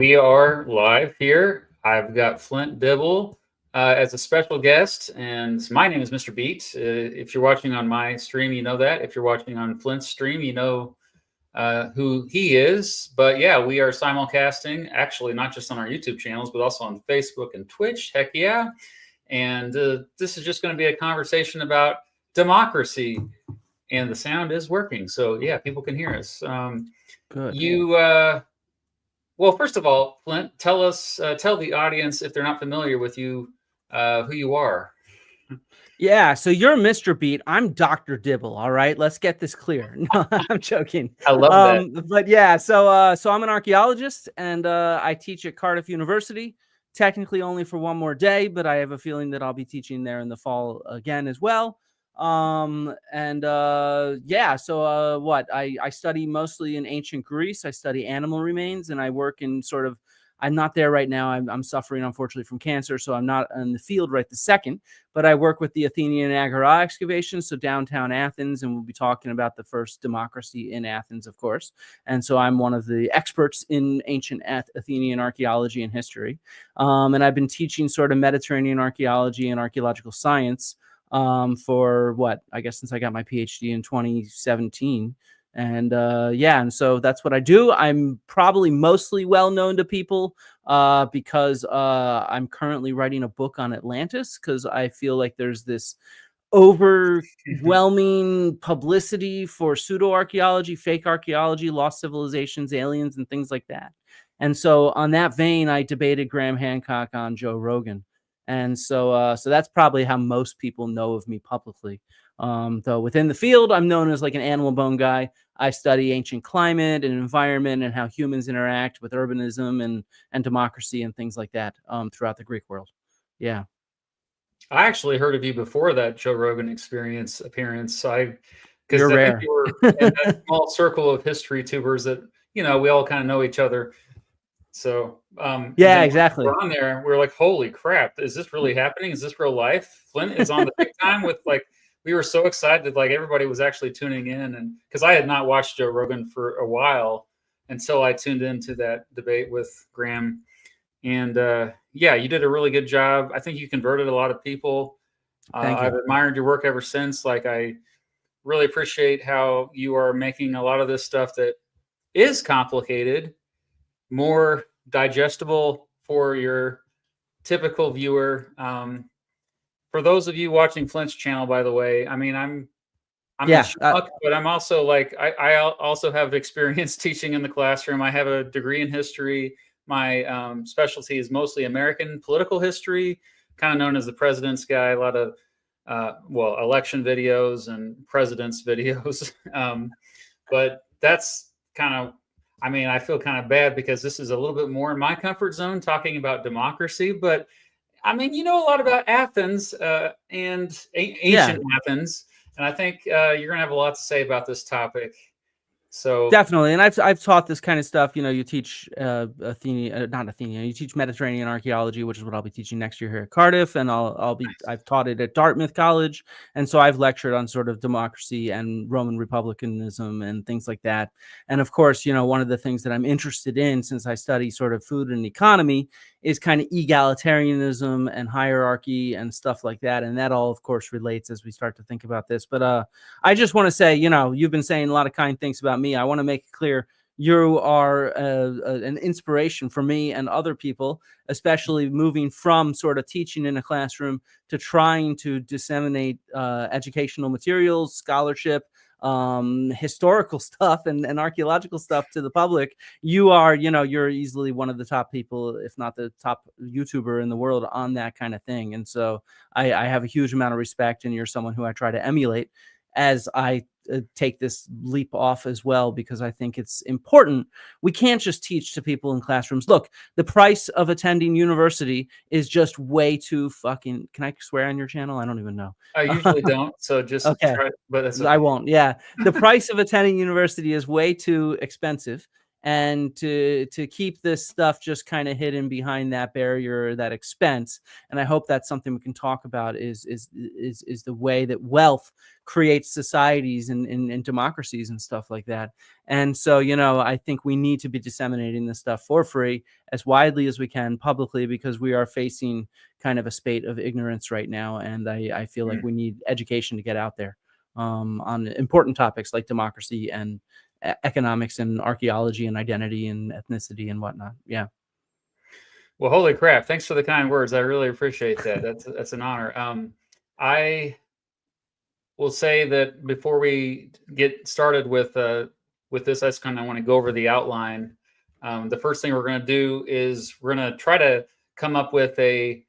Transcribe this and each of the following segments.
We are live here. I've got Flint Dibble as a special guest, and my name is Mr. Beat. If you're watching on my stream, you know that. If you're watching on Flint's stream, you know who he is. But yeah, we are simulcasting, actually, not just on our YouTube channels, but also on Facebook and Twitch. Heck yeah. And this is just going to be a conversation about democracy, and the sound is working. So yeah, people can hear us. Good. Well, first of all, Flint, tell the audience, if they're not familiar with you, who you are. Yeah, so you're Mr. Beat. I'm Dr. Dibble. All right, let's get this clear. No, I'm joking. I love that. But yeah, so I'm an archaeologist, and I teach at Cardiff University. Technically, only for one more day, but I have a feeling that I'll be teaching there in the fall again as well. Yeah, so what I study mostly in ancient Greece. I study animal remains, and I work in sort of. I'm not there right now. I'm suffering, unfortunately, from cancer, so I'm not in the field right this second. But I work with the Athenian Agora excavations, so downtown Athens, and we'll be talking about the first democracy in Athens, of course. And so I'm one of the experts in ancient Athenian archaeology and history. And I've been teaching sort of Mediterranean archaeology and archaeological science for what, I guess, since I got my PhD in 2017. And and so that's what I do. I'm probably mostly well known to people because I'm currently writing a book on Atlantis, because I feel like there's this overwhelming publicity for pseudo archaeology, fake archaeology, lost civilizations, aliens, and things like that. And so on that vein, I debated Graham Hancock on Joe Rogan. And so that's probably how most people know of me publicly. Though within the field, I'm known as like an animal bone guy. I study ancient climate and environment and how humans interact with urbanism and democracy and things like that throughout the Greek world. Yeah. I actually heard of you before that Joe Rogan appearance. Because You're I rare. think you were in that small circle of history tubers that, we all kind of know each other. So yeah, exactly. We're on there. We're like, holy crap, is this really happening? Is this real life? Flint is on the big time with like. We were so excited, like everybody was actually tuning in, and because I had not watched Joe Rogan for a while until I tuned into that debate with Graham. And yeah, you did a really good job. I think you converted a lot of people. I've admired your work ever since. Like, I really appreciate how you are making a lot of this stuff that is complicated more digestible for your typical viewer. For those of you watching Flint's channel, by the way, I mean, I'm a schmuck, but I'm also like, I also have experience teaching in the classroom. I have a degree in history. My specialty is mostly American political history, kind of known as the president's guy. A lot of, election videos and president's videos. But that's kind of, I mean, I feel kind of bad because this is a little bit more in my comfort zone talking about democracy, but I mean, you know a lot about Athens and ancient Athens, and I think you're going to have a lot to say about this topic. So definitely, and I've taught this kind of stuff. You teach you teach Mediterranean archaeology, which is what I'll be teaching next year here at Cardiff, and I've taught it at Dartmouth College, and so I've lectured on sort of democracy and Roman republicanism and things like that. And of course, one of the things that I'm interested in, since I study sort of food and economy, is kind of egalitarianism and hierarchy and stuff like that. And that all, of course, relates as we start to think about this. But I just want to say, you've been saying a lot of kind things about me. I want to make it clear you are an inspiration for me and other people, especially moving from sort of teaching in a classroom to trying to disseminate educational materials, scholarship, historical stuff and archaeological stuff to the public. You're easily one of the top people, if not the top YouTuber in the world on that kind of thing. And so I have a huge amount of respect, and you're someone who I try to emulate as I take this leap off as well, because I think it's important. We can't just teach to people in classrooms. Look, the price of attending university is just way too fucking. Can I swear on your channel? I don't even know. I usually don't. So just okay. Try, but it's okay. I won't. Yeah. The price of attending university is way too expensive. and to keep this stuff just kind of hidden behind that barrier, that expense. And I hope that's something we can talk about is the way that wealth creates societies and democracies and stuff like that. And so, I think we need to be disseminating this stuff for free as widely as we can publicly, because we are facing kind of a spate of ignorance right now. And I feel like we need education to get out there on important topics like democracy and economics and archaeology and identity and ethnicity and whatnot. Yeah. Well, holy crap! Thanks for the kind words. I really appreciate that. That's an honor. I will say that before we get started with this, I just kind of want to go over the outline. The first thing we're going to do is we're going to try to come up with a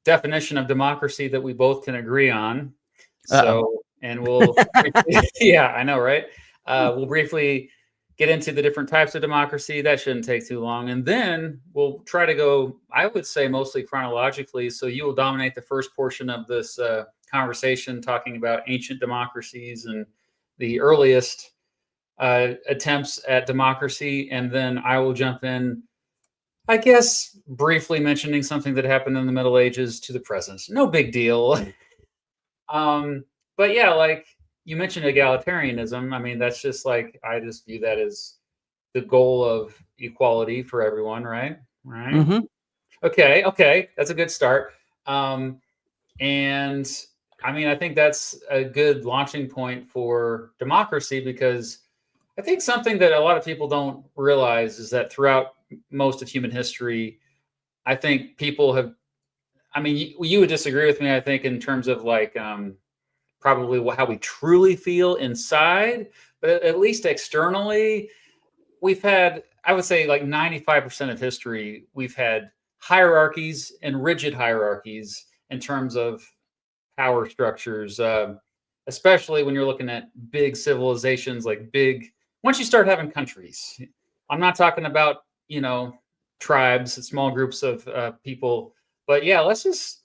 definition of democracy that we both can agree on. So, and we'll, yeah, I know, right? We'll briefly get into the different types of democracy. That shouldn't take too long. And then we'll try to go, I would say, mostly chronologically. So you will dominate the first portion of this conversation, talking about ancient democracies and the earliest attempts at democracy. And then I will jump in, I guess, briefly mentioning something that happened in the Middle Ages to the present. No big deal. But yeah, like you mentioned egalitarianism. I mean, that's just like, I just view that as the goal of equality for everyone, right? Right. Mm-hmm. Okay. That's a good start. And I mean, I think that's a good launching point for democracy, because I think something that a lot of people don't realize is that throughout most of human history, I think people have, I mean, you would disagree with me, I think, in terms of like probably how we truly feel inside, but at least externally, we've had, I would say, like 95% of history, we've had hierarchies and rigid hierarchies in terms of power structures, especially when you're looking at big civilizations, like once you start having countries. I'm not talking about, tribes and small groups of people, but yeah, let's just.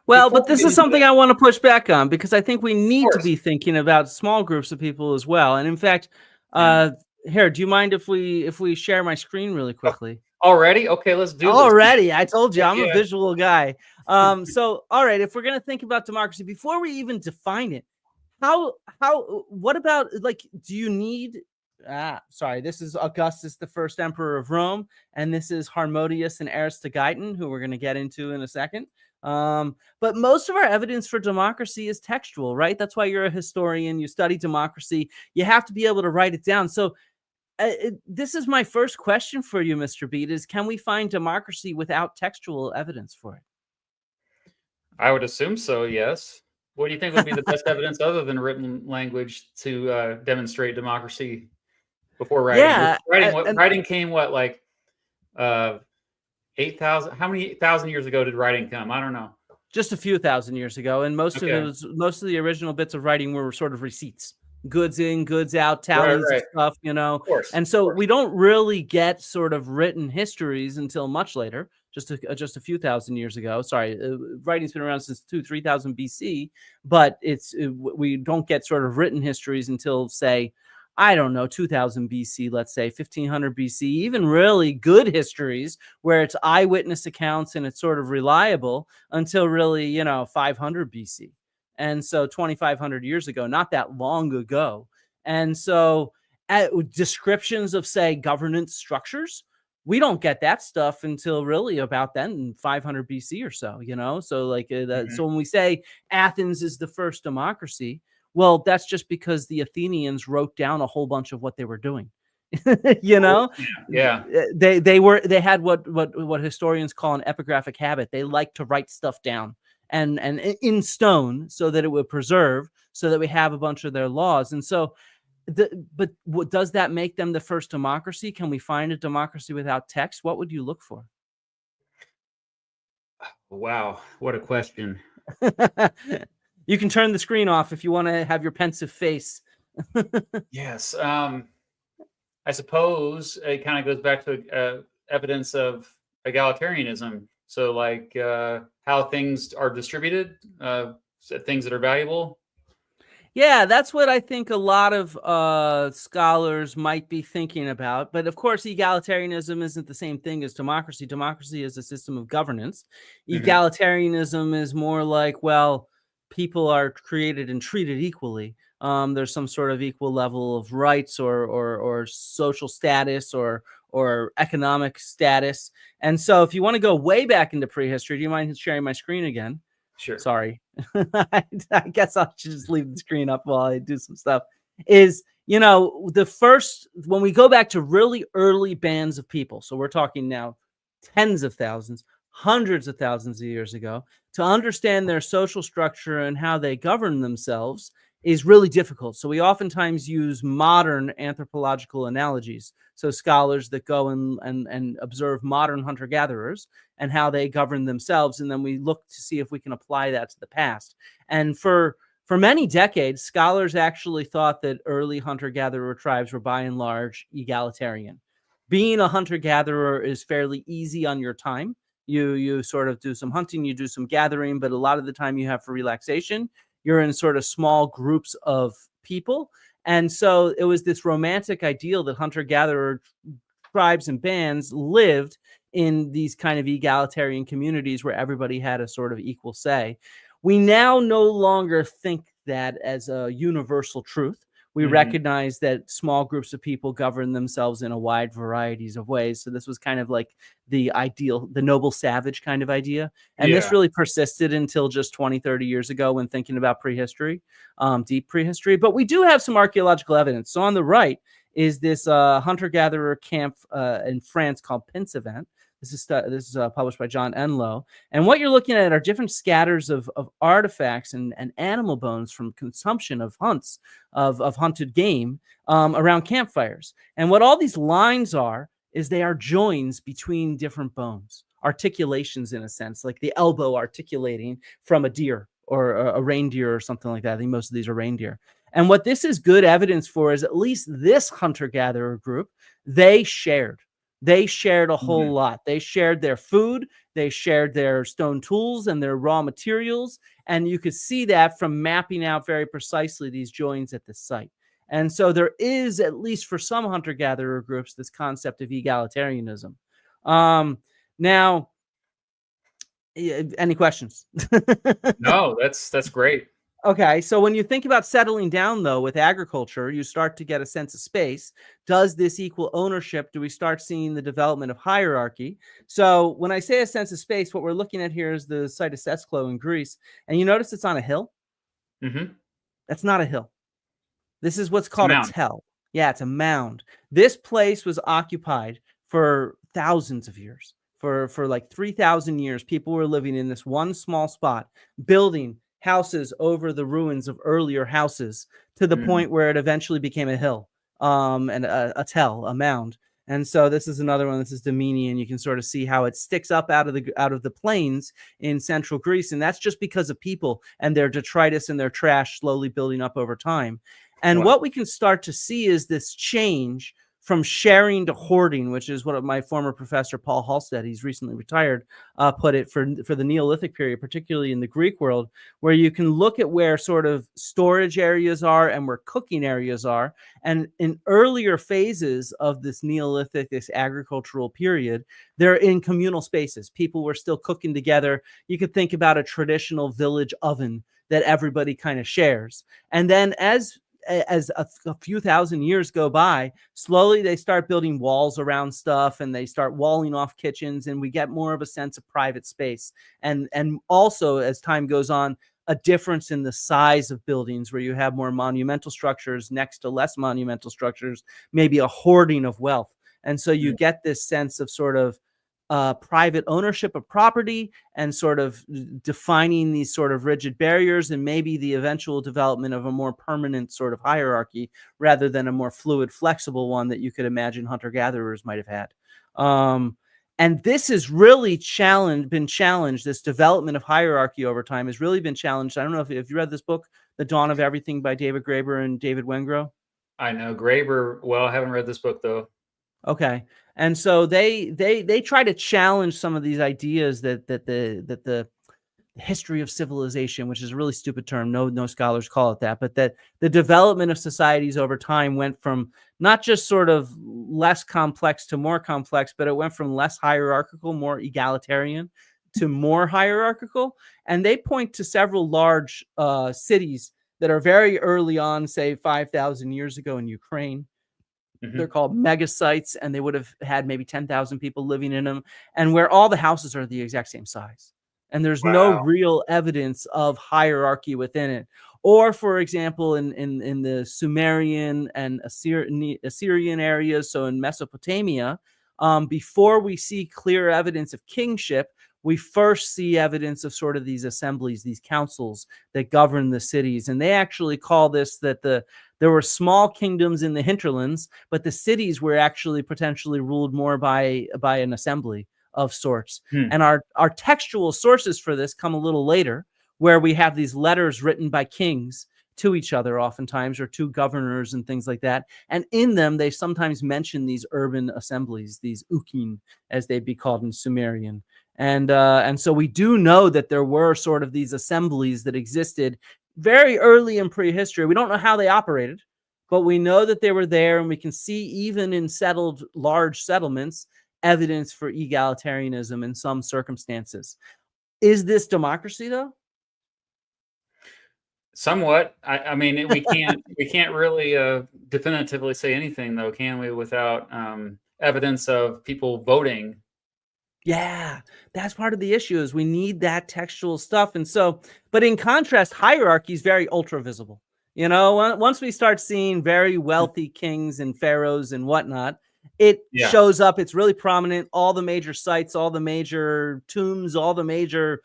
Well, but this is something I want to push back on, because I think we need to be thinking about small groups of people as well. And in fact, here, do you mind if we share my screen really quickly? Already? Okay, let's do this. Already, I told you, I'm a visual guy. So, all right, if we're going to think about democracy, before we even define it, what about, like, do you need, sorry, this is Augustus, the first emperor of Rome, and this is Harmodius and Aristogeiton, who we're going to get into in a second. But most of our evidence for democracy is textual, right? That's why you're a historian. You study democracy. You have to be able to write it down. So this is my first question for you, Mr. Beat, is can we find democracy without textual evidence for it? I would assume so, yes. What do you think would be the best evidence other than written language to demonstrate democracy before writing? Yeah. Writing came, what, like 8,000? How many thousand years ago did writing come? I don't know. Just a few thousand years ago. And most of the original bits of writing were sort of receipts. Goods in, goods out, tallies of stuff, Of course, and so we don't really get sort of written histories until much later, just a few thousand years ago. Sorry, writing's been around since 2,000-3,000 BC, but we don't get sort of written histories until, say, I don't know, 2000 BC, let's say 1500 BC, even really good histories where it's eyewitness accounts and it's sort of reliable until really, 500 BC. And so 2,500 years ago, not that long ago. And so descriptions of, say, governance structures, we don't get that stuff until really about then, 500 BC or so, So like so when we say Athens is the first democracy, well, that's just because the Athenians wrote down a whole bunch of what they were doing. Yeah. They had what historians call an epigraphic habit. They like to write stuff down and in stone so that it would preserve, so that we have a bunch of their laws. And so, but what does that make them the first democracy? Can we find a democracy without text? What would you look for? Wow, what a question. You can turn the screen off if you want to have your pensive face. Yes. I suppose it kind of goes back to evidence of egalitarianism. So like how things are distributed, things that are valuable. Yeah, that's what I think a lot of scholars might be thinking about. But of course, egalitarianism isn't the same thing as democracy. Democracy is a system of governance. Hmm. Egalitarianism is more like, well, people are created and treated equally. There's some sort of equal level of rights or social status or economic status. And so, if you want to go way back into prehistory, do you mind sharing my screen again? Sure. Sorry. I guess I'll just leave the screen up while I do some stuff. Is, the first, when we go back to really early bands of people, so we're talking now tens of thousands, hundreds of thousands of years ago, to understand their social structure and how they govern themselves is really difficult. So we oftentimes use modern anthropological analogies. So scholars that go and observe modern hunter gatherers and how they govern themselves, and then we look to see if we can apply that to the past. And for many decades, scholars actually thought that early hunter-gatherer tribes were by and large egalitarian. Being a hunter-gatherer is fairly easy on your time. You sort of do some hunting, you do some gathering, but a lot of the time you have for relaxation. You're in sort of small groups of people. And so it was this romantic ideal that hunter-gatherer tribes and bands lived in these kind of egalitarian communities where everybody had a sort of equal say. We now no longer think that as a universal truth. We Hmm. recognize that small groups of people govern themselves in a wide varieties of ways. So this was kind of like the ideal, the noble savage kind of idea. And this Yeah. really persisted until just 20, 30 years ago when thinking about prehistory, deep prehistory. But we do have some archaeological evidence. So on the right is this hunter-gatherer camp in France called Pinsevent. This is published by John Enlow. And what you're looking at are different scatters of artifacts and animal bones from consumption of hunts, of hunted game around campfires. And what all these lines are is they are joins between different bones, articulations in a sense, like the elbow articulating from a deer or a reindeer or something like that. I think most of these are reindeer. And what this is good evidence for is at least this hunter-gatherer group, they shared. They shared a whole Hmm. lot. They shared their food, they shared their stone tools and their raw materials. And you could see that from mapping out very precisely these joins at the site. And so there is, at least for some hunter-gatherer groups, this concept of egalitarianism. Now, any questions? No, that's great. Okay, so when you think about settling down, though, with agriculture, you start to get a sense of space. Does this equal ownership? Do we start seeing the development of hierarchy? So when I say a sense of space, what we're looking at here is the site of Sesklo in Greece. And you notice it's on a hill? Hmm. That's not a hill. This is what's It's a called a mound. tell. Yeah, it's a mound. This place was occupied for thousands of years. For like 3,000 years, people were living in this one small spot, building houses over the ruins of earlier houses to the Hmm. point where it eventually became a hill, and a tell, a mound. And so this is another one. This is Dominion. You can sort of see how it sticks up out of the plains in central Greece, and that's just because of people and their detritus and their trash slowly building up over time. And Wow. what we can start to see is this change from sharing to hoarding, which is what my former professor Paul Halstead, he's recently retired, put it for the Neolithic period, particularly in the Greek world, where you can look at where sort of storage areas are and where cooking areas are. And in earlier phases of this Neolithic, this agricultural period, they're in communal spaces. People were still cooking together. You could think about a traditional village oven that everybody kind of shares. And then as a few thousand years go by, slowly they start building walls around stuff and they start walling off kitchens, and we get more of a sense of private space. And also, as time goes on, a difference in the size of buildings where you have more monumental structures next to less monumental structures, maybe a hoarding of wealth. And so you get this sense of sort of private ownership of property and sort of defining these sort of rigid barriers, and maybe the eventual development of a more permanent sort of hierarchy rather than a more fluid, flexible one that you could imagine hunter-gatherers might have had. And this has really been challenged. This development of hierarchy over time has really been challenged. I don't know if you read this book, The Dawn of Everything by David Graeber and David Wengrow. I know Graeber. Well, I haven't read this book though. Okay. And so they try to challenge some of these ideas that the history of civilization, which is a really stupid term. No scholars call it that, but that the development of societies over time went from not just sort of less complex to more complex, but it went from less hierarchical, more egalitarian, to more hierarchical. And they point to several large cities that are very early on, say 5,000 years ago in Ukraine. They're called mega sites, and they would have had maybe 10,000 people living in them, and where all the houses are the exact same size. And there's no real evidence of hierarchy within it. Or, for example, in the Sumerian and Assyrian areas, so in Mesopotamia, before we see clear evidence of kingship, we first see evidence of sort of these assemblies, these councils that govern the cities. And they actually call this that there were small kingdoms in the hinterlands, but the cities were actually potentially ruled more by an assembly of sorts. And our textual sources for this come a little later, where we have these letters written by kings to each other oftentimes, or to governors and things like that. And in them, they sometimes mention these urban assemblies, these ukin, as they'd be called in Sumerian. And so we do know that there were sort of these assemblies that existed very early in prehistory. We don't know how they operated, but we know that they were there, and we can see even in settled large settlements evidence for egalitarianism in some circumstances. Is this democracy, though? Somewhat. I mean, we can't really definitively say anything, though, can we, without evidence of people voting? Yeah, that's part of the issue, is we need that textual stuff. And so, but in contrast, hierarchy is very ultra visible. You know, once we start seeing very wealthy kings and pharaohs and whatnot, it shows up. It's really prominent. All the major sites, all the major tombs, all the major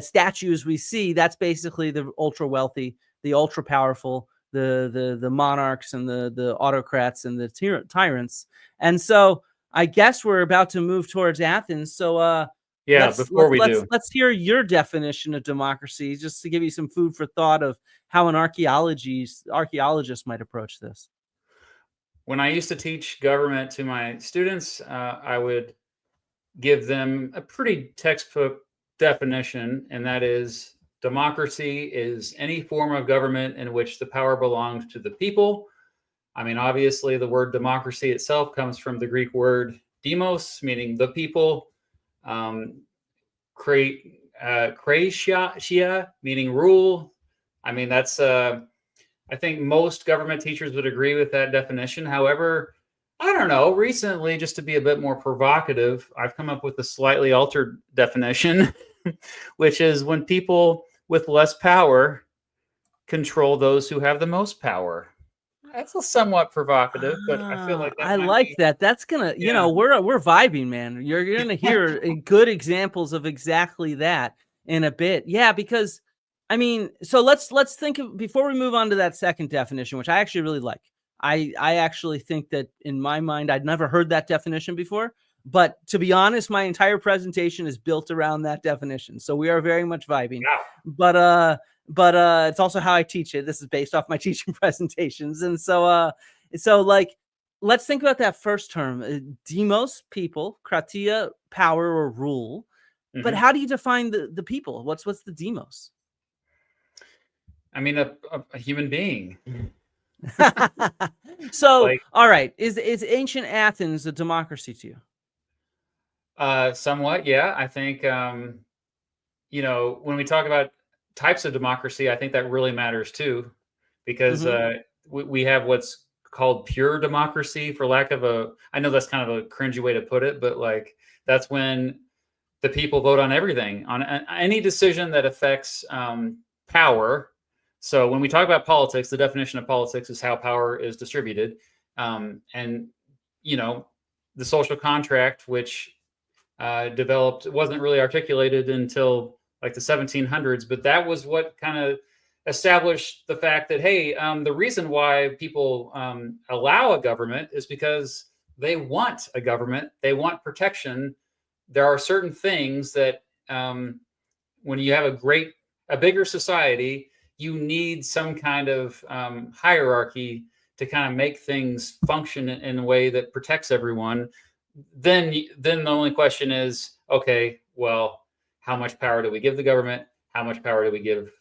statues we see, that's basically the ultra wealthy, the ultra powerful, the monarchs and the autocrats and the tyrants. And so I guess we're about to move towards Athens. So let's hear your definition of democracy, just to give you some food for thought of how an archaeologist might approach this. When I used to teach government to my students, I would give them a pretty textbook definition, and that is, democracy is any form of government in which the power belongs to the people. I mean, obviously, the word democracy itself comes from the Greek word demos, meaning the people, kratia, meaning rule. I mean, that's, I think most government teachers would agree with that definition. However, I don't know, recently, just to be a bit more provocative, I've come up with a slightly altered definition, which is when people with less power control those who have the most power. That's a somewhat provocative, but I feel like I like that. That's gonna, you know, we're vibing, man. You're gonna hear good examples of exactly that in a bit. Yeah, because I mean, so let's think of, before we move on to that second definition, which I actually really like. I actually think that in my mind, I'd never heard that definition before. But to be honest, my entire presentation is built around that definition. So we are very much vibing. Yeah. But it's also how I teach it. This is based off my teaching presentations. And so like, let's think about that first term, demos, people, kratia, power or rule. Mm-hmm. But how do you define the people? What's the demos? I mean, a human being. So, like, all right, is ancient Athens a democracy to you? Somewhat, yeah. I think, you know, when we talk about types of democracy, I think that really matters too, because we have what's called pure democracy, for lack of a, I know that's kind of a cringy way to put it, but like, that's when the people vote on everything, on any decision that affects power. So when we talk about politics, the definition of politics is how power is distributed. And, you know, the social contract, which developed, wasn't really articulated until like the 1700s, but that was what kind of established the fact that, hey, the reason why people allow a government is because they want a government, they want protection. There are certain things that when you have a bigger society, you need some kind of hierarchy to kind of make things function in a way that protects everyone. Then the only question is, okay, well, how much power do we give the government? how much power do we give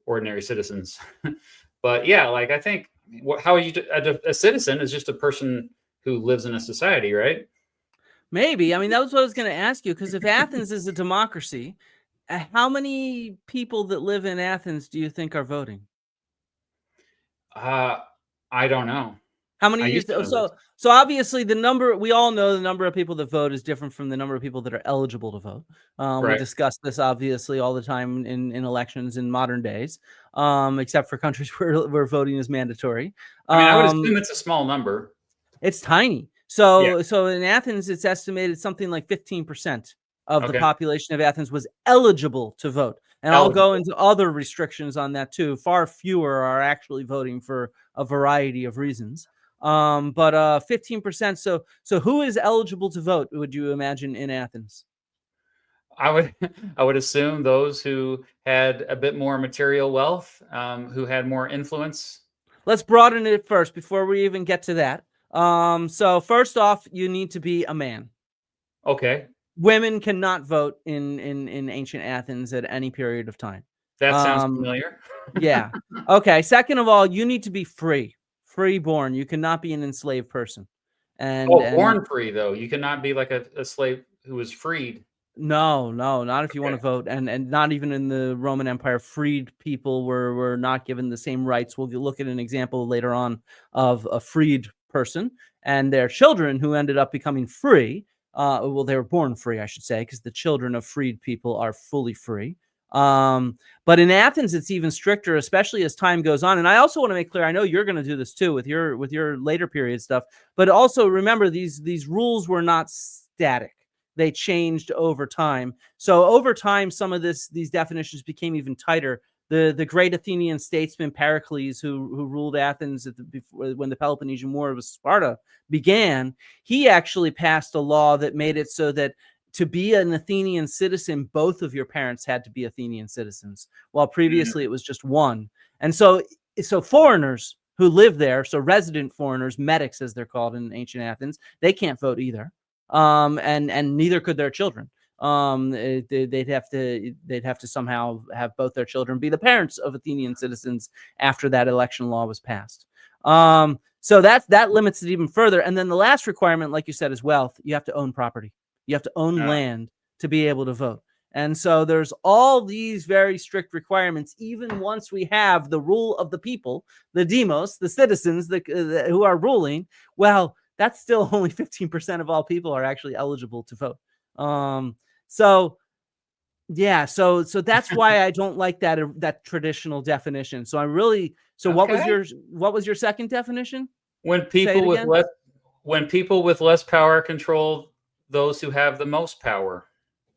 ordinary citizens? But yeah, like I think how are you a citizen is just a person who lives in a society, right? Maybe. I mean, that was what I was going to ask you, because if Athens is a democracy, how many people that live in Athens do you think are voting? I don't know. How many I do you used to know this. so obviously the number, we all know the number of people that vote is different from the number of people that are eligible to vote. We Right. discuss this obviously all the time in elections in modern days, except for countries where voting is mandatory. I mean, I would assume it's a small number. It's tiny. Yeah. So in Athens, it's estimated something like 15% of the Okay. population of Athens was eligible to vote. And I'll go Eligible. into other restrictions on that too. Far fewer are actually voting for a variety of reasons. But 15%. So who is eligible to vote, would you imagine, in Athens? I would I would assume those who had a bit more material wealth, who had more influence. Let's broaden it first before we even get to that. So first off, you need to be a man. Okay, Women cannot vote in ancient Athens at any period of time. that sounds Um, familiar. yeah. Okay. Second of all, you need to be free born. You cannot be an enslaved person. And Oh, and born free though. You cannot be like a slave who was freed. no, not if you want Okay. to vote, and not even in the Roman Empire. Freed people were not given the same rights. We'll look at an example later on of a freed person and their children who ended up becoming free. Well, they were born free, I should say, because the children of freed people are fully free. But in Athens, it's even stricter, especially as time goes on. And I also want to make clear, I know you're going to do this too with your later period stuff, but also remember these rules were not static. They changed over time. So over time, some of these definitions became even tighter. The great Athenian statesman Pericles, who ruled Athens when the Peloponnesian War with Sparta began, he actually passed a law that made it so that to be an Athenian citizen, both of your parents had to be Athenian citizens, while previously it was just one. And so foreigners who live there, so resident foreigners, metics as they're called in ancient Athens, they can't vote either. And neither could their children. They'd have to somehow have both their children be the parents of Athenian citizens after that election law was passed. So that limits it even further. And then the last requirement, like you said, is wealth. You have to own property. You have to own land to be able to vote. And so there's all these very strict requirements, even once we have the rule of the people, the demos, the citizens who are ruling. Well, that's still only 15% of all people are actually eligible to vote. So that's why I don't like that traditional definition. So Okay. what was your second definition? When Say it people with again. less power control those who have the most power.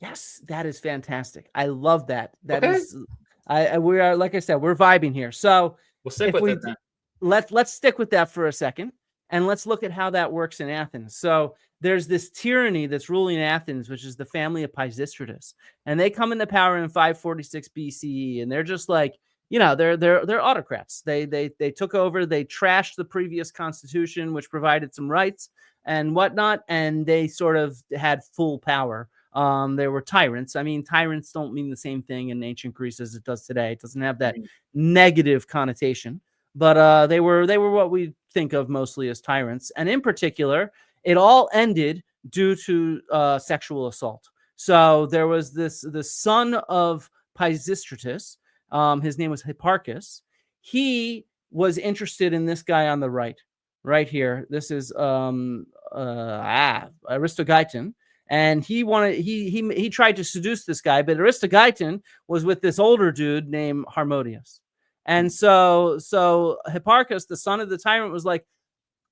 Yes, that is fantastic. I love that. That Okay, is, we are, like I said, we're vibing here. So we'll stick if with we it then. let's stick with that for a second, and let's look at how that works in Athens. So there's this tyranny that's ruling Athens, which is the family of Pisistratus, and they come into power in 546 BCE, and they're just like, they're autocrats. They took over, they trashed the previous constitution, which provided some rights and whatnot, and they sort of had full power. There were tyrants. I mean, tyrants don't mean the same thing in ancient Greece as it does today. It doesn't have that negative connotation, but they were what we think of mostly as tyrants. And in particular, it all ended due to sexual assault. So there was the son of Pisistratus. His name was Hipparchus. He was interested in this guy on the right here. This is Aristogeiton. And he tried to seduce this guy, but Aristogeiton was with this older dude named Harmodius. And so Hipparchus, the son of the tyrant, was like,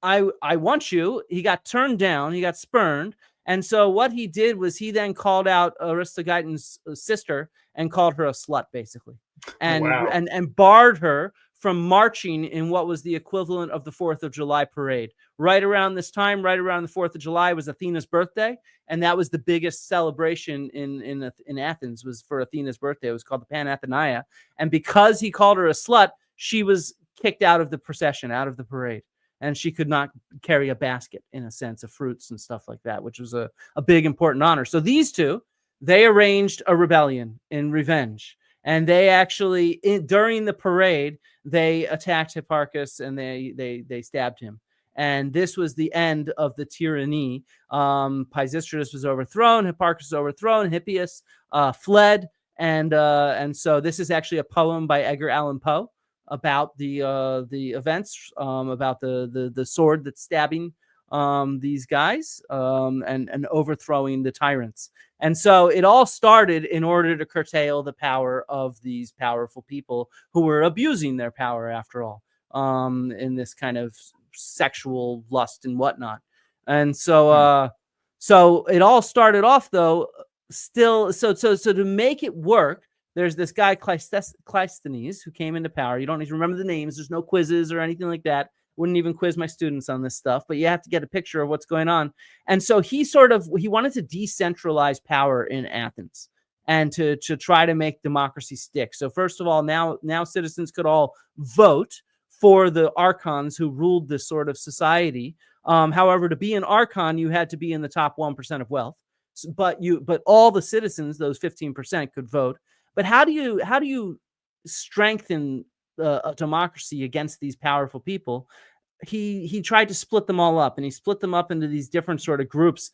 I want you. He got turned down. He got spurned. And so what he did was he then called out Aristogeiton's sister and called her a slut, basically, Wow. and barred her from marching in what was the equivalent of the 4th of July parade. Right around this time, right around the 4th of July, was Athena's birthday, and that was the biggest celebration in Athens, was for Athena's birthday. It was called the Panathenaea, and because he called her a slut, she was kicked out of the procession, out of the parade, and she could not carry a basket, in a sense, of fruits and stuff like that, which was a big, important honor. So these two, they arranged a rebellion in revenge. And they actually, during the parade, they attacked Hipparchus and they stabbed him. And this was the end of the tyranny. Pisistratus was overthrown, Hipparchus was overthrown, Hippias fled, and so this is actually a poem by Edgar Allan Poe about the events, about the sword that's stabbing these guys, and overthrowing the tyrants. And so it all started in order to curtail the power of these powerful people who were abusing their power, after all, in this kind of sexual lust and whatnot. And so so it all started off, though, still. So to make it work, there's this guy Cleisthenes who came into power. You don't need to remember the names. There's no quizzes or anything like that. Wouldn't even quiz my students on this stuff, but you have to get a picture of what's going on. And so he wanted to decentralize power in Athens and to try to make democracy stick. So first of all, now citizens could all vote for the archons who ruled this sort of society. However, to be an archon, you had to be in the top 1% of wealth. But all the citizens, those 15%, could vote. But how do you strengthen a democracy against these powerful people? He tried to split them all up, and he split them up into these different sort of groups,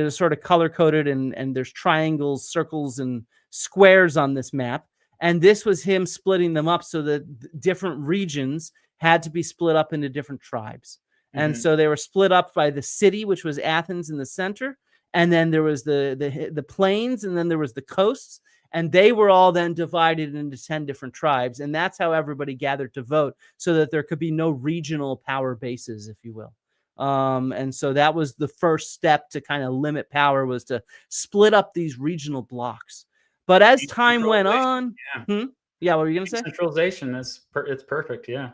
sort of color coded, and there's triangles, circles, and squares on this map. And this was him splitting them up so that different regions had to be split up into different tribes. And so they were split up by the city, which was Athens in the center, and then there was the plains, and then there was the coasts. And they were all then divided into 10 different tribes. And that's how everybody gathered to vote, so that there could be no regional power bases, if you will. And so that was the first step to kind of limit power, was to split up these regional blocks. But as time went on, what were you going to say? Centralization it's perfect. Yeah,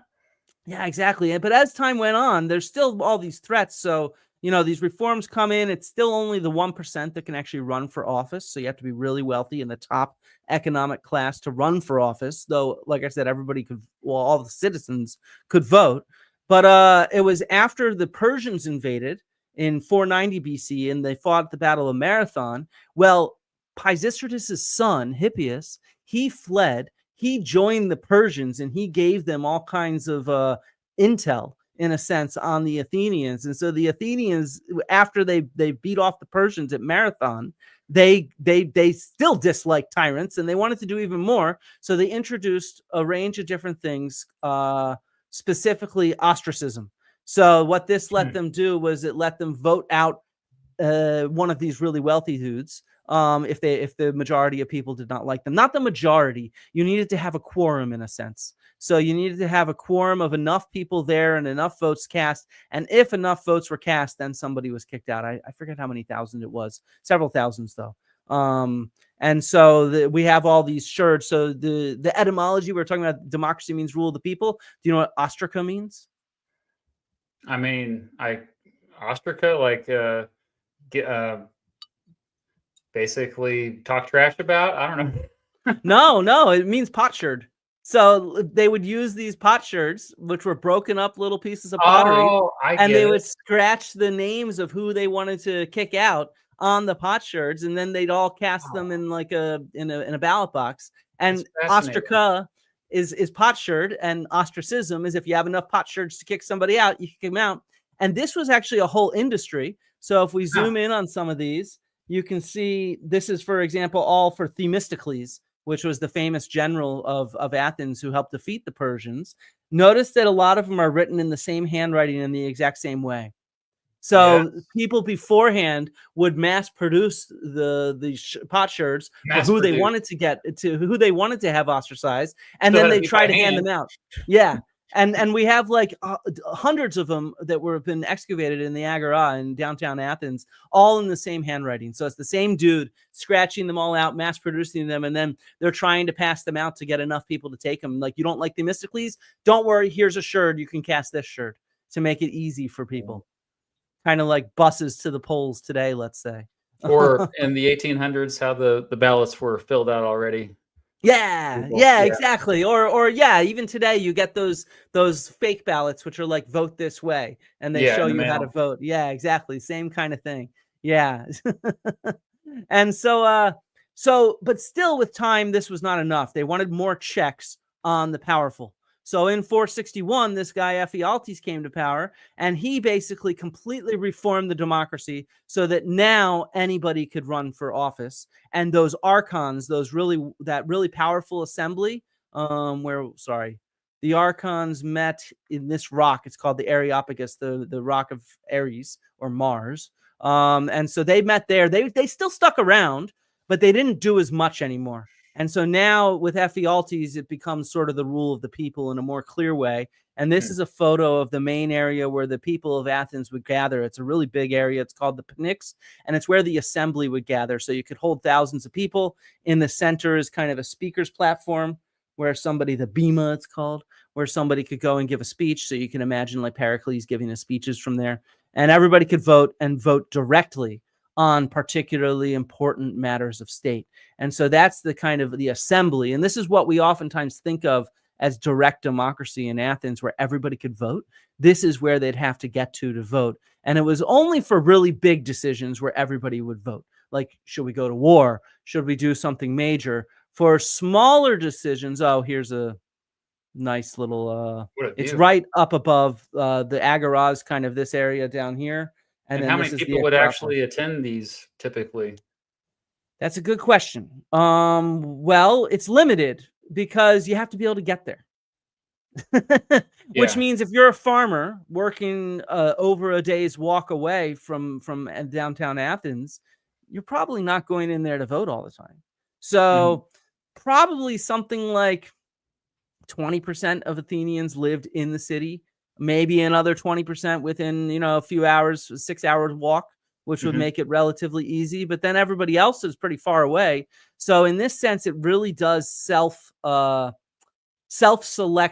exactly. But as time went on, there's still all these threats. So, these reforms come in. It's still only the 1% that can actually run for office. So you have to be really wealthy in the top economic class to run for office. Though, like I said, everybody could, all the citizens could vote. But it was after the Persians invaded in 490 BC and they fought at the Battle of Marathon. Well, Pisistratus' son, Hippias, he fled. He joined the Persians and he gave them all kinds of intel, in a sense, on the Athenians. And so the Athenians, after they beat off the Persians at Marathon, they still disliked tyrants and they wanted to do even more. So they introduced a range of different things, specifically ostracism. So what this let them do was it let them vote out one of these really wealthy dudes. If the majority of people did not like them. Not the majority. You needed to have a quorum, in a sense. So you needed to have a quorum of enough people there and enough votes cast. And if enough votes were cast, then somebody was kicked out. I forget how many thousand it was. Several thousands, though. And so we have all these sherds. So the etymology, we're talking about democracy means rule of the people. Do you know what ostraca means? I mean, ostraca, like basically talk trash about? I don't know. No, it means potsherd. So they would use these potsherds, which were broken up little pieces of pottery, and they would scratch the names of who they wanted to kick out on the potsherds, and then they'd all cast them in like in a ballot box. And ostraca is potsherd, and ostracism is if you have enough potsherds to kick somebody out, you kick them out. And this was actually a whole industry. So if we zoom in on some of these, you can see this is, for example, all for Themistocles, which was the famous general of Athens who helped defeat the Persians. Notice that a lot of them are written in the same handwriting in the exact same way. So people beforehand would mass produce the potsherds for who they wanted to get to, who they wanted to have ostracized, and then they try to hand them out. Yeah. And we have like hundreds of them that were been excavated in the Agora in downtown Athens, all in the same handwriting. So it's the same dude scratching them all out, mass producing them, and then they're trying to pass them out to get enough people to take them. Like, you don't like Themistocles? Don't worry, here's a sherd. You can cast this sherd to make it easy for people. Kind of like buses to the polls today, let's say. Or in the 1800s, how the ballots were filled out already. Yeah, exactly. Or even today you get those fake ballots which are like vote this way, and they show you how to vote. Yeah, exactly. Same kind of thing. Yeah. And so So, but still with time, this was not enough. They wanted more checks on the powerful. So in 461, this guy Ephialtes came to power, and he basically completely reformed the democracy so that now anybody could run for office. And those archons, that really powerful assembly, the archons met in this rock. It's called the Areopagus, the rock of Ares or Mars. And so they met there. They still stuck around, but they didn't do as much anymore. And so now with Ephialtes, it becomes sort of the rule of the people in a more clear way. And this is a photo of the main area where the people of Athens would gather. It's a really big area. It's called the Pnyx, and it's where the assembly would gather. So you could hold thousands of people. In the center is kind of a speaker's platform where the bema it's called, where somebody could go and give a speech. So you can imagine like Pericles giving his speeches from there. And everybody could vote and vote directly on particularly important matters of state. And so that's the kind of the assembly. And this is what we oftentimes think of as direct democracy in Athens, where everybody could vote. This is where they'd have to get to vote. And it was only for really big decisions where everybody would vote. Like, should we go to war? Should we do something major? For smaller decisions, here's a nice little, it's right up above the Agoras, kind of this area down here. And how many people would actually attend these typically? That's a good question. Well, it's limited because you have to be able to get there. Which means if you're a farmer working over a day's walk away from downtown Athens, you're probably not going in there to vote all the time. So probably something like 20% of Athenians lived in the city. Maybe another 20% within, a few hours, 6 hours walk, which would make it relatively easy. But then everybody else is pretty far away. So in this sense, it really does self-select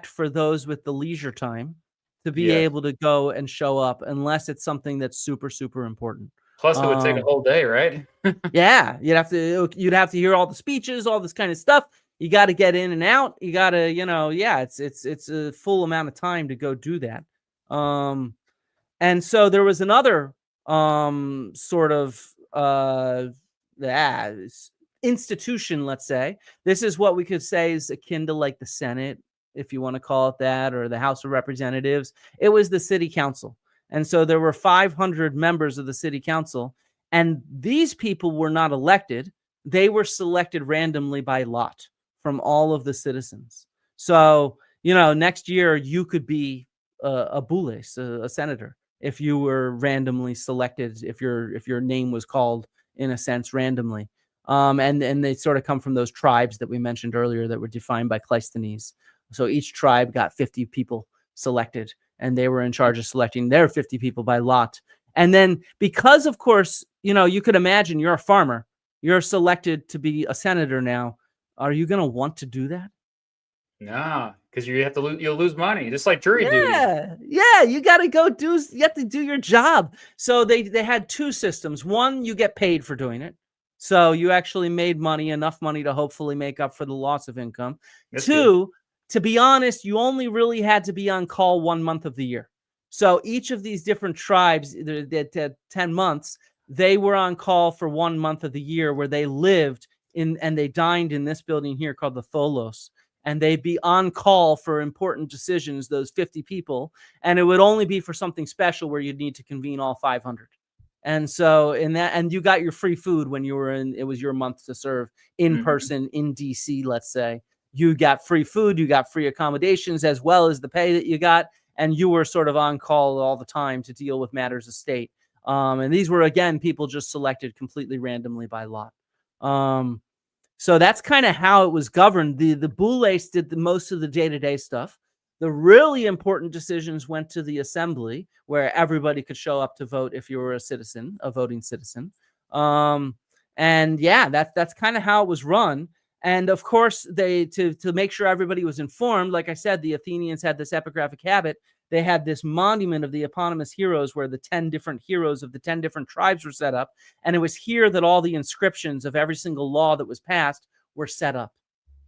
for those with the leisure time to be able to go and show up, unless it's something that's super, super important. Plus, it would take a whole day, right? Yeah, you'd have to hear all the speeches, all this kind of stuff. You got to get in and out. You got to, it's a full amount of time to go do that. And so there was another sort of institution, let's say. This is what we could say is akin to like the Senate, if you want to call it that, or the House of Representatives. It was the city council. And so there were 500 members of the city council, and these people were not elected. They were selected randomly by lot from all of the citizens. So, next year you could be a boules, a senator, if you were randomly selected, if your name was called in a sense randomly. And they sort of come from those tribes that we mentioned earlier that were defined by Cleisthenes. So each tribe got 50 people selected, and they were in charge of selecting their 50 people by lot. And then because, of course, you could imagine you're a farmer, you're selected to be a senator now. Are you going to want to do that? No, because you'll lose money, just like jury duty. Yeah, you got to you have to do your job. So they had two systems. One, you get paid for doing it. So you actually made enough money to hopefully make up for the loss of income. That's Two, good. To be honest, you only really had to be on call 1 month of the year. So each of these different tribes that had 10 months, they were on call for 1 month of the year where they lived and they dined in this building here called the Tholos. And they'd be on call for important decisions, those 50 people. And it would only be for something special where you'd need to convene all 500. And so and you got your free food when you were it was your month to serve in person in DC, let's say. You got free food, you got free accommodations, as well as the pay that you got. And you were sort of on call all the time to deal with matters of state. And these were, again, people just selected completely randomly by lot. So that's kind of how it was governed. The boules did most of the day-to-day stuff. The really important decisions went to the assembly, where everybody could show up to vote if you were a voting citizen. And yeah, that's kind of how it was run. And of course, to make sure everybody was informed, like I said, the Athenians had this epigraphic habit. They had this monument of the eponymous heroes where the 10 different heroes of the 10 different tribes were set up. And it was here that all the inscriptions of every single law that was passed were set up.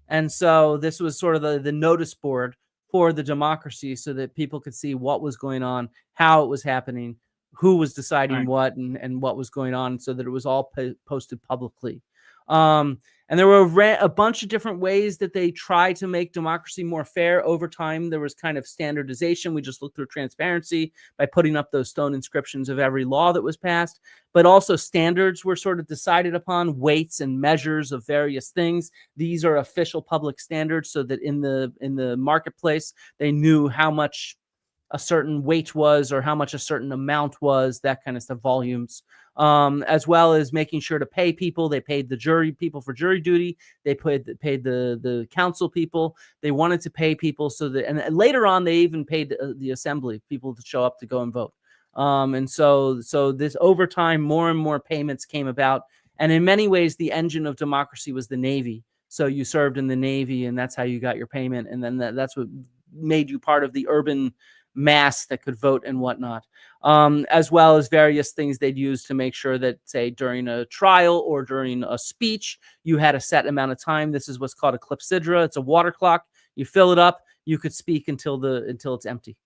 And so this was sort of the notice board for the democracy, so that people could see what was going on, how it was happening, who was deciding what, and what was going on, so that it was all posted publicly. And there were a bunch of different ways that they tried to make democracy more fair over time. There was kind of standardization. We just looked through transparency by putting up those stone inscriptions of every law that was passed. But also standards were sort of decided upon, weights and measures of various things. These are official public standards, so that in the marketplace, they knew how much a certain weight was or how much a certain amount was, that kind of stuff, volumes, as well as making sure to pay people. They paid the jury people for jury duty. They paid the council people. They wanted to pay people so that, and later on, they even paid the assembly people to show up to go and vote. And so this over time, more and more payments came about. And in many ways, the engine of democracy was the Navy. So you served in the Navy, and that's how you got your payment. And then that's what made you part of the urban mass that could vote and whatnot, as well as various things they'd use to make sure that, say, during a trial or during a speech, you had a set amount of time. This is what's called a clepsydra. It's a water clock. You fill it up. You could speak until it's empty,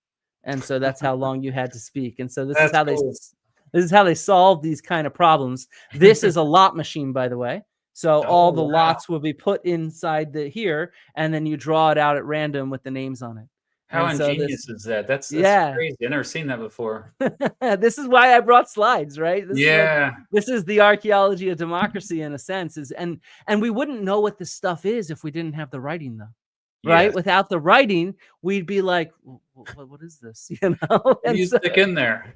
and so that's how long you had to speak. And so this is how they solve these kind of problems. This is a lot machine, by the way. So all the lots will be put inside here, and then you draw it out at random with the names on it. How ingenious is that? That's crazy. I've never seen that before. This is why I brought slides, right? This is the archaeology of democracy in a sense. And we wouldn't know what this stuff is if we didn't have the writing, though. Right? Yes. Without the writing, we'd be like, what is this? You know? What do you stick in there?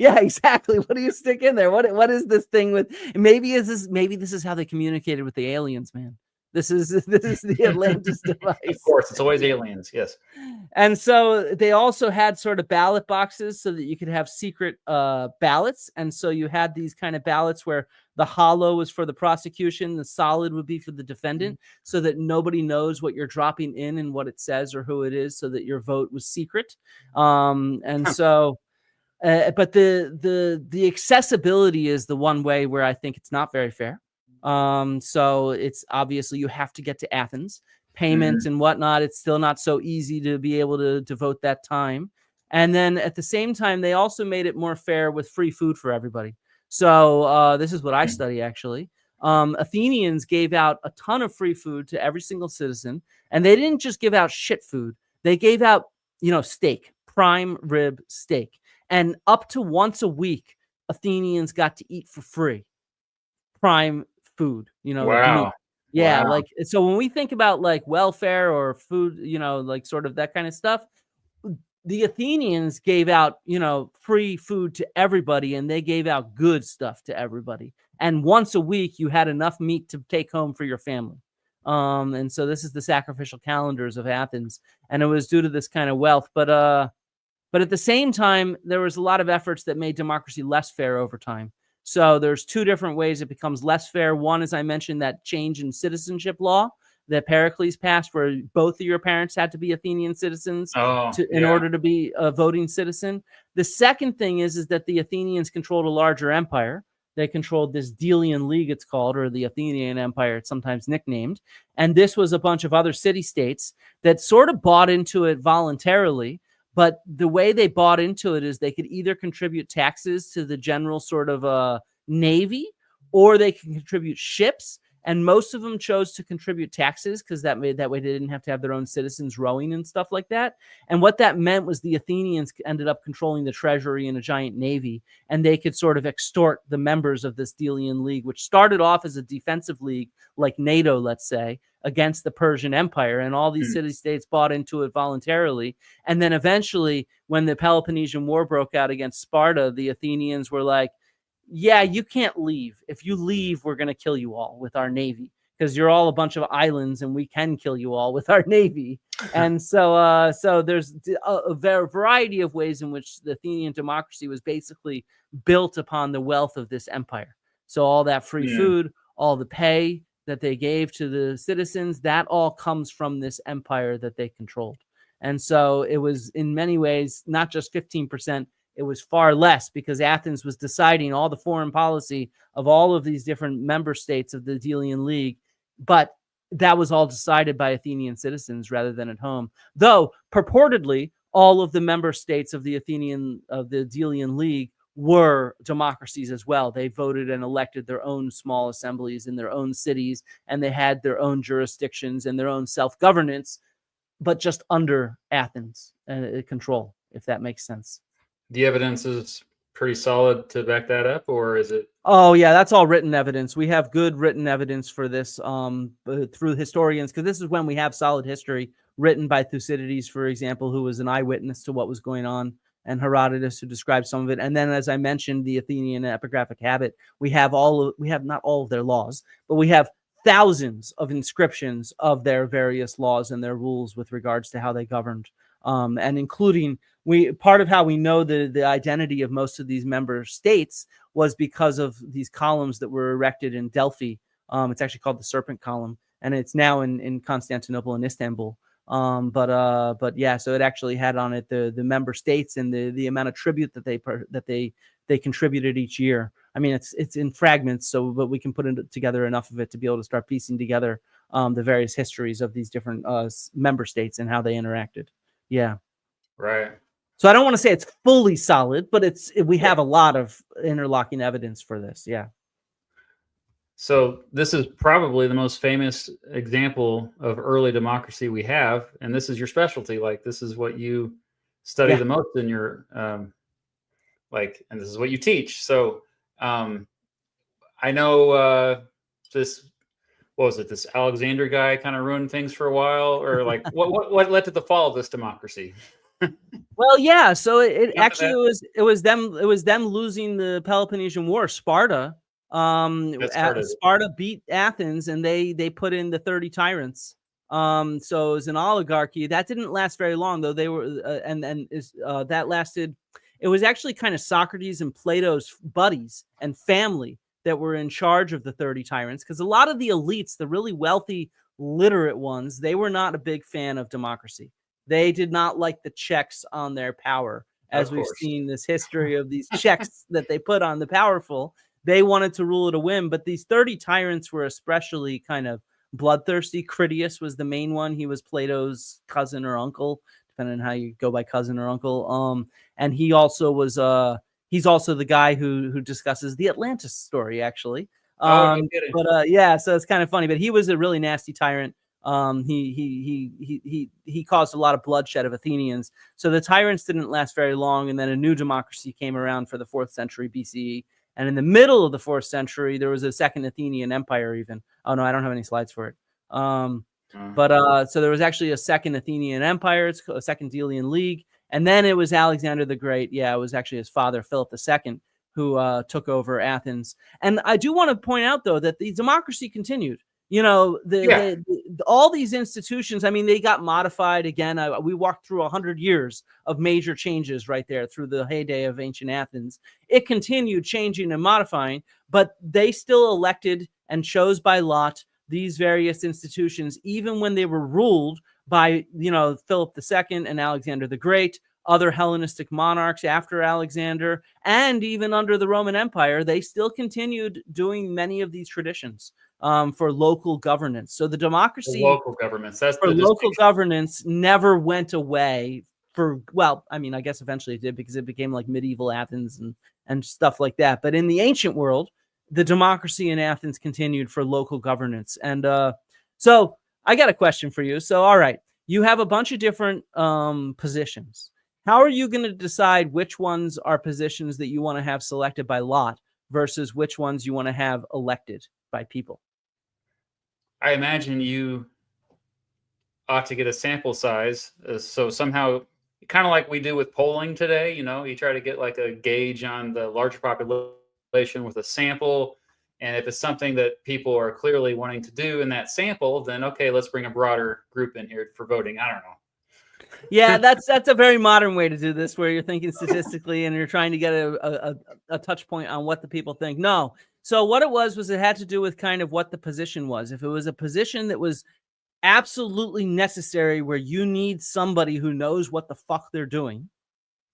Yeah, exactly. What do you stick in there? What is this thing with? Maybe this is how they communicated with the aliens, man. This is the Atlantis device. Of course, it's always aliens. Yes. And so they also had sort of ballot boxes so that you could have secret ballots. And so you had these kind of ballots where the hollow was for the prosecution, the solid would be for the defendant, so that nobody knows what you're dropping in and what it says or who it is, so that your vote was secret. So, but the accessibility is the one way where I think it's not very fair. So it's obviously you have to get to Athens, payment and whatnot. It's still not so easy to be able to devote that time. And then at the same time, they also made it more fair with free food for everybody. So this is what I study, actually. Athenians gave out a ton of free food to every single citizen, and they didn't just give out shit food. They gave out, steak, prime rib steak. And up to once a week, Athenians got to eat for free prime food, Wow. Meat. Yeah. Wow. So when we think about welfare or food, sort of that kind of stuff, the Athenians gave out, free food to everybody, and they gave out good stuff to everybody. And once a week, you had enough meat to take home for your family. And so this is the sacrificial calendars of Athens, and it was due to this kind of wealth. But at the same time, there was a lot of efforts that made democracy less fair over time. So there's two different ways it becomes less fair. One, as I mentioned, that change in citizenship law that Pericles passed, where both of your parents had to be Athenian citizens in order to be a voting citizen. The second thing is that the Athenians controlled a larger empire. They controlled this Delian League, it's called, or the Athenian Empire, it's sometimes nicknamed. And this was a bunch of other city-states that sort of bought into it voluntarily. But the way they bought into it is they could either contribute taxes to the general sort of navy, or they can contribute ships. And most of them chose to contribute taxes because that way they didn't have to have their own citizens rowing and stuff like that. And what that meant was the Athenians ended up controlling the treasury and a giant navy, and they could sort of extort the members of this Delian League, which started off as a defensive league like NATO, let's say, against the Persian Empire. And all these city-states bought into it voluntarily. And then eventually, when the Peloponnesian War broke out against Sparta, the Athenians were like, yeah, you can't leave. If you leave, we're going to kill you all with our navy, because you're all a bunch of islands and we can kill you all with our navy. And so there's a variety of ways in which the Athenian democracy was basically built upon the wealth of this empire. So all that free food, all the pay that they gave to the citizens, that all comes from this empire that they controlled. And so it was in many ways not just 15%, it was far less, because Athens was deciding all the foreign policy of all of these different member states of the Delian League. But that was all decided by Athenian citizens rather than at home. Though purportedly all of the member states of the Delian League were democracies as well. They voted and elected their own small assemblies in their own cities, and they had their own jurisdictions and their own self-governance, but just under Athens control, if that makes sense. The evidence is pretty solid to back that up, or is it? Oh yeah, that's all written evidence. We have good written evidence for this through historians, because this is when we have solid history written by Thucydides, for example, who was an eyewitness to what was going on, and Herodotus, who described some of it. And then, as I mentioned, the Athenian epigraphic habit. We have not all of their laws, but we have thousands of inscriptions of their various laws and their rules with regards to how they governed, and including part of how we know the identity of most of these member states was because of these columns that were erected in Delphi. It's actually called the Serpent Column, and it's now in Constantinople and Istanbul. But yeah, so it actually had on it the member states and the amount of tribute that they contributed each year. I mean, it's in fragments, but we can put together enough of it to be able to start piecing together the various histories of these different member states and how they interacted. Yeah. Right. So I don't want to say it's fully solid, but we have a lot of interlocking evidence for this. Yeah. So this is probably the most famous example of early democracy we have, and this is your specialty. Like, this is what you study the most in your and this is what you teach. So I know this. What was it? This Alexander guy kind of ruined things for a while, or like what led to the fall of this democracy? Well, yeah. So it was them losing the Peloponnesian War. Sparta beat Athens, and they put in the 30 tyrants. So it was an oligarchy that didn't last very long, though. They were that lasted. It was actually kind of Socrates and Plato's buddies and family that were in charge of the 30 tyrants, because a lot of the elites, the really wealthy, literate ones, they were not a big fan of democracy. They did not like the checks on their power, as we've seen this history of these checks that they put on the powerful. They wanted to rule at a whim, but these 30 tyrants were especially kind of bloodthirsty. Critias was the main one. He was Plato's cousin or uncle, depending on how you go by cousin or uncle. And he also was he's also the guy who discusses the Atlantis story, actually. No yeah, so it's kind of funny, but he was a really nasty tyrant. He caused a lot of bloodshed of Athenians. So the tyrants didn't last very long, and then a new democracy came around for the 4th century BCE. And in the middle of the 4th century, there was a second Athenian empire even. Oh, no, I don't have any slides for it. So there was actually a second Athenian empire. It's a second Delian League. And then it was Alexander the Great. Yeah, it was actually his father, Philip II, who took over Athens. And I do want to point out, though, that the democracy continued. You know, all these institutions, I mean, they got modified again. We walked through 100 years of major changes right there through the heyday of ancient Athens. It continued changing and modifying, but they still elected and chose by lot these various institutions, even when they were ruled by, Philip II and Alexander the Great, other Hellenistic monarchs after Alexander, and even under the Roman Empire, they still continued doing many of these traditions for local governance. So the democracy, local governments, local governance never went away. I guess eventually it did, because it became like medieval Athens and stuff like that. But in the ancient world, the democracy in Athens continued for local governance. And so I got a question for you. So, all right, you have a bunch of different positions. How are you going to decide which ones are positions that you want to have selected by lot versus which ones you want to have elected by people? I imagine you ought to get a sample size. So somehow, kind of like we do with polling today, you try to get like a gauge on the larger population with a sample. And if it's something that people are clearly wanting to do in that sample, then okay, let's bring a broader group in here for voting. I don't know. Yeah, that's a very modern way to do this, where you're thinking statistically and you're trying to get a touch point on what the people think. No. So what it was it had to do with kind of what the position was. If it was a position that was absolutely necessary, where you need somebody who knows what the fuck they're doing,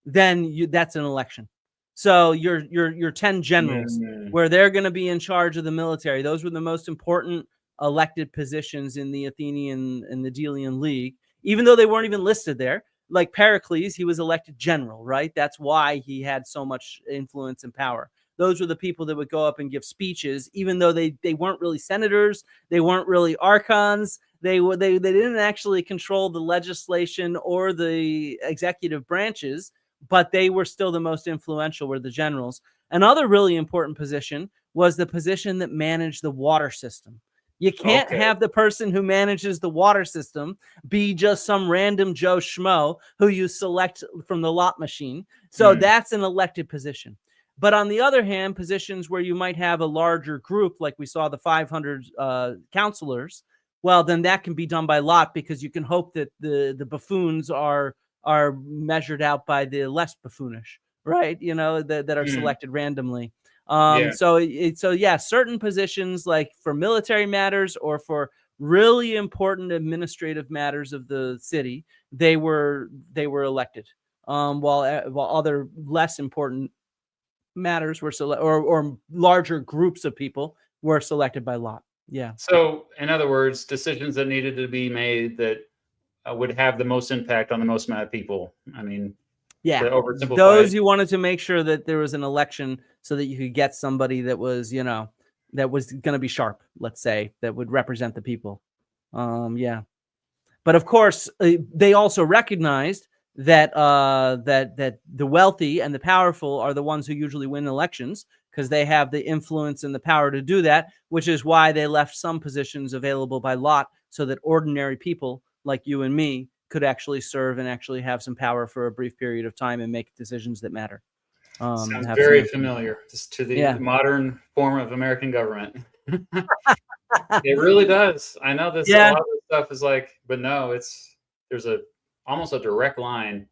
then that's an election. So your 10 generals, where they're going to be in charge of the military, those were the most important elected positions in the Athenian and the Delian League, even though they weren't even listed there. like Pericles, he was elected general, right? That's why he had so much influence and power. Those were the people that would go up and give speeches, even though they weren't really senators, they weren't really archons. They didn't actually control the legislation or the executive branches, but they were still the most influential, were the generals. Another really important position was the position that managed the water system. You can't have the person who manages the water system be just some random Joe Schmo who you select from the lot machine. So that's an elected position. But on the other hand, positions where you might have a larger group, like we saw the 500 counselors, well, then that can be done by lot, because you can hope that the buffoons are measured out by the less buffoonish, right? That are selected randomly. So certain positions, like for military matters or for really important administrative matters of the city, they were elected. While other less important matters were or larger groups of people were selected by lot. Yeah. So, in other words, decisions that needed to be made that would have the most impact on the most amount of people. I mean, yeah, oversimplify you wanted to make sure that there was an election so that you could get somebody that was, that was going to be sharp, let's say, that would represent the people. Yeah. But of course, they also recognized that that the wealthy and the powerful are the ones who usually win elections, because they have the influence and the power to do that, which is why they left some positions available by lot so that ordinary people like you and me could actually serve and actually have some power for a brief period of time and make decisions that matter. Sounds very familiar to the modern form of American government. It really does. I know this. A lot of this stuff is like, but no, there's almost a direct line.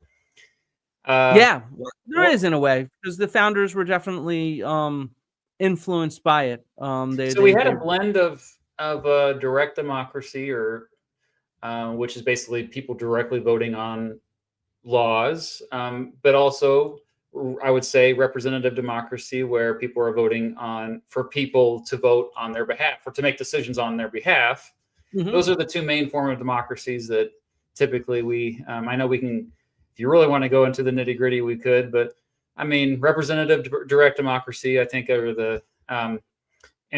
There is, in a way, because the founders were definitely influenced by it. So we had a blend of direct democracy, or which is basically people directly voting on laws, but also, I would say, representative democracy, where people are voting for people to vote on their behalf or to make decisions on their behalf. Those are the two main forms of democracies that typically I know we can, if you really want to go into the nitty gritty, we could, but I mean, representative direct democracy, I think, are the, and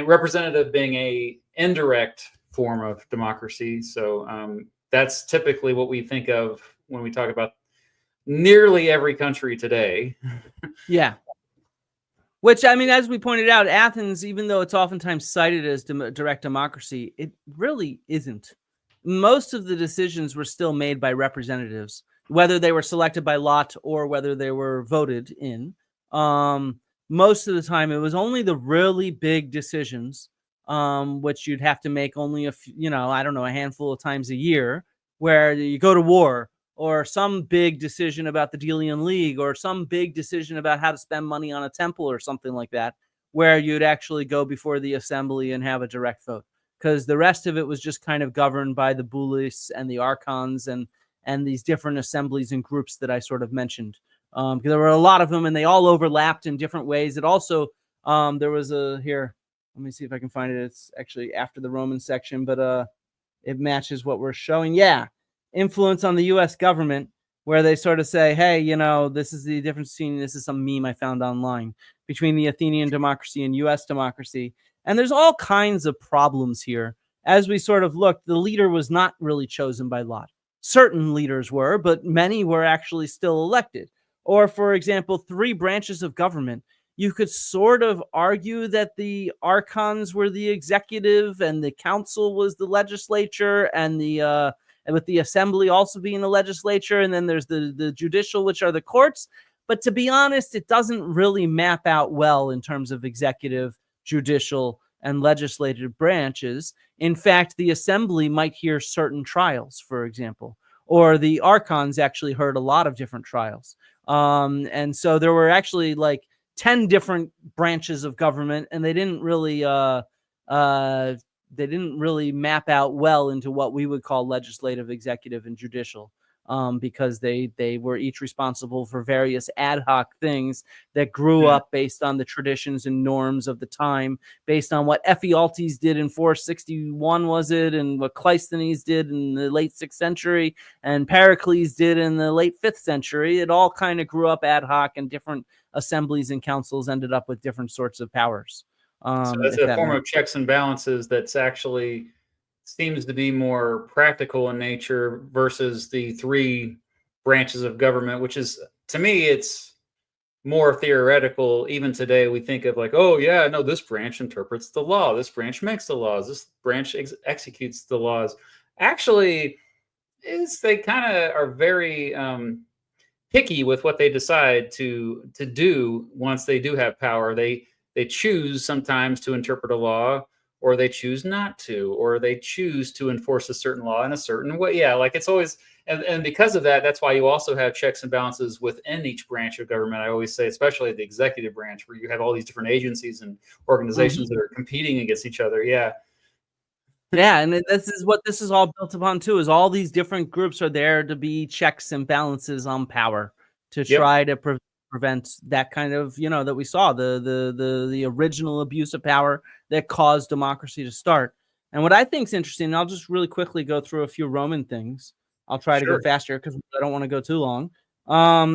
representative being a indirect form of democracy. So that's typically what we think of when we talk about nearly every country today. Yeah. Which, I mean, as we pointed out, Athens, even though it's oftentimes cited as direct democracy, it really isn't. Most of the decisions were still made by representatives, whether they were selected by lot or whether they were voted in. Most of the time, it was only the really big decisions, which you'd have to make only a handful of times a year, where you go to war, or some big decision about the Delian League, or some big decision about how to spend money on a temple or something like that, where you'd actually go before the assembly and have a direct vote. Because the rest of it was just kind of governed by the Bulis and the Archons and these different assemblies and groups that I sort of mentioned. Because there were a lot of them, and they all overlapped in different ways. It also, there was here, let me see if I can find it. It's actually after the Roman section, but it matches what we're showing. Yeah. Influence on the U.S. government, where they sort of say, hey, this is the difference between, this is some meme I found online, between the Athenian democracy and U.S. democracy. And there's all kinds of problems here. As we sort of looked, the leader was not really chosen by lot. Certain leaders were, but many were actually still elected. Or, for example, 3 branches of government. You could sort of argue that the archons were the executive and the council was the legislature, and with the assembly also being the legislature, and then there's the judicial, which are the courts. But to be honest, it doesn't really map out well in terms of executive, judicial, and legislative branches. In fact, the assembly might hear certain trials, for example, or the archons actually heard a lot of different trials. And so there were actually like 10 different branches of government, and they didn't really map out well into what we would call legislative, executive, and judicial. because they were each responsible for various ad hoc things that grew up based on the traditions and norms of the time, based on what Ephialtes did in 461, was it, and what Cleisthenes did in the late 6th century, and Pericles did in the late 5th century. It all kind of grew up ad hoc, and different assemblies and councils ended up with different sorts of powers. So that's a form of checks and balances that's actually seems to be more practical in nature versus the three branches of government, which is, to me, it's more theoretical. Even today, we think of like, oh yeah, no, this branch interprets the law, this branch makes the laws, this branch executes the laws. Actually, they kind of are very picky with what they decide to do once they do have power. They choose sometimes to interpret a law, or they choose not to, or they choose to enforce a certain law in a certain way. Yeah, like it's always, and because of that, that's why you also have checks and balances within each branch of government. I always say, especially the executive branch, where you have all these different agencies and organizations that are competing against each other. Yeah. Yeah, and this is what this is all built upon too, is all these different groups are there to be checks and balances on power, to try to prevent that kind of, that we saw, the original abuse of power that caused democracy to start. And what I think is interesting, and I'll just really quickly go through a few Roman things. I'll try to go faster because I don't want to go too long.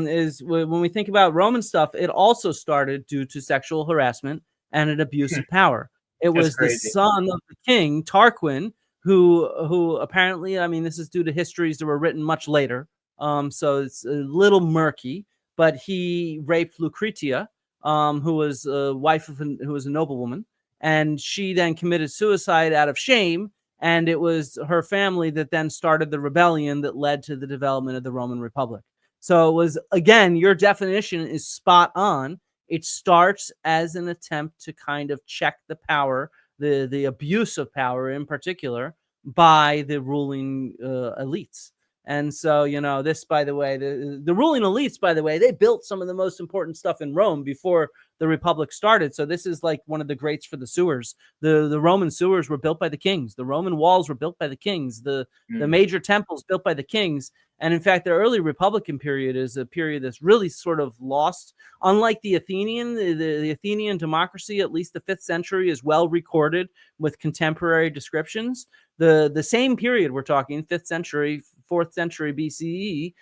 Is when we think about Roman stuff, it also started due to sexual harassment and an abuse of power. It was the son of the king, Tarquin, who apparently, I mean, this is due to histories that were written much later, so it's a little murky, but he raped Lucretia, who was a wife of who was a noblewoman, and she then committed suicide out of shame, and it was her family that then started the rebellion that led to the development of the Roman Republic. So it was, again, your definition is spot on. It starts as an attempt to kind of check the power, the abuse of power in particular, by the ruling elites. And so, this, by the way, the ruling elites, by the way, they built some of the most important stuff in Rome before the Republic started. So this is like one of the greats for the sewers. The Roman sewers were built by the kings. The Roman walls were built by the kings. The major temples built by the kings. And in fact, the early Republican period is a period that's really sort of lost. Unlike the Athenian, the Athenian democracy, at least the 5th century, is well recorded with contemporary descriptions. The same period we're talking, 5th century, 4th century BCE,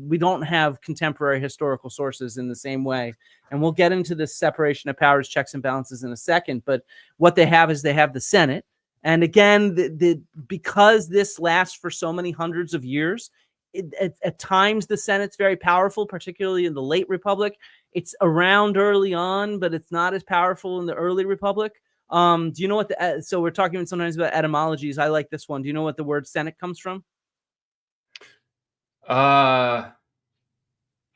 we don't have contemporary historical sources in the same way. And we'll get into this separation of powers, checks and balances in a second. But what they have is they have the Senate. And again, because this lasts for so many hundreds of years, at times the Senate's very powerful, particularly in the late Republic. It's around early on, but it's not as powerful in the early Republic. Do you know what so we're talking sometimes about etymologies. I like this one. Do you know what the word Senate comes from? I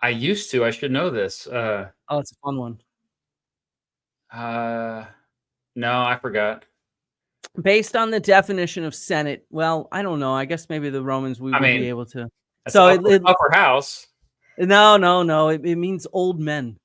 used to. I should know this. Oh, it's a fun one. No, I forgot. Based on the definition of Senate, well, I don't know. I guess maybe the Romans would be able to. So upper house. No. It means old men.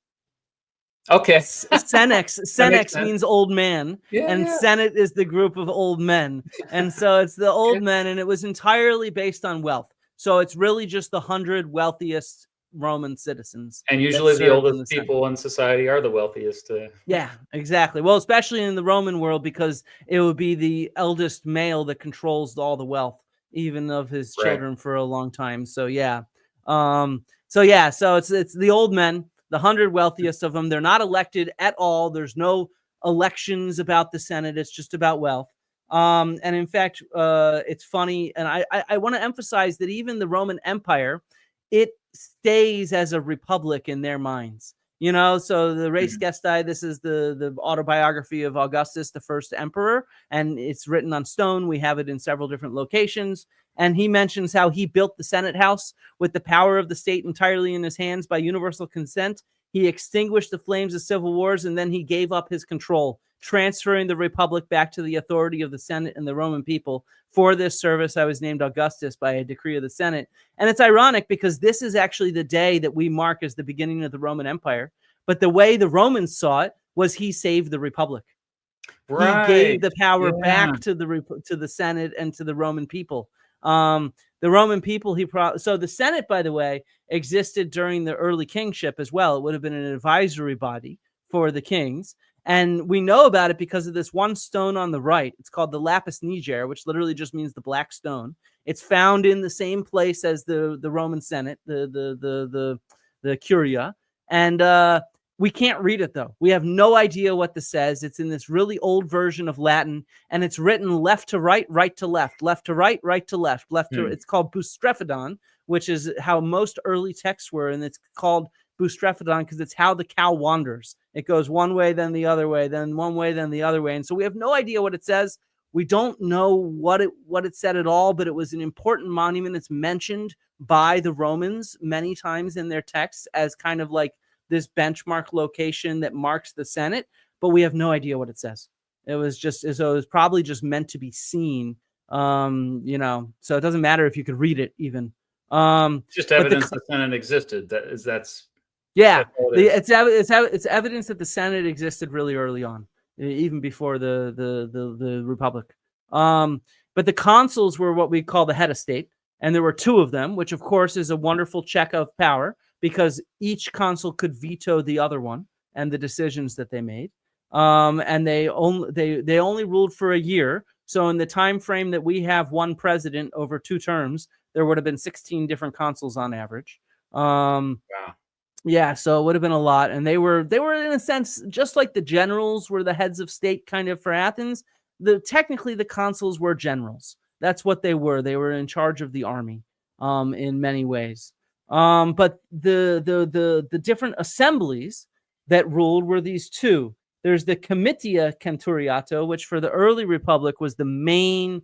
Okay. Senex means old man, Senate is the group of old men. And so it's the old men, and it was entirely based on wealth. So it's really just the 100 wealthiest Roman citizens. And usually the oldest people in society are the wealthiest. Yeah, exactly. Well, especially in the Roman world, because it would be the eldest male that controls all the wealth, even of his children for a long time. So yeah. So it's the old men, the 100 wealthiest of them. They're not elected at all. There's no elections about the Senate. It's just about wealth. And in fact, it's funny. And I want to emphasize that even the Roman Empire, it stays as a republic in their minds. So the Res Gestae, this is the autobiography of Augustus, the first emperor, and it's written on stone. We have it in several different locations. And he mentions how he built the Senate House with the power of the state entirely in his hands by universal consent. He extinguished the flames of civil wars, and then he gave up his control, transferring the republic back to the authority of the Senate and the Roman people. For this service, I was named Augustus by a decree of the Senate. And it's ironic because this is actually the day that we mark as the beginning of the Roman Empire. But the way the Romans saw it was he saved the republic. He gave the power back to the Senate and to the Roman people. The Roman people, so the Senate, by the way, existed during the early kingship as well. It would have been an advisory body for the kings. And we know about it because of this one stone on the right. It's called the lapis niger, which literally just means the black stone. It's found in the same place as the Roman Senate, the Curia. And we can't read it, though. We have no idea what this says. It's in this really old version of Latin, and it's written left to right, right to left, left to right, right to left, left to. It's called boustrephedon, which is how most early texts were, and it's called boustrephedon because it's how the cow wanders. It goes one way, then the other way, then one way, then the other way, and so we have no idea what it says. We don't know what it said at all, but it was an important monument. It's mentioned by the Romans many times in their texts as kind of like this benchmark location that marks the Senate, but we have no idea what it says. It was probably just meant to be seen, so it doesn't matter if you could read it even. Just evidence the Senate existed. It's evidence that the Senate existed really early on, even before the Republic. But the consuls were what we call the head of state, and there were two of them, which of course is a wonderful check of power, because each consul could veto the other one and the decisions that they made. And they only ruled for a year. So in the time frame that we have one president over 2 terms, there would have been 16 different consuls on average. Wow. Yeah, so it would have been a lot. And they were in a sense just like the generals were the heads of state kind of for Athens. Technically the consuls were generals. That's what they were. They were in charge of the army in many ways. But the different assemblies that ruled were these two. There's the Comitia Centuriato, which for the early Republic was the main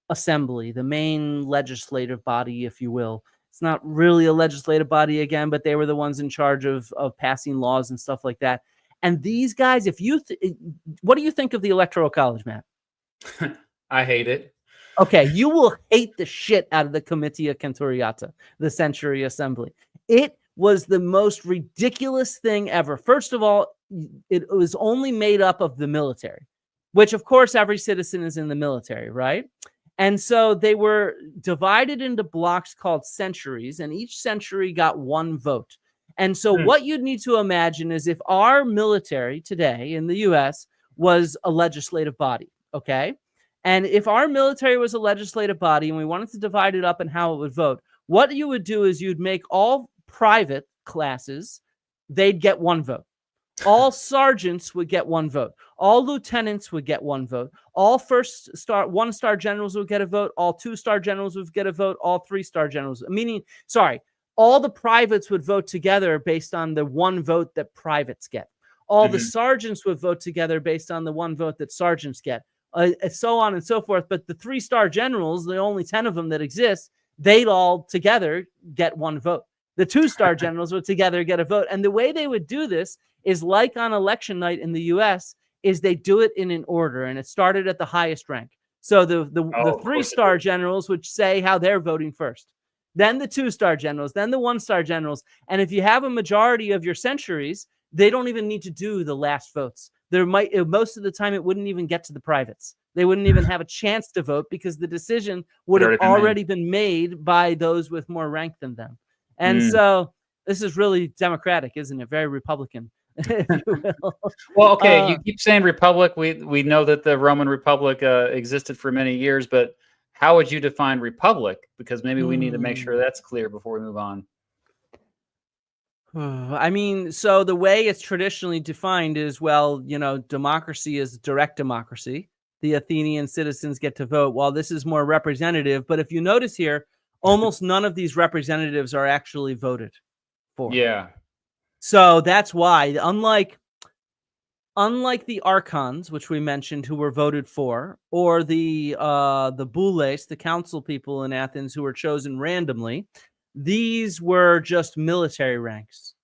assembly, the main legislative body, if you will. It's not really a legislative body again, but they were the ones in charge of passing laws and stuff like that. And these guys, what do you think of the Electoral College, Matt? I hate it. Okay, you will hate the shit out of the Comitia Centuriata, the Century Assembly. It was the most ridiculous thing ever. First of all, it was only made up of the military, which of course every citizen is in the military, right? And so they were divided into blocks called centuries, and each century got 1 vote. And so what you'd need to imagine is if our military today in the US was a legislative body, okay? And if our military was a legislative body and we wanted to divide it up and how it would vote, what you would do is you'd make all private classes, they'd get 1 vote. All sergeants would get 1 vote. All lieutenants would get 1 vote. All 1-star generals would get a vote. All 2-star generals would get a vote. All 3-star generals, all the privates would vote together based on the 1 vote that privates get. All the sergeants would vote together based on the 1 vote that sergeants get. So on and so forth. But the 3-star generals, the only 10 of them that exist, they'd all together get 1 vote. The 2-star generals would together get a vote. And the way they would do this is like on election night in the US, is they do it in an order, and it started at the highest rank. So the 3-star generals would say how they're voting first, then the 2-star generals, then the 1-star generals. And if you have a majority of your centuries, they don't even need to do the last votes. Most of the time it wouldn't even get to the privates. They wouldn't even have a chance to vote because the decision would have already been made by those with more rank than them. And so this is really democratic, isn't it? Very Republican, if you will. Well, okay, you keep saying republic. We know that the Roman Republic existed for many years, but how would you define republic? Because maybe we need to make sure that's clear before we move on. I mean, so the way it's traditionally defined is, democracy is direct democracy. The Athenian citizens get to vote, while this is more representative. But if you notice here, almost none of these representatives are actually voted for. Yeah. So that's why, unlike the archons, which we mentioned, who were voted for, or the boules, the council people in Athens who were chosen randomly, these were just military ranks.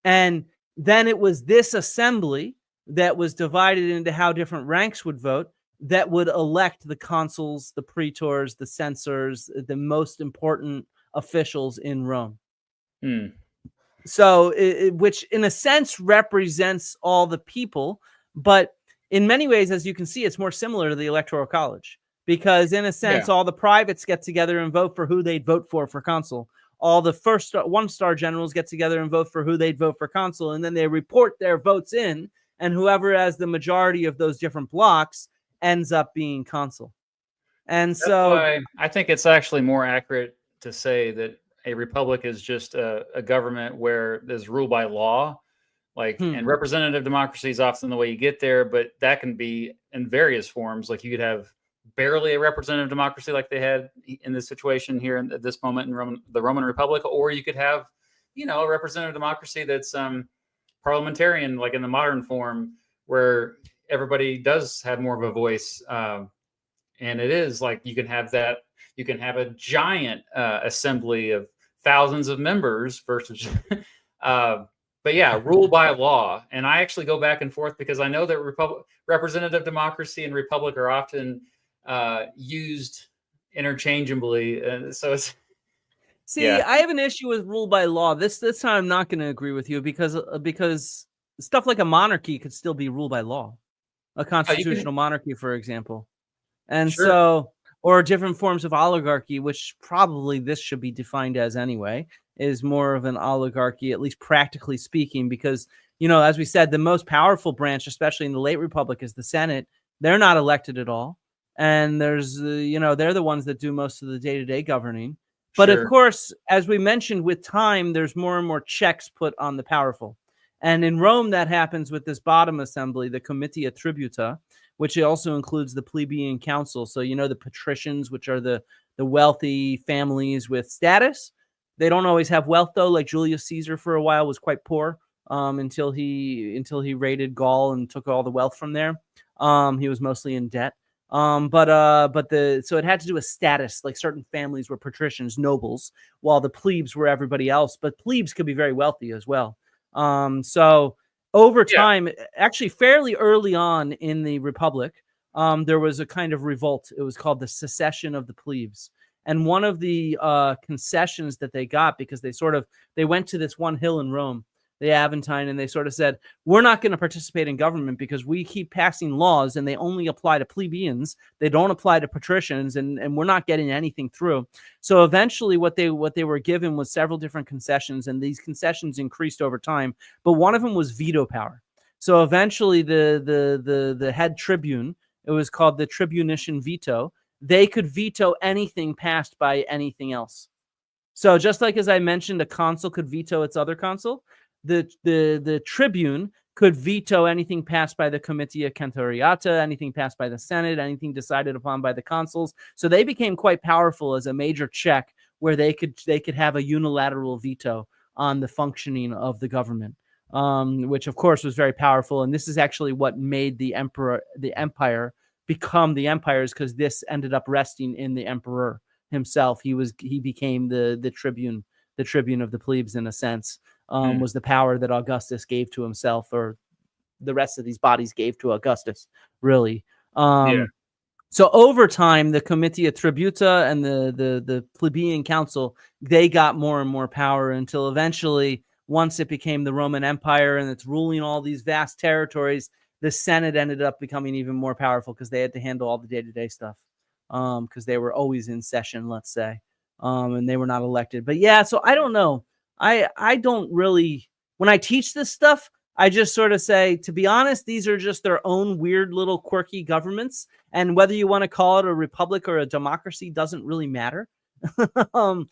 And then it was this assembly that was divided into how different ranks would vote that would elect the consuls, the praetors, the censors, the most important officials in Rome. So, which in a sense represents all the people, but in many ways, as you can see, it's more similar to the Electoral College, because in a sense, Yeah. all the privates get together and vote for who they'd vote for consul. All the first one-star generals get together and vote for who they'd vote for consul, and then they report their votes in, and whoever has the majority of those different blocks ends up being consul. And That's so, why I think it's actually more accurate to say that a republic is just a government where there's rule by law. Like, and representative democracy is often the way you get there, but that can be in various forms. Like, you could have barely a representative democracy like they had in this situation here at this moment in the Roman Republic, or you could have, a representative democracy that's parliamentarian, like in the modern form, where everybody does have more of a voice. And it is like you can have a giant assembly of thousands of members versus but yeah, rule by law. And I actually go back and forth because I know that representative democracy and republic are often used interchangeably. So it's see, I have an issue with rule by law. This time I'm not going to agree with you because stuff like a monarchy could still be rule by law, a constitutional monarchy, for example. And so, or different forms of oligarchy, which probably this should be defined as anyway, is more of an oligarchy, at least practically speaking, because, as we said, the most powerful branch, especially in the late Republic, is the Senate. They're not elected at all. And there's, they're the ones that do most of the day-to-day governing. But of course, as we mentioned, with time, there's more and more checks put on the powerful. And in Rome, that happens with this bottom assembly, the Comitia Tributa, which also includes the plebeian council. So, the patricians, which are the wealthy families with status. They don't always have wealth, though. Like Julius Caesar for a while was quite poor until he raided Gaul and took all the wealth from there. He was mostly in debt. So it had to do with status. Like certain families were patricians, nobles, while the plebes were everybody else. But plebes could be very wealthy as well. So over time, actually fairly early on in the Republic, there was a kind of revolt. It was called the secession of the plebes. And one of the concessions that they got, because they went to this one hill in Rome, the Aventine, and they sort of said, we're not going to participate in government because we keep passing laws and they only apply to plebeians. They don't apply to patricians, and we're not getting anything through. So eventually what they were given was several different concessions, and these concessions increased over time. But one of them was veto power. So eventually the head tribune, it was called the tribunician veto, they could veto anything passed by anything else. So just like as I mentioned, a consul could veto its other consul, the tribune could veto anything passed by the Comitia Centuriata, anything passed by the Senate, anything decided upon by the consuls. So they became quite powerful as a major check where they could have a unilateral veto on the functioning of the government, which of course was very powerful. And this is actually what made the empire become the empires, because this ended up resting in the emperor himself. He became the tribune of the plebes in a sense. Was the power that Augustus gave to himself, or the rest of these bodies gave to Augustus, really. So over time, the Comitia Tributa and the plebeian council, they got more and more power until eventually, once it became the Roman Empire and it's ruling all these vast territories, the Senate ended up becoming even more powerful because they had to handle all the day-to-day stuff, because they were always in session, let's say, and they were not elected. But yeah, so I don't know. I don't really, when I teach this stuff, I just sort of say, to be honest, these are just their own weird little quirky governments. And whether you want to call it a republic or a democracy doesn't really matter. They're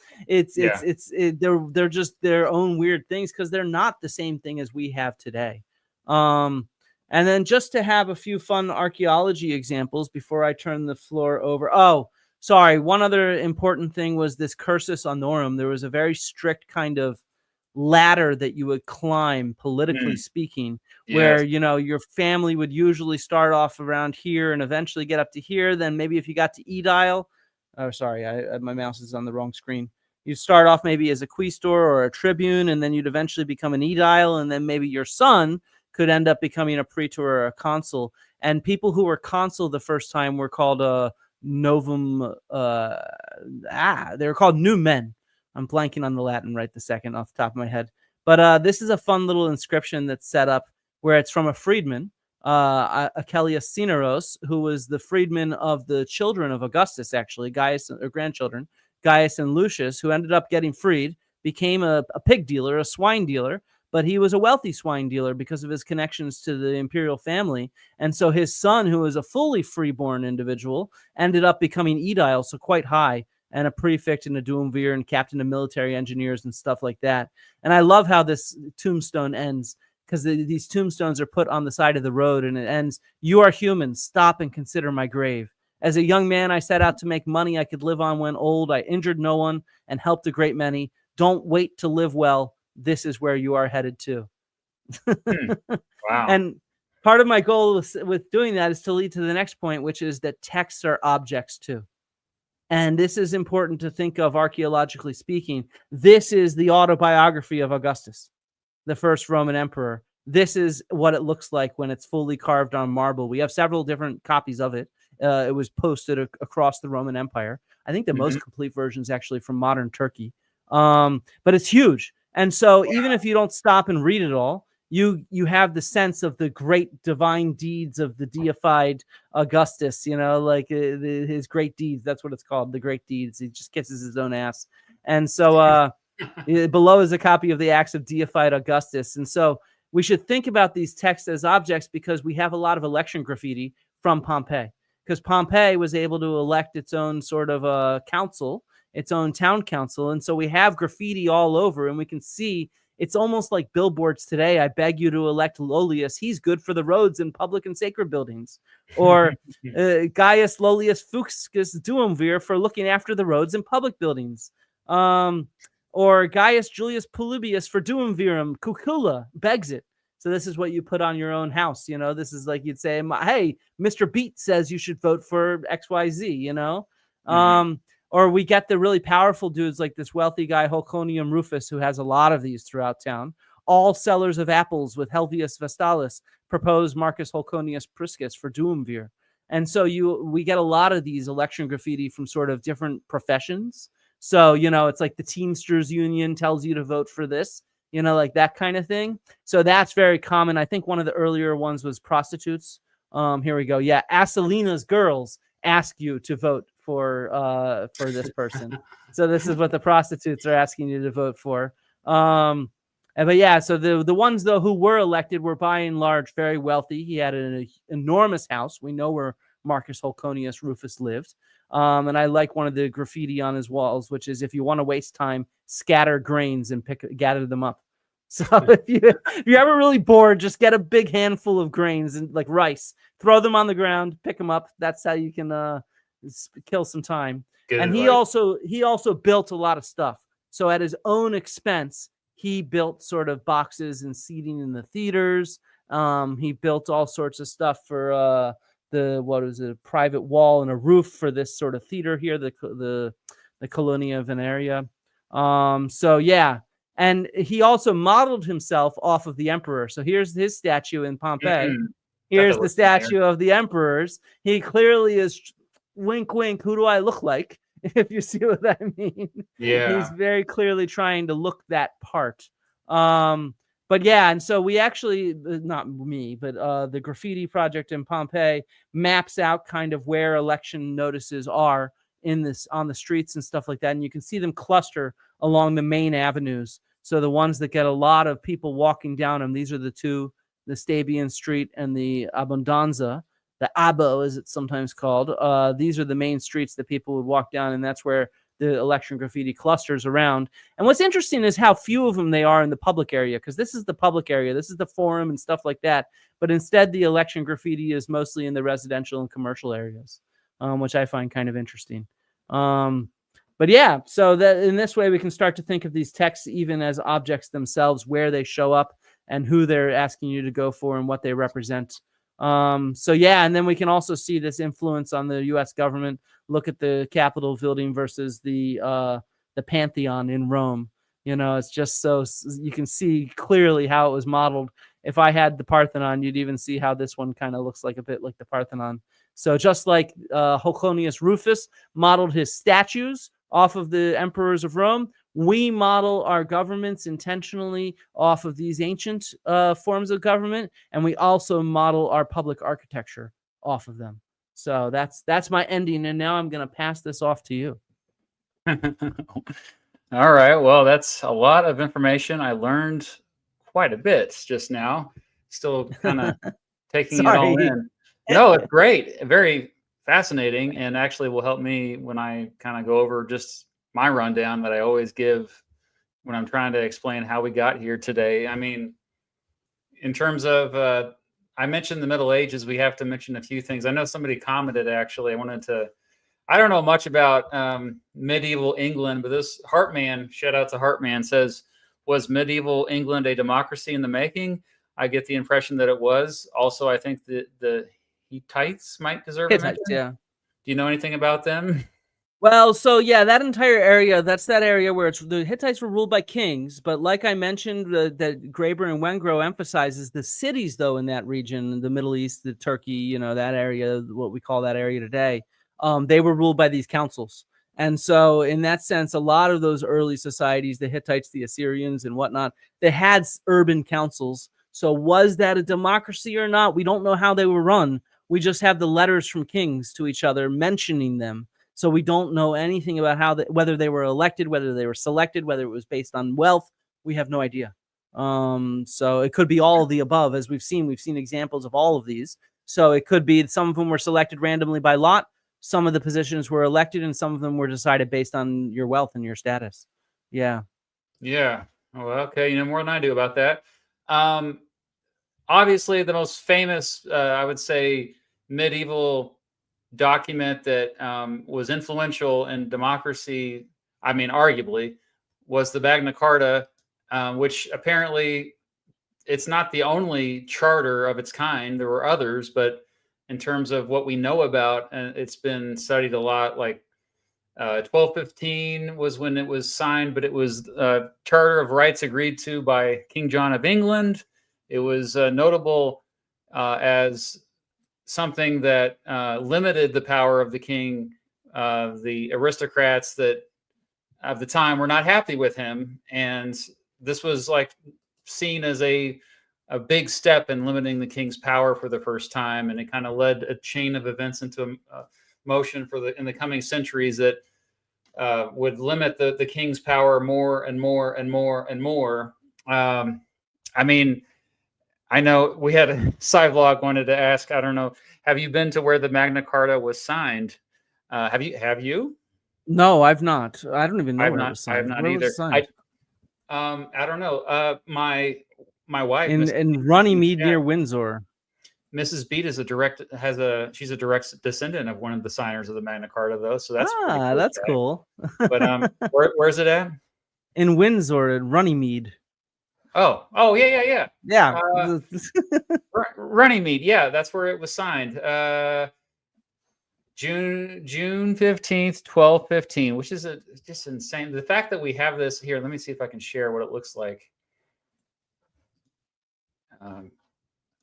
just their own weird things because they're not the same thing as we have today. And then just to have a few fun archaeology examples before I turn the floor over. Oh, sorry. One other important thing was this cursus honorum. There was a very strict kind of ladder that you would climb, politically speaking, where, your family would usually start off around here and eventually get up to here. Then maybe if you got to edile, oh, sorry, my mouse is on the wrong screen. You'd start off maybe as a quaestor or a tribune, and then you'd eventually become an edile, and then maybe your son could end up becoming a praetor or a consul. And people who were consul the first time were called novum. They were called new men. I'm blanking on the Latin right this second off the top of my head. But this is a fun little inscription that's set up where it's from a freedman. Achilles Cineros, who was the freedman of the children of Augustus, actually, Gaius, or grandchildren, Gaius and Lucius, who ended up getting freed, became a pig dealer, a swine dealer, but he was a wealthy swine dealer because of his connections to the imperial family. And so his son, who was a fully freeborn individual, ended up becoming aedile, so quite high, and a prefect and a duumvir and captain of military engineers and stuff like that. And I love how this tombstone ends, because these tombstones are put on the side of the road, and it ends, "You are human, stop and consider my grave. As a young man, I set out to make money I could live on when old. I injured no one and helped a great many. Don't wait to live well. This is where you are headed to." Wow. And part of my goal with doing that is to lead to the next point, which is that texts are objects too. And this is important to think of archaeologically speaking. This is the autobiography of Augustus, the first Roman emperor. This is what it looks like when it's fully carved on marble. We have several different copies of it. It was posted across the Roman Empire. I think the most complete version is actually from modern Turkey. But it's huge. And so even if you don't stop and read it all, you have the sense of the great divine deeds of the deified Augustus, like his great deeds. That's what it's called, the great deeds. He just kisses his own ass. And so below is a copy of the Acts of deified Augustus. And so we should think about these texts as objects, because we have a lot of election graffiti from Pompeii, because Pompeii was able to elect its own sort of council, its own town council. And so we have graffiti all over, and we can see it's almost like billboards today. "I beg you to elect Lollius. He's good for the roads and public and sacred buildings." Or Gaius Lollius Fuchsicus Duumvir for looking after the roads and public buildings. Or Gaius Julius Polybius for Duumvirum Cucula begs it. So this is what you put on your own house. This is like you'd say, "Hey, Mr. Beat says you should vote for XYZ, Or we get the really powerful dudes like this wealthy guy, Holconium Rufus, who has a lot of these throughout town. "All sellers of apples with Helvius Vestalis propose Marcus Holconius Priscus for Duumvir." And so we get a lot of these election graffiti from sort of different professions. So, it's like the Teamsters Union tells you to vote for this, like that kind of thing. So that's very common. I think one of the earlier ones was prostitutes. Here we go. Yeah. Asalina's girls ask you to vote for this person. So this is what the prostitutes are asking you to vote for. But yeah, so the ones though who were elected were by and large very wealthy. He had an enormous house. We know where Marcus Holconius Rufus lived. And I like one of the graffiti on his walls, which is, "If you want to waste time, scatter grains and gather them up." So if you're ever really bored, just get a big handful of grains and like rice, throw them on the ground, pick them up. That's how you can kill some time. Good and advice. he also built a lot of stuff. So at his own expense, he built sort of boxes and seating in the theaters. He built all sorts of stuff for a private wall and a roof for this sort of theater here, the Colonia Veneria. So yeah. And he also modeled himself off of the emperor. So here's his statue in Pompeii. Here's the statue of the emperors. He clearly is, wink, wink, who do I look like? If you see what I mean. Yeah. He's very clearly trying to look that part. But yeah, and so we actually, not me, but the graffiti project in Pompeii maps out kind of where election notices are on the streets and stuff like that. And you can see them cluster along the main avenues. So the ones that get a lot of people walking down them, these are the two, the Stabian Street and the Abundanza, the Abo as it's sometimes called. These are the main streets that people would walk down, and that's where the election graffiti clusters around. And what's interesting is how few of them they are in the public area, because this is the public area, this is the forum and stuff like that. But instead, the election graffiti is mostly in the residential and commercial areas, which I find kind of interesting. But yeah, so that in this way, we can start to think of these texts even as objects themselves, where they show up and who they're asking you to go for and what they represent. So yeah, and then we can also see this influence on the U.S. government. Look at the Capitol building versus the Pantheon in Rome. It's just so you can see clearly how it was modeled. If I had the Parthenon, you'd even see how this one kind of looks like a bit like the Parthenon. So just like Holconius Rufus modeled his statues off of the emperors of Rome, We model our governments intentionally off of these ancient forms of government, and we also model our public architecture off of them. So that's my ending, and now I'm going to pass this off to you. All right. Well, that's a lot of information. I learned quite a bit just now. Still kind of taking it all Sorry. in. No, it's great. Very fascinating, and actually will help me when I kind of go over just my rundown that I always give when I'm trying to explain how we got here today. I mean, in terms of, I mentioned the Middle Ages, we have to mention a few things. I know somebody commented actually. I don't know much about medieval England, but this Heartman, shout out to Heartman, says, was medieval England a democracy in the making? I get the impression that it was. Also, I think that the Hittites might deserve a mention. Yeah. Do you know anything about them? Well, so yeah, that entire area, that's that area where the Hittites were ruled by kings. But like I mentioned, that Graeber and Wengrow emphasizes the cities, though, in that region, the Middle East, the Turkey, that area, what we call that area today, they were ruled by these councils. And so in that sense, a lot of those early societies, the Hittites, the Assyrians and whatnot, they had urban councils. So was that a democracy or not? We don't know how they were run. We just have the letters from kings to each other mentioning them. So we don't know anything about whether they were elected, whether they were selected, whether it was based on wealth. We have no idea. So it could be all of the above, as we've seen. We've seen examples of all of these. So it could be some of them were selected randomly by lot. Some of the positions were elected, and some of them were decided based on your wealth and your status. Yeah. Yeah. Oh, okay. You know more than I do about that. Obviously, the most famous, I would say, medieval document that was influential in democracy, I mean, arguably, was the Magna Carta, which apparently it's not the only charter of its kind. There were others, but in terms of what we know about, it's been studied a lot. Like 1215 was when it was signed, but it was a Charter of Rights agreed to by King John of England. It was notable as something that limited the power of the king. The aristocrats that of the time were not happy with him, and this was like seen as a big step in limiting the king's power for the first time, and it kind of led a chain of events into motion in the coming centuries that would limit the king's power more and more and more and more. I mean, I know we had a Cyvlog wanted to ask, I don't know, have you been to where the Magna Carta was signed? Have you? No, I've not. I don't even know where it was signed. I have not Where either. was it signed? I don't know. My wife in Runnymede near Windsor. Mrs. Beat she's a direct descendant of one of the signers of the Magna Carta, though. So that's pretty cool. That's cool. But where's it at? In Windsor, at Runnymede. Oh, yeah. Yeah. Runnymede, yeah, that's where it was signed. June 15th, 1215, which is just insane. The fact that we have this here, let me see if I can share what it looks like.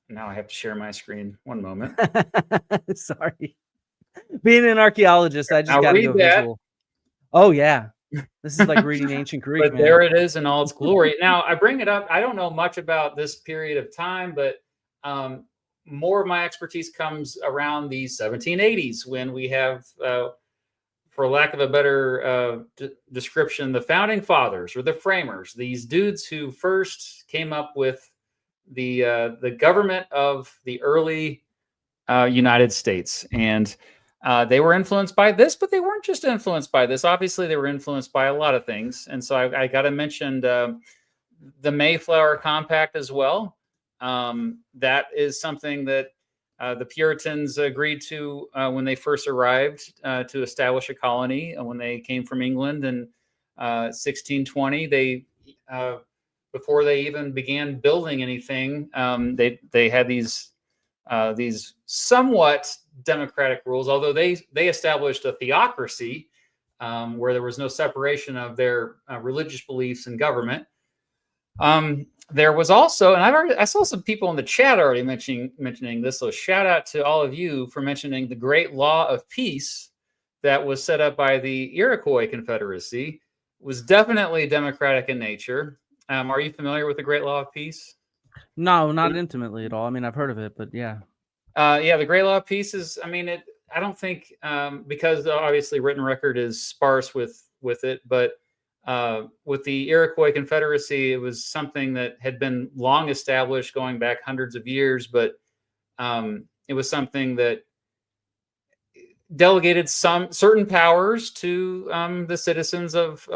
Now I have to share my screen. One moment. Sorry. Being an archaeologist, I just got to go visual. Oh, yeah. This is like reading ancient Greek. But man, there it is in all its glory. Now, I bring it up. I don't know much about this period of time, but more of my expertise comes around the 1780s when we have, for lack of a better description, the founding fathers or the framers, these dudes who first came up with the government of the early United States. And they were influenced by this, but they weren't just influenced by this. Obviously, they were influenced by a lot of things. And so I got to mention the Mayflower Compact as well. That is something that the Puritans agreed to when they first arrived to establish a colony. When they came from England in 1620, they before they even began building anything, they had these somewhat democratic rules, although they established a theocracy where there was no separation of their religious beliefs and government. There was also, and I saw some people in the chat already mentioning this, so shout out to all of you for mentioning the Great Law of Peace that was set up by the Iroquois Confederacy, was definitely democratic in nature. Are you familiar with the Great Law of Peace? No, not intimately at all. I mean, I've heard of it, but yeah. Yeah, the Great Law of Peace is. I mean, it. I don't think because obviously written record is sparse with it, but with the Iroquois Confederacy, it was something that had been long established, going back hundreds of years. But it was something that delegated some certain powers to the citizens of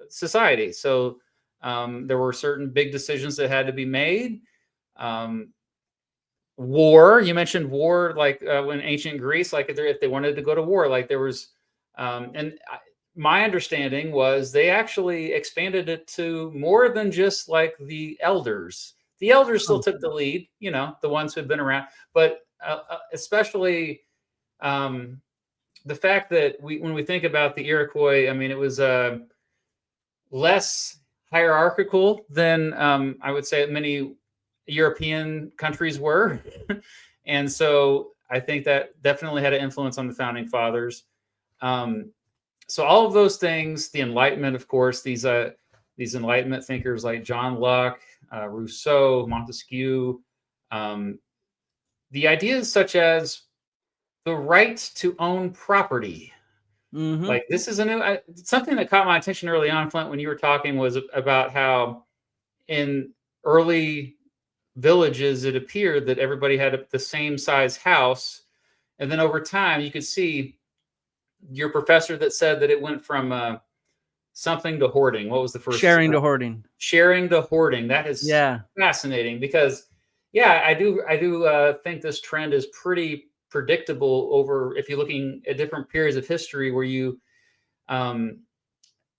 society. So there were certain big decisions that had to be made. War, you mentioned war, like when ancient Greece, like if they wanted to go to war, like there was, my understanding was they actually expanded it to more than just like the elders. The elders still took the lead, the ones who had been around, but especially the fact that when we think about the Iroquois, I mean, it was less hierarchical than I would say many European countries were. And so I think that definitely had an influence on the founding fathers. So all of those things, the Enlightenment, of course, these Enlightenment thinkers like John Locke, Rousseau, Montesquieu, the ideas such as the right to own property. Mm-hmm. Like this is something that caught my attention early on, Flint, when you were talking, was about how in early villages it appeared that everybody had the same size house, and then over time you could see your professor that said that it went from something to hoarding. What was the first? Sharing to hoarding. Sharing to hoarding. That is fascinating because, I do think this trend is pretty predictable over if you're looking at different periods of history where you an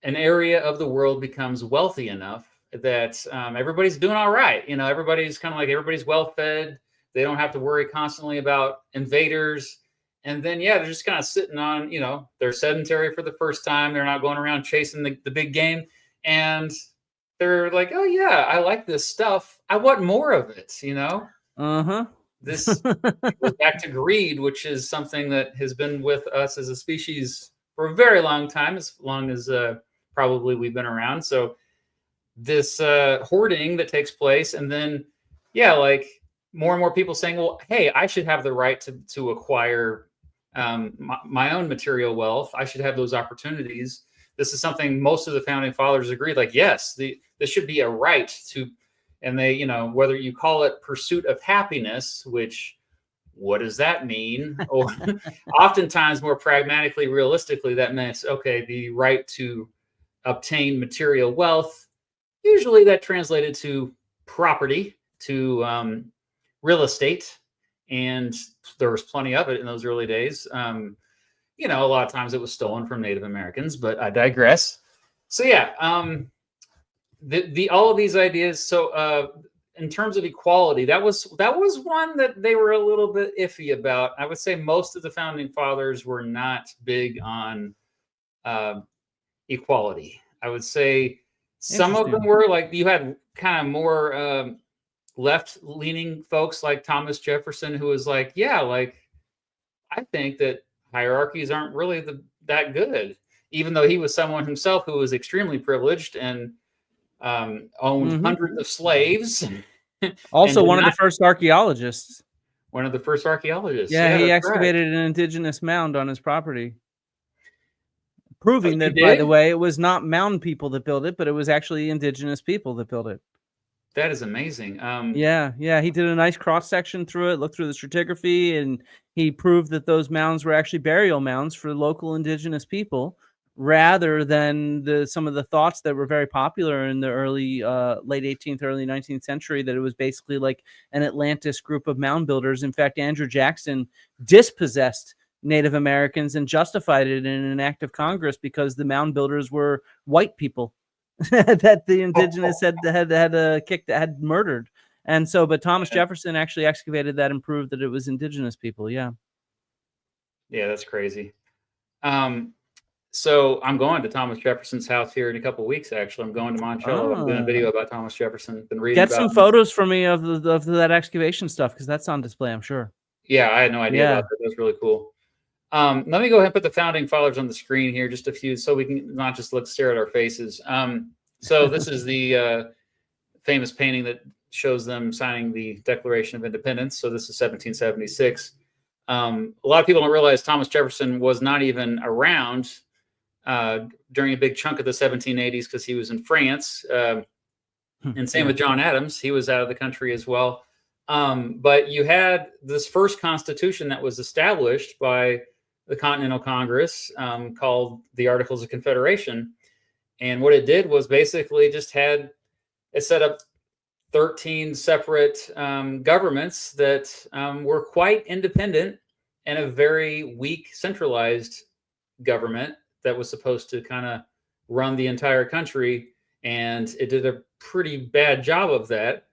area of the world becomes wealthy enough that everybody's doing all right. Everybody's kind of like everybody's well fed. They don't have to worry constantly about invaders. And then, they're just kind of sitting on, they're sedentary for the first time. They're not going around chasing the big game. And they're like, oh, yeah, I like this stuff. I want more of it, Uh-huh. This goes back to greed, which is something that has been with us as a species for a very long time, as long as probably we've been around. So this hoarding that takes place, and then, like more and more people saying, well, hey, I should have the right to acquire my own material wealth. I should have those opportunities. This is something most of the founding fathers agreed, like, yes, this should be a right to, and they, whether you call it pursuit of happiness, which, what does that mean? Or oftentimes more pragmatically, realistically, that meant, okay, the right to obtain material wealth. Usually that translated to property, to real estate. And there was plenty of it in those early days. A lot of times it was stolen from Native Americans, but I digress. So all of these ideas. So in terms of equality, that was one that they were a little bit iffy about. I would say most of the founding fathers were not big on equality. I would say some of them were, like, you had kind of more left-leaning folks like Thomas Jefferson, who was like, I think that hierarchies aren't really that good, even though he was someone himself who was extremely privileged and owned hundreds of slaves. Also, one of the first archaeologists. One of the first archaeologists. Yeah, he excavated an indigenous mound on his property, proving that, by the way, it was not mound people that built it, but it was actually indigenous people that built it. That is amazing. He did a nice cross section through it, looked through the stratigraphy, and he proved that those mounds were actually burial mounds for local indigenous people, rather than some of the thoughts that were very popular in the early late 18th, early 19th century, that it was basically like an Atlantis group of mound builders. In fact, Andrew Jackson dispossessed Native Americans and justified it in an act of Congress because the mound builders were white people that the indigenous had murdered. And so, but Thomas Jefferson actually excavated that and proved that it was indigenous people. Yeah, that's crazy. So I'm going to Thomas Jefferson's house here in a couple of weeks. Actually, I'm going to Monticello. I'm doing a video about Thomas Jefferson. Been reading. Get some photos for me of that excavation stuff, because that's on display, I'm sure. Yeah, I had no idea about that. That's really cool. Let me go ahead and put the founding fathers on the screen here, just a few, so we can not just stare at our faces. So this is the famous painting that shows them signing the Declaration of Independence. So this is 1776. A lot of people don't realize Thomas Jefferson was not even around during a big chunk of the 1780s because he was in France. And same with John Adams. He was out of the country as well. But you had this first constitution that was established by the Continental Congress called the Articles of Confederation. And what it did was basically just it set up 13 separate governments that were quite independent and a very weak centralized government that was supposed to kind of run the entire country. And it did a pretty bad job of that.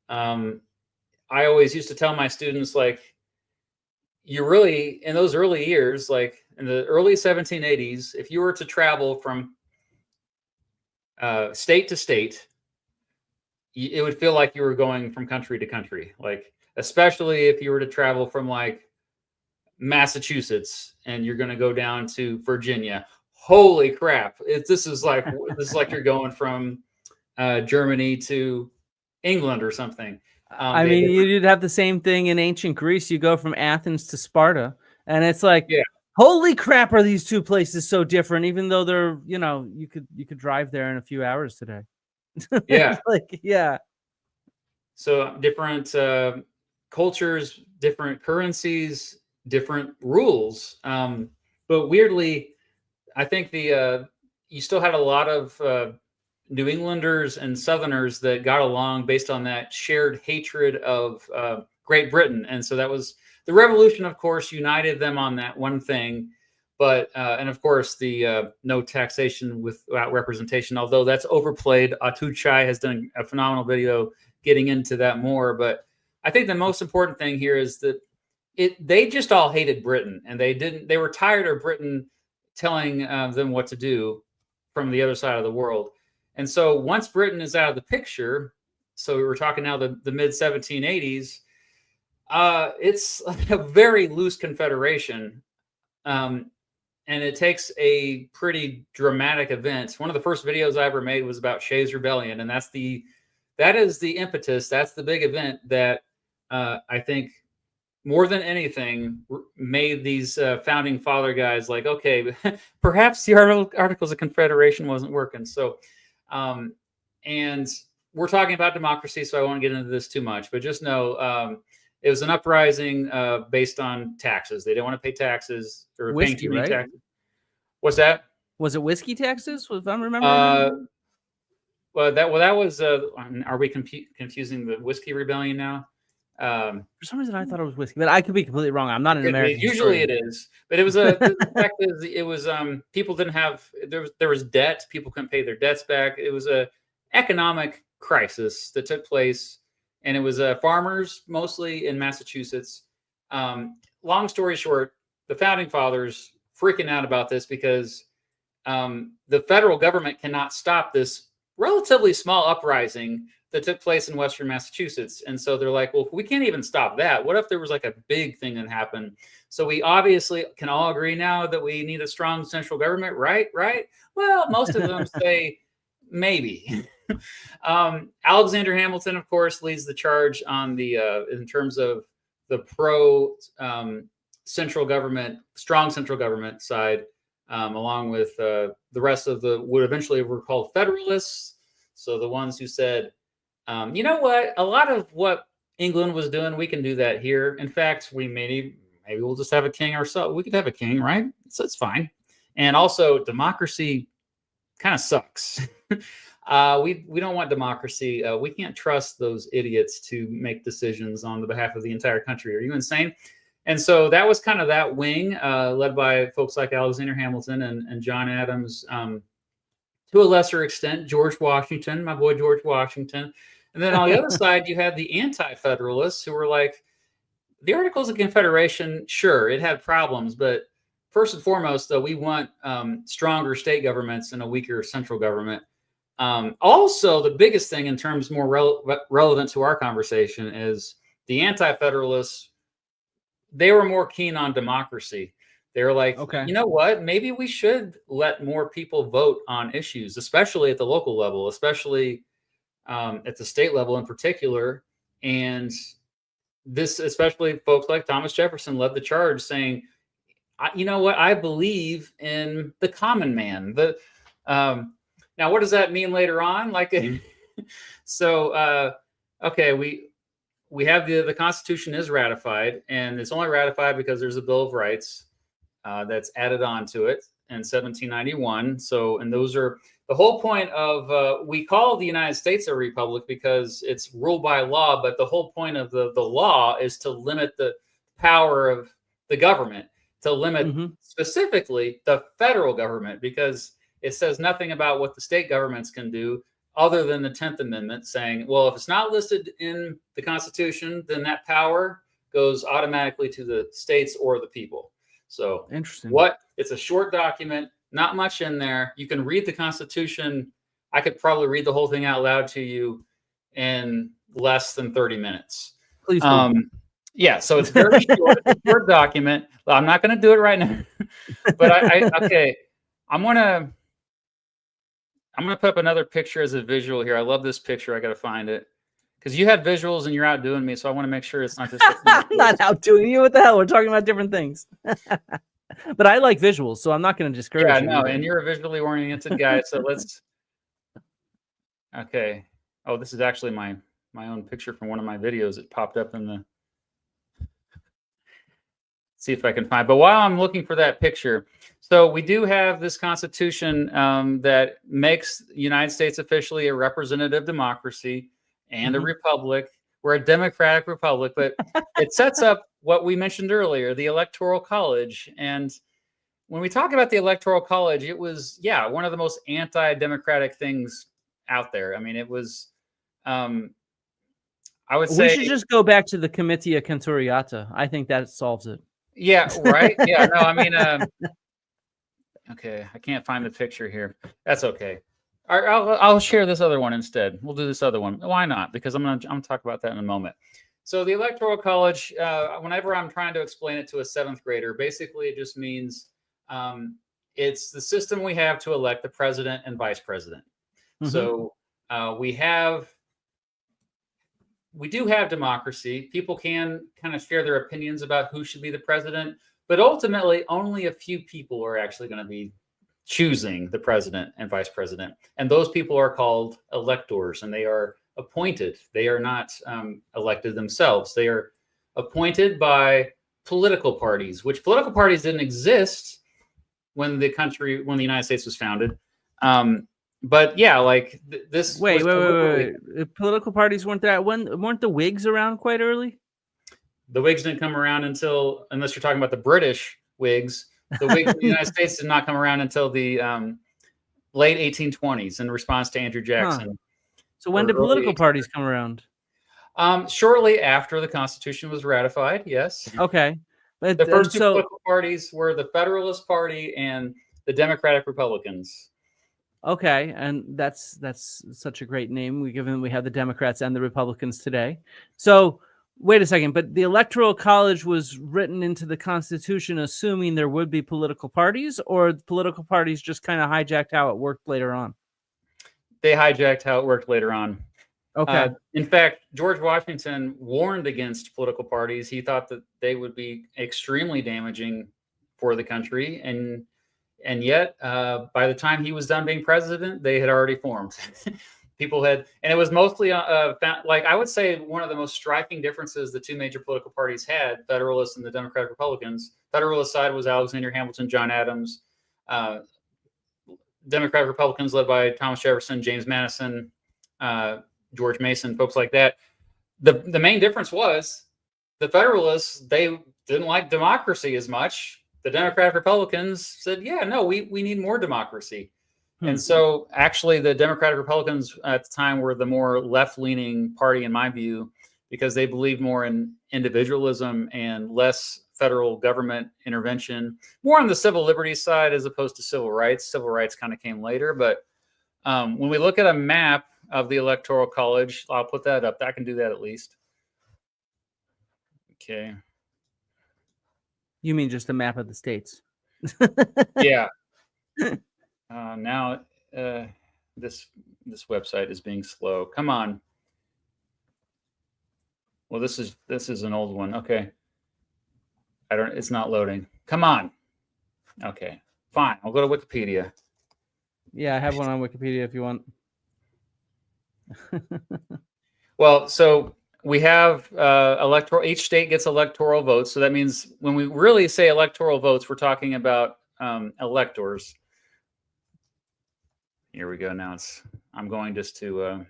I always used to tell my students, like, you really, in those early years, like in the early 1780s, if you were to travel from state to state, it would feel like you were going from country to country. Like, especially if you were to travel from like Massachusetts and you're going to go down to Virginia. Holy crap. This is like you're going from Germany to England or something. I mean, you'd have the same thing in ancient Greece. You go from Athens to Sparta, and it's like, yeah, holy crap, are these two places so different? Even though they're, you could drive there in a few hours today. Yeah, yeah. So different cultures, different currencies, different rules. But weirdly, I think you still had a lot of New Englanders and Southerners that got along based on that shared hatred of Great Britain. And so that was the Revolution, of course, united them on that one thing. But, and of course, the no taxation without representation, although that's overplayed. Atud Chai has done a phenomenal video getting into that more. But I think the most important thing here is that they just all hated Britain, and they were tired of Britain telling them what to do from the other side of the world. And so once Britain is out of the picture, so we're talking now the mid 1780s, it's like a very loose confederation. And it takes a pretty dramatic event. One of the first videos I ever made was about Shays' Rebellion. And that is the impetus. That's the big event that I think more than anything made these founding father guys like, okay, perhaps the Articles of Confederation wasn't working. So, and we're talking about democracy, so I won't get into this too much, but just know it was an uprising based on taxes. They didn't want to pay taxes or paying too many taxes. What's that? Was it whiskey taxes, if I'm remembering? That was. Are we confusing the Whiskey Rebellion now? For some reason, I thought it was whiskey, but I could be completely wrong. I'm not an American. Usually it is, but it was the fact is it was people didn't have there was debt. People couldn't pay their debts back. It was a economic crisis that took place, and it was farmers mostly in Massachusetts. Long story short, the founding fathers freaking out about this because the federal government cannot stop this relatively small uprising that took place in Western Massachusetts. And so they're like, well, we can't even stop that. What if there was like a big thing that happened? So we obviously can all agree now that we need a strong central government, right? Right. Well, most of them say maybe. Alexander Hamilton, of course, leads the charge on in terms of the pro central government, strong central government side, along with the rest of what eventually were called Federalists. So the ones who said, you know what? A lot of what England was doing, we can do that here. In fact, maybe we'll just have a king ourselves. We could have a king, right? So it's fine. And also, democracy kind of sucks. We don't want democracy. We can't trust those idiots to make decisions on the behalf of the entire country. Are you insane? And so that was kind of that wing, led by folks like Alexander Hamilton and John Adams. To a lesser extent, George Washington, my boy George Washington. And then on the other side, you had the anti-federalists who were like, the Articles of Confederation, sure, it had problems, but first and foremost, though, we want stronger state governments and a weaker central government. Also, the biggest thing in terms more relevant to our conversation is the anti-federalists, they were more keen on democracy. They're like, Okay. you know what? Maybe we should let more people vote on issues, especially at the local level, especially at the state level in particular. And this, especially folks like Thomas Jefferson, led the charge, saying, you know what? I believe in the common man. Now, what does that mean later on? Like, so okay, we have the Constitution is ratified, and it's only ratified because there's a Bill of Rights that's added on to it in 1791. So, and those are the whole point of we call the United States a republic because it's ruled by law, but the whole point of the law is to limit the power of the government, to limit specifically the federal government, because it says nothing about what the state governments can do other than the 10th Amendment saying, well, if it's not listed in the Constitution, then that power goes automatically to the states or the people. So interesting. It's a short document, not much in there. You can read the Constitution. I could probably read the whole thing out loud to you in less than 30 minutes. Please do. Yeah, so it's very short. It's a short document. I'm not going to do it right now. But okay, I'm gonna put up another picture as a visual here. I love this picture. I got to find it because you had visuals and you're outdoing me, so I want to make sure it's not just. I'm not outdoing you. What the hell? We're talking about different things. But I like visuals, so I'm not going to discourage you. Yeah, no, and you're a visually oriented guy, so let's. Okay. Oh, this is actually my own picture from one of my videos. It popped up in the. See if I can find. But while I'm looking for that picture, so we do have this Constitution that makes the United States officially a representative democracy and a republic. We're a democratic republic, but it sets up what we mentioned earlier, the Electoral College. And when we talk about the Electoral College, it was, one of the most anti-democratic things out there. I mean, it was, I would say. We should just go back to the Comitia Centuriata. I think that solves it. Yeah, right. Yeah, no, I mean, okay, I can't find the picture here. That's okay. I'll share this other one instead. We'll do this other one. Why not? Because I'm gonna talk about that in a moment. So the Electoral College, whenever I'm trying to explain it to a 7th grader, basically it just means it's the system we have to elect the president and vice president. So we do have democracy. People can kind of share their opinions about who should be the president, but ultimately only a few people are actually going to be choosing the president and vice president. And those people are called electors, and they are appointed. They are not elected themselves. They are appointed by political parties, which political parties didn't exist when the United States was founded. But yeah, like this. Wait. Political parties weren't that when weren't the Whigs around quite early? The Whigs didn't come around unless you're talking about the British Whigs. The Whigs in the United States did not come around until the late 1820s in response to Andrew Jackson. So when did political parties come around? Shortly after the Constitution was ratified. Yes. Okay. But the first two political parties were the Federalist Party and the Democratic Republicans. Okay, and that's such a great name. We have the Democrats and the Republicans today. So wait a second, but the Electoral College was written into the Constitution assuming there would be political parties, or political parties just kind of hijacked how it worked later on? They hijacked how it worked later on. Okay. In fact, George Washington warned against political parties. He thought that they would be extremely damaging for the country, and yet, by the time he was done being president, they had already formed. People had, and it was mostly, like I would say, one of the most striking differences the two major political parties had, Federalists and the Democratic Republicans. Federalist side was Alexander Hamilton, John Adams. Democratic Republicans led by Thomas Jefferson, James Madison, George Mason, folks like that. The main difference was the Federalists, they didn't like democracy as much. The Democratic Republicans said, yeah, no, we need more democracy. And so actually the Democratic Republicans at the time were the more left-leaning party, in my view, because they believed more in individualism and less federal government intervention, more on the civil liberties side as opposed to civil rights. Civil rights kind of came later. But when we look at a map of the Electoral College, I'll put that up. I can do that at least. Okay. You mean just a map of the states? Yeah. Now this website is being slow. Come on. Well, this is an old one. Okay. It's not loading. Come on. Okay. Fine. I'll go to Wikipedia. Yeah, I have one on Wikipedia if you want. Well, so we have electoral. Each state gets electoral votes. So that means when we really say electoral votes, we're talking about electors. Here we go. Now I'm going just to.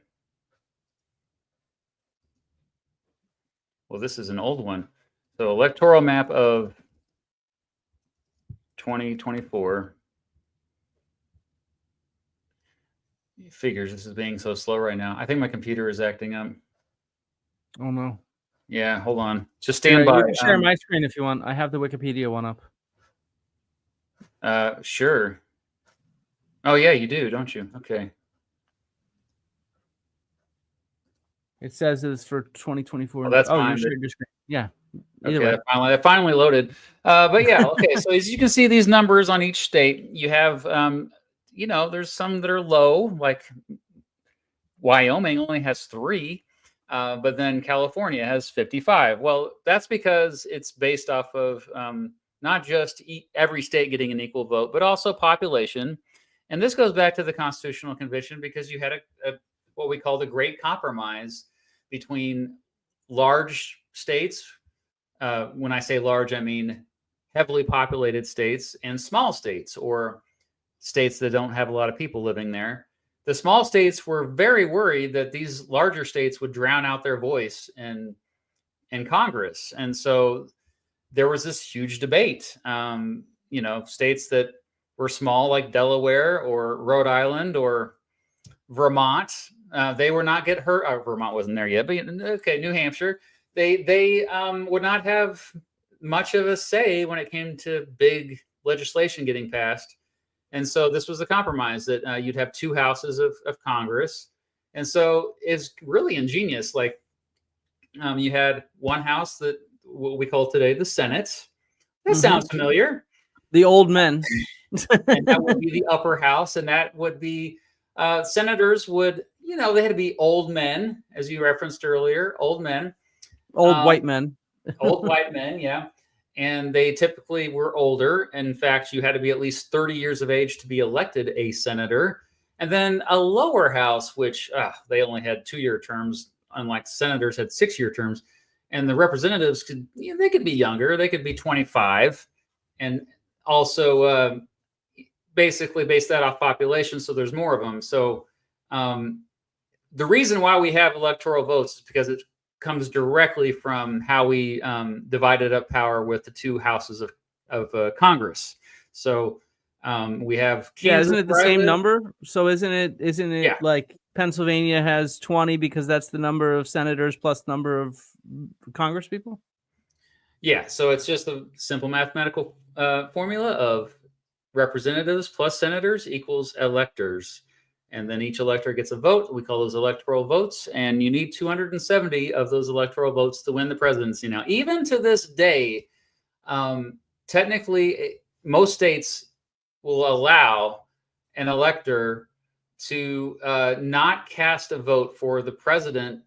Well, this is an old one. So electoral map of 2024. Figures this is being so slow right now. I think my computer is acting up. Oh no. Yeah, hold on. Just stand by. You can share my screen if you want. I have the Wikipedia one up. Sure. Oh yeah, you do, don't you? Okay. It says it's for 2024. Well, that's fine. You shared your screen. Yeah. Okay, that finally loaded. But yeah, okay. So as you can see, these numbers on each state, you have, there's some that are low, like Wyoming only has 3, but then California has 55. Well, that's because it's based off of not just every state getting an equal vote, but also population. And this goes back to the Constitutional Convention because you had what we call the Great Compromise between large states. When I say large, I mean heavily populated states and small states, or states that don't have a lot of people living there. The small states were very worried that these larger states would drown out their voice in Congress. And so there was this huge debate. States that were small, like Delaware or Rhode Island or Vermont, they were not get hurt. Vermont wasn't there yet, but okay, New Hampshire. They would not have much of a say when it came to big legislation getting passed. And so this was a compromise that you'd have 2 houses of Congress. And so it's really ingenious. Like you had one house that what we call today the Senate. That sounds familiar. The old men. And that would be the upper house. And that would be senators would, they had to be old men, as you referenced earlier, old men. Old white men. Old white men, yeah. And they typically were older. In fact, you had to be at least 30 years of age to be elected a senator. And then a lower house, which they only had 2-year terms, unlike senators had 6-year terms. And the representatives could be younger. They could be 25. And also basically base that off population. So there's more of them. So the reason why we have electoral votes is because it comes directly from how we divided up power with the 2 houses of Congress. So we have Kansas, isn't it the same number? So isn't it like Pennsylvania has 20 because that's the number of senators plus number of Congress people? Yeah, so it's just a simple mathematical formula of representatives plus senators equals electors. And then each elector gets a vote. We call those electoral votes. And you need 270 of those electoral votes to win the presidency. Now, even to this day, technically, most states will allow an elector to not cast a vote for the president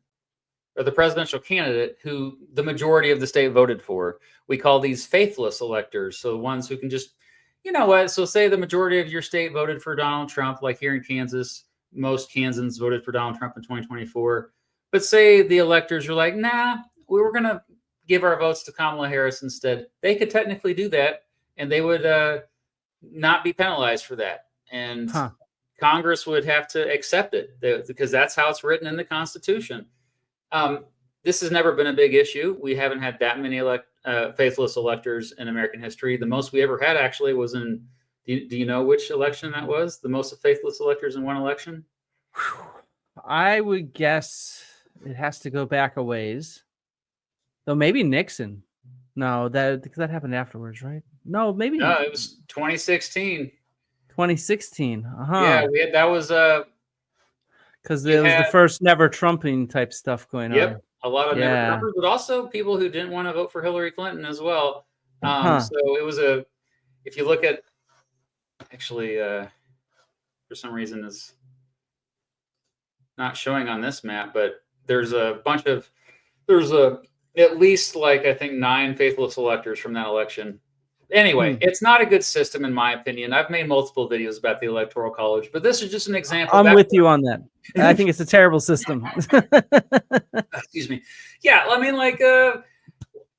or the presidential candidate who the majority of the state voted for. We call these faithless electors. So ones who can just, so say the majority of your state voted for Donald Trump, like here in Kansas, most Kansans voted for Donald Trump in 2024. But say the electors are like, nah, we were going to give our votes to Kamala Harris instead. They could technically do that, and they would not be penalized for that. And Congress would have to accept it because that's how it's written in the Constitution. This has never been a big issue. We haven't had that many faithless electors in American history. The most we ever had actually was in, do you know which election that was? The most faithless electors in one election? I would guess it has to go back a ways. Though maybe Nixon. No, because that happened afterwards, right? No, maybe. No, it was 2016. 2016. Yeah, that was because there was the first never Trumping type stuff going on. A lot of never Trumpers, but also people who didn't want to vote for Hillary Clinton as well. So it was if you look at, actually, for some reason is not showing on this map, but there's at least like, I think 9 faithless electors from that election. Anyway, it's not a good system in my opinion. I've made multiple videos about the Electoral College, but this is just an example. I'm with you on that. I think it's a terrible system. Excuse me. Yeah, I mean, like,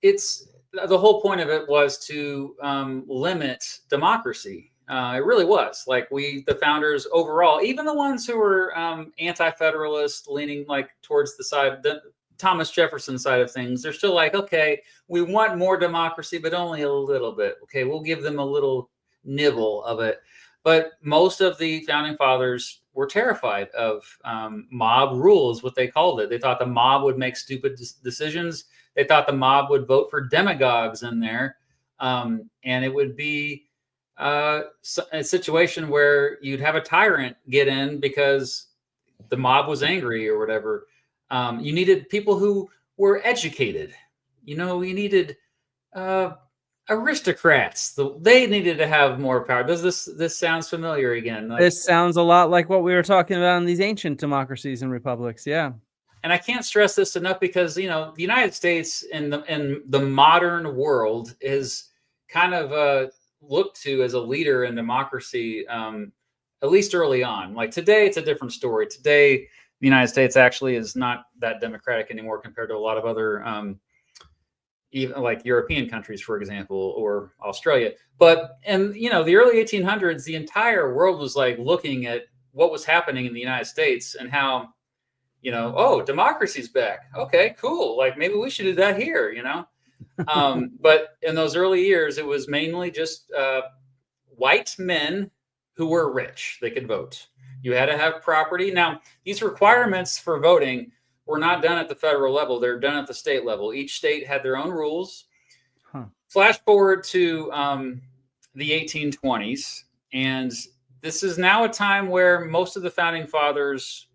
it's the whole point of it was to limit democracy. It really was. Like, the founders overall, even the ones who were anti-federalist, leaning like towards the Thomas Jefferson side of things, they're still like, okay, we want more democracy, but only a little bit. Okay, we'll give them a little nibble of it. But most of the founding fathers were terrified of mob rule, is what they called it. They thought the mob would make stupid decisions. They thought the mob would vote for demagogues in there. And it would be a situation where you'd have a tyrant get in because the mob was angry or whatever. You needed people who were educated. You needed aristocrats. They needed to have more power. Does this sounds familiar again? This sounds a lot like what we were talking about in these ancient democracies and republics. Yeah. And I can't stress this enough because, the United States in the modern world is kind of looked to as a leader in democracy, at least early on. Like today, it's a different story. Today, the United States actually is not that democratic anymore compared to a lot of other, even like European countries, for example, or Australia. But in the early 1800s, the entire world was like looking at what was happening in the United States and how, oh, democracy's back. Okay, cool. Like maybe we should do that here, But in those early years, it was mainly just white men who were rich. They could vote. You had to have property. Now, these requirements for voting were not done at the federal level. They're done at the state level. Each state had their own rules. Flash forward to the 1820s, and this is now a time where most of the founding fathers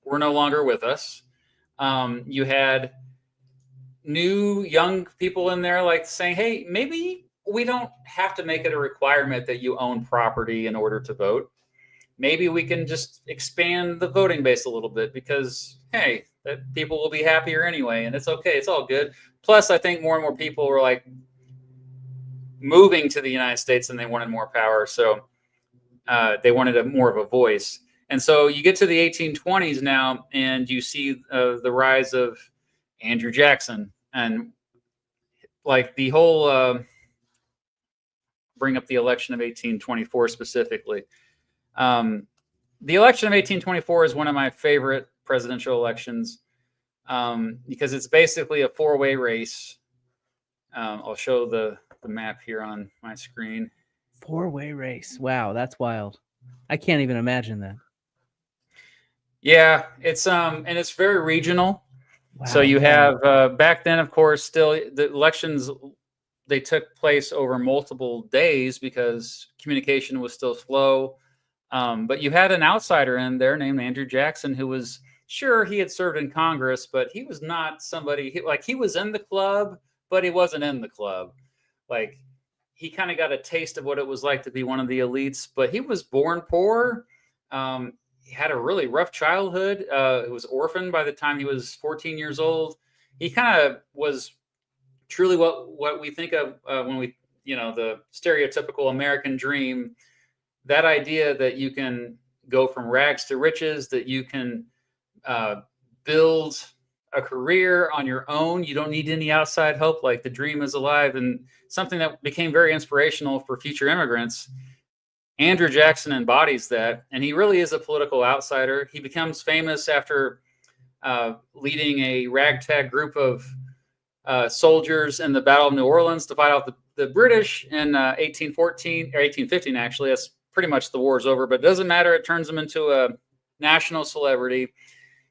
were no longer with us. You had new young people in there like saying, hey, maybe we don't have to make it a requirement that you own property in order to vote. Maybe we can just expand the voting base a little bit because, hey, that people will be happier anyway, and it's okay. It's all good. Plus, I think more and more people were like moving to the United States and they wanted more power. So they wanted more of a voice. And so you get to the 1820s now, and you see the rise of Andrew Jackson and like the whole bring up the election of 1824 specifically. The election of 1824 is one of my favorite presidential elections because it's basically a 4-way race. I'll show the map here on my screen. 4-way race. Wow, that's wild. I can't even imagine that. Yeah, it's and it's very regional. Wow, so you have back then, of course, still the elections, they took place over multiple days because communication was still slow. But you had an outsider in there named Andrew Jackson, who was he had served in Congress, but he was not somebody he was in the club, but he wasn't in the club. Like he kind of got a taste of what it was like to be one of the elites, but he was born poor. He had a really rough childhood. He was orphaned by the time he was 14 years old. He kind of was truly what we think of when we, the stereotypical American dream. That idea that you can go from rags to riches, that you can build a career on your own. You don't need any outside help. Like the dream is alive, and something that became very inspirational for future immigrants. Andrew Jackson embodies that, and he really is a political outsider. He becomes famous after leading a ragtag group of soldiers in the Battle of New Orleans to fight out the British in 1814 or 1815. Actually, that's pretty much the war's over, but it doesn't matter. It turns him into a national celebrity.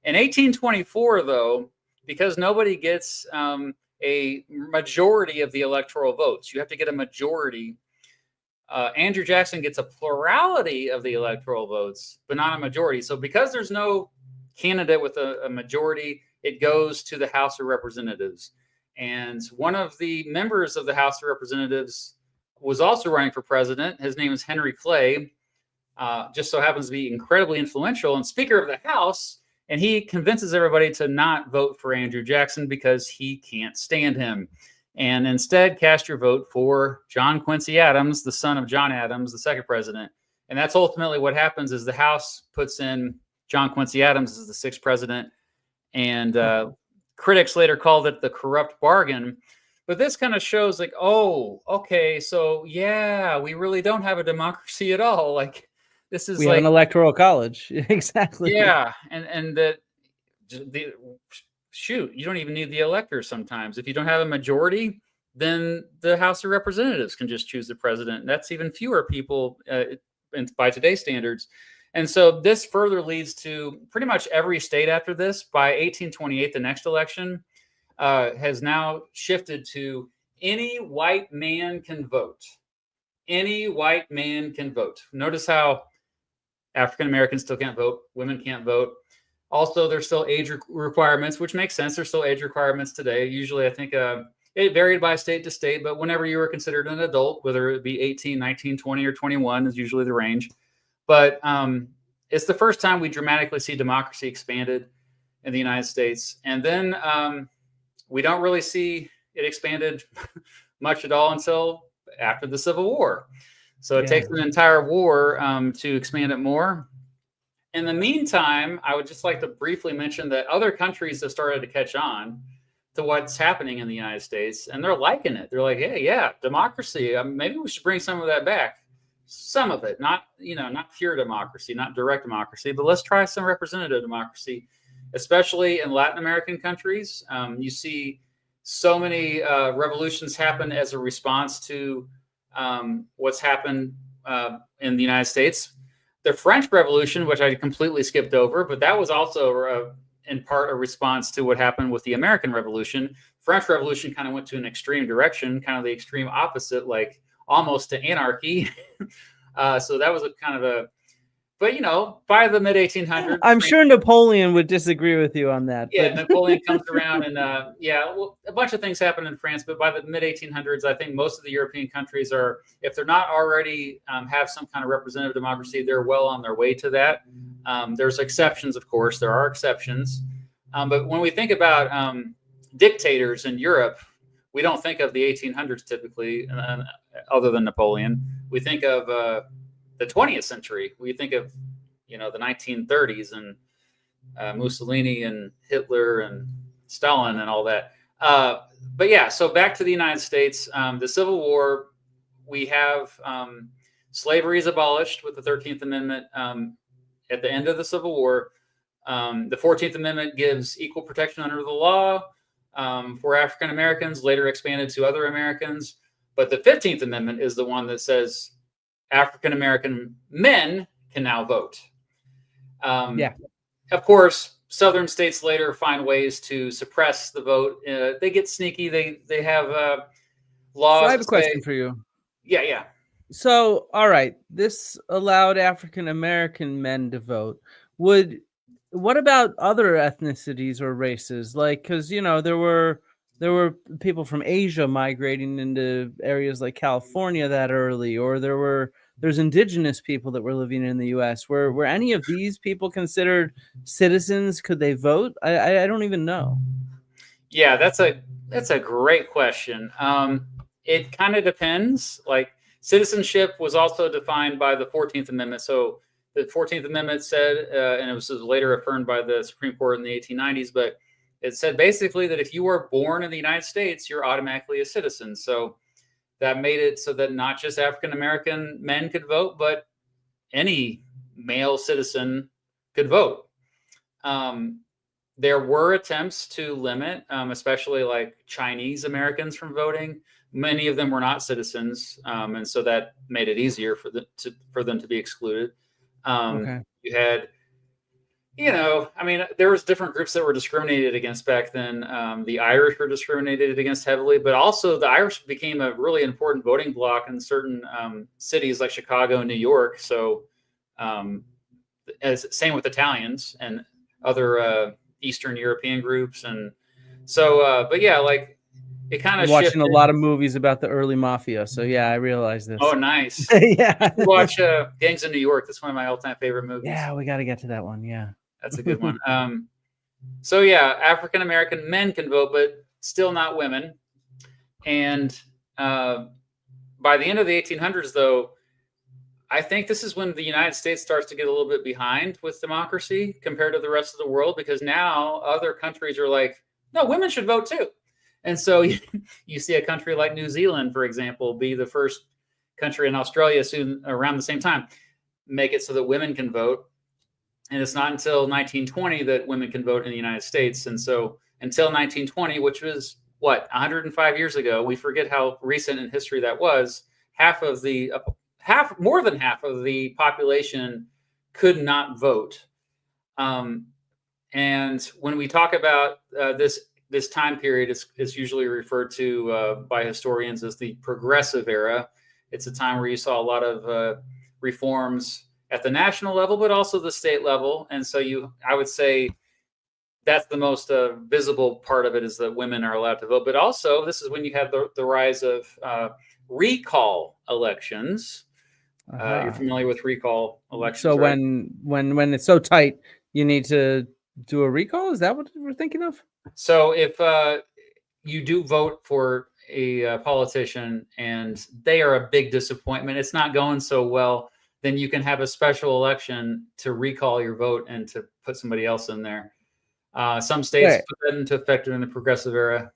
In 1824, though, because nobody gets a majority of the electoral votes, you have to get a majority. Andrew Jackson gets a plurality of the electoral votes, but not a majority. So because there's no candidate with a majority, it goes to the House of Representatives. And one of the members of the House of Representatives was also running for president. His name is Henry Clay. Just so happens to be incredibly influential and Speaker of the House. And he convinces everybody to not vote for Andrew Jackson because he can't stand him. And instead, cast your vote for John Quincy Adams, the son of John Adams, the second president. And that's ultimately what happens is the House puts in John Quincy Adams as the sixth president. And critics later called it the corrupt bargain. But this kind of shows like, oh, okay, so yeah, we really don't have a democracy at all. Like, this is We like have an electoral college. Exactly. yeah, and that the shoot, you don't even need the electors sometimes. If you don't have a majority, then the House of Representatives can just choose the president. And that's even fewer people by today's standards. And so this further leads to pretty much every state after this. By 1828, the next election has now shifted to any white man can vote. Any white man can vote. Notice how African Americans still can't vote. Women can't vote. Also, there's still age requirements, which makes sense. There's still age requirements today. Usually, I think it varied by state to state, but whenever you were considered an adult, whether it be 18, 19, 20, or 21 is usually the range. But it's the first time we dramatically see democracy expanded in the United States. And then we don't really see it expanded much at all until after the Civil War. So it takes an entire war to expand it more. In the meantime, I would just like to briefly mention that other countries have started to catch on to what's happening in the United States, and they're liking it. They're like, hey, yeah, democracy. Maybe we should bring some of that back. Some of it, not pure democracy, not direct democracy, but let's try some representative democracy, especially in Latin American countries. You see so many revolutions happen as a response to what's happened in the United States. The French Revolution, which I completely skipped over, but that was also in part a response to what happened with the American Revolution. French Revolution kind of went to an extreme direction, kind of the extreme opposite, like almost to anarchy. So that was a kind of a, but by the mid 1800s, I'm sure Napoleon would disagree with you on that. Yeah, but... Napoleon comes around, and well, a bunch of things happen in France. But by the mid 1800s, I think most of the European countries are, if they're not already have some kind of representative democracy, they're well on their way to that. There's exceptions, of course. There are exceptions, but when we think about dictators in Europe, we don't think of the 1800s typically, other than Napoleon. We think of the 20th century. We think of the 1930s and Mussolini and Hitler and Stalin and all that. But yeah, so back to the United States, the Civil War, we have slavery is abolished with the 13th Amendment at the end of the Civil War. The 14th Amendment gives equal protection under the law for African Americans, later expanded to other Americans. But the 15th Amendment is the one that says African American men can now vote. Of course, southern states later find ways to suppress the vote. They get sneaky. They have laws. So I have a question for you. Yeah. So, all right, this allowed African American men to vote. What about other ethnicities or races? Like, because there were people from Asia migrating into areas like California that early, or there's indigenous people that were living in the U.S. Were any of these people considered citizens? Could they vote? I don't even know. Yeah, that's a great question. It kind of depends. Like, citizenship was also defined by the 14th Amendment. So the 14th Amendment said, and it was later affirmed by the Supreme Court in the 1890s, but it said basically that if you were born in the United States, you're automatically a citizen. So that made it so that not just African American men could vote, but any male citizen could vote. There were attempts to limit, especially like Chinese Americans from voting. Many of them were not citizens, and so that made it easier for them to be excluded. Okay. You had, there was different groups that were discriminated against back then. The Irish were discriminated against heavily, but also the Irish became a really important voting bloc in certain cities like Chicago and New York. So, same with Italians and other Eastern European groups. And so, but yeah, like it kind I'm of watching a shifted. lot of movies about the early mafia, so yeah, I realize Oh, this. nice. You Yeah. should watch Gangs of New York. That's one of my all-time favorite movies. Yeah, we got to get to that one. Yeah. That's a good one. So yeah, African American men can vote, but still not women. And uh, by the end of the 1800s, though, I think this is when the United States starts to get a little bit behind with democracy compared to the rest of the world, because now other countries are like, no, women should vote too. And so you see a country like New Zealand, for example, be the first country, in Australia soon around the same time, make it so that women can vote. And it's not until 1920 that women can vote in the United States. And so until 1920, which was what, 105 years ago, we forget how recent in history that was. More than half of the population could not vote. Um, and when we talk about this time period, it's usually referred to by historians as the Progressive Era. It's a time where you saw a lot of reforms at the national level, but also the state level. And so I would say that's the most visible part of it, is that women are allowed to vote. But also, this is when you have the rise of recall elections. You're familiar with recall elections, So right? when it's so tight, you need to do a recall. Is that what we're thinking of? So if you do vote for a politician and they are a big disappointment, it's not going so well, then you can have a special election to recall your vote and to put somebody else in there. Some states Wait. put that into effect during the Progressive Era.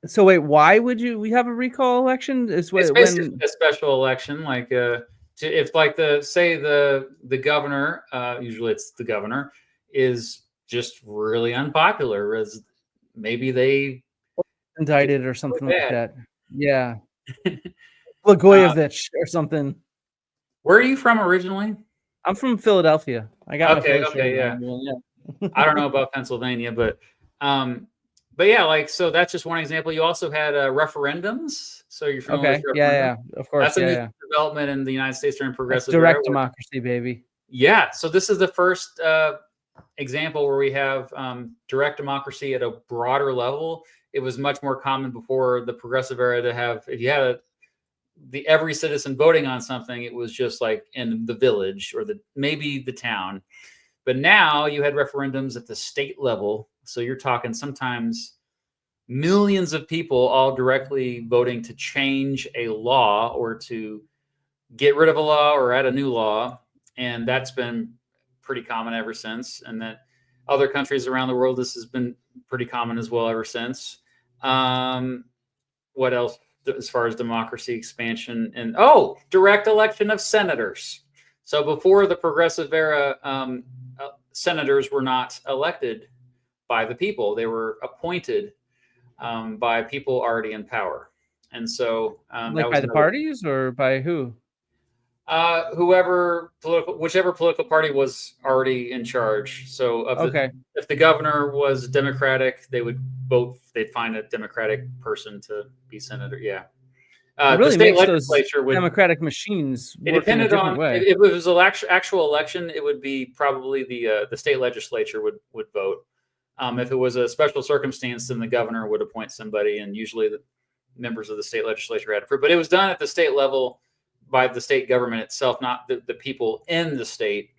So wait, why would we have a recall election? Is It's basically when a special election, like if like the governor, usually it's the governor, is just really unpopular, as maybe they did indicted or really something like bad. that. Yeah, Uh, Blagojevich or something. where are you from originally? I'm from Philadelphia. I got my Philly shirt Okay, yeah. on. Yeah. I don't know about Pennsylvania, um, but yeah, like so that's just one example. You also had referendums. So you're familiar with Okay. Yeah, referendum? yeah. Of course. That's a Yeah, new yeah. development in the United States during That's Progressive Era. direct democracy, baby. Yeah, so this is the first example where we have direct democracy at a broader level. It was much more common before the Progressive Era to have, if you had every citizen voting on something, it was just like in the village or maybe the town. But now you had referendums at the state level. So you're talking sometimes millions of people all directly voting to change a law or to get rid of a law or add a new law. And that's been pretty common ever since. And that other countries around the world, this has been pretty common as well ever since. What else as far as democracy expansion? And direct election of senators. So before the Progressive Era, senators were not elected by the people; they were appointed by people already in power. And so that Like was by the another. parties or by who? Whichever political party was already in charge. So Okay. if the governor was Democratic, they would vote. They'd find a Democratic person to be senator. Yeah. It The really state makes those legislature would. democratic machines It work in a depended different on way. if it was an actual election. It would be probably the state legislature would vote. If it was a special circumstance, then the governor would appoint somebody, and usually the members of the state legislature had approved. But it was done at the state level by the state government itself, not the people in the state.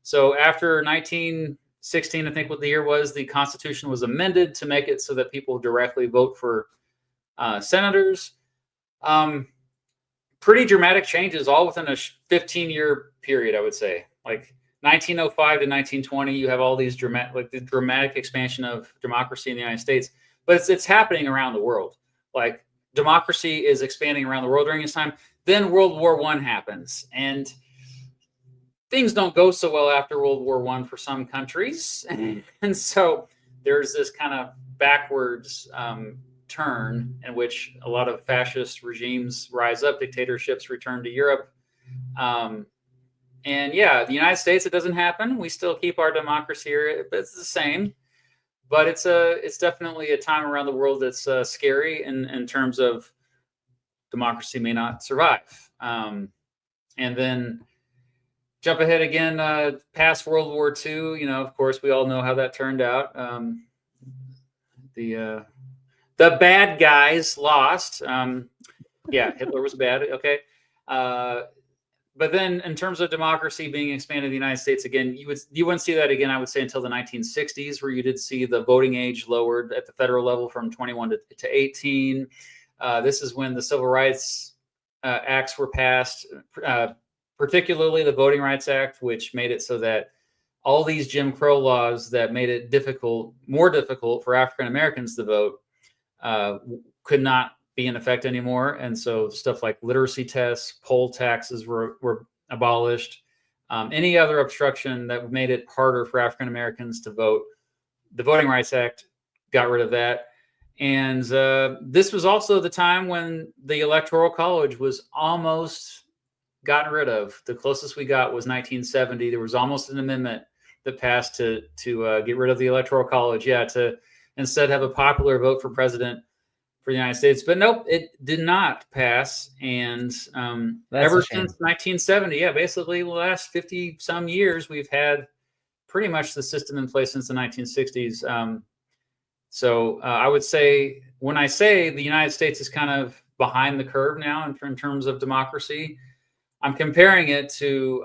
So after 1916, I think what the year was, the Constitution was amended to make it so that people directly vote for senators. Pretty dramatic changes, all within a 15-year period, I would say. Like 1905 to 1920, you have all these dramatic expansion of democracy in the United States, but it's happening around the world. Like democracy is expanding around the world during this time. Then World War I happens, and things don't go so well after World War I for some countries, and so there's this kind of backwards turn in which a lot of fascist regimes rise up, dictatorships return to Europe. And yeah, the United States, it doesn't happen. We still keep our democracy here, but it's the same. But it's definitely a time around the world that's scary in terms of democracy may not survive. And then jump ahead again, past World War II. Of course, we all know how that turned out. The the bad guys lost. Yeah, Hitler was bad. Okay. But then in terms of democracy being expanded in the United States again, you wouldn't see that again, I would say, until the 1960s, where you did see the voting age lowered at the federal level from 21 to 18. This is when the civil rights acts were passed, particularly the Voting Rights Act, which made it so that all these Jim Crow laws that made it more difficult for African Americans to vote could not be in effect anymore. And so stuff like literacy tests, poll taxes were abolished. Any other obstruction that made it harder for African Americans to vote, the Voting Rights Act got rid of that. And this was also the time when the Electoral College was almost gotten rid of. The closest we got was 1970. There was almost an amendment that passed to get rid of the Electoral College. Yeah, to instead have a popular vote for president for the United States. But nope, it did not pass. And ever since 1970, yeah, basically the last 50 some years, we've had pretty much the system in place since the 1960s. So I would say, when I say the United States is kind of behind the curve now in terms of democracy, I'm comparing it to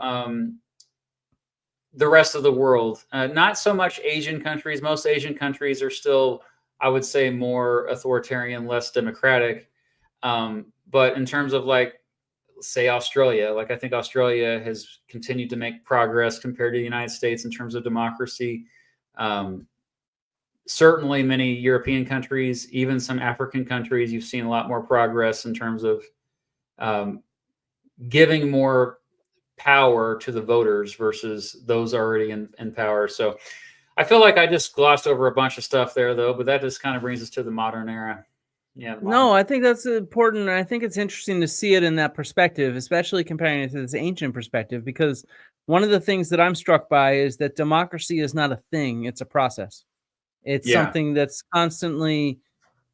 the rest of the world. Not so much Asian countries. Most Asian countries are still, I would say, more authoritarian, less democratic. But in terms of, like, say, Australia, like, I think Australia has continued to make progress compared to the United States in terms of democracy. Certainly many European countries, even some African countries, you've seen a lot more progress in terms of giving more power to the voters versus those already in power. So I feel like I just glossed over a bunch of stuff there, though, but that just kind of brings us to the modern era. Yeah. No, I think that's important. And I think it's interesting to see it in that perspective, especially comparing it to this ancient perspective, because one of the things that I'm struck by is that democracy is not a thing, it's a process. It's something that's constantly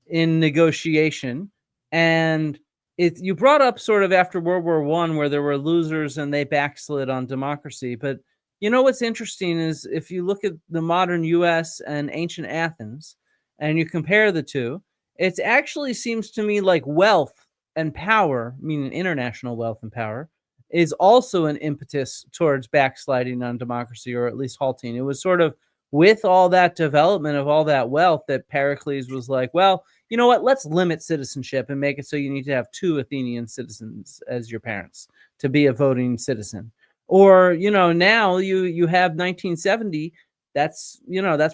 in negotiation. And you brought up sort of after World War I, where there were losers and they backslid on democracy. But you know what's interesting is if you look at the modern US and ancient Athens and you compare the two, it actually seems to me like wealth and power, meaning international wealth and power, is also an impetus towards backsliding on democracy, or at least halting. It was sort of with all that development of all that wealth that Pericles was like, well, you know what? Let's limit citizenship and make it so you need to have 2 Athenian citizens as your parents to be a voting citizen. Or, now you have 1970. That's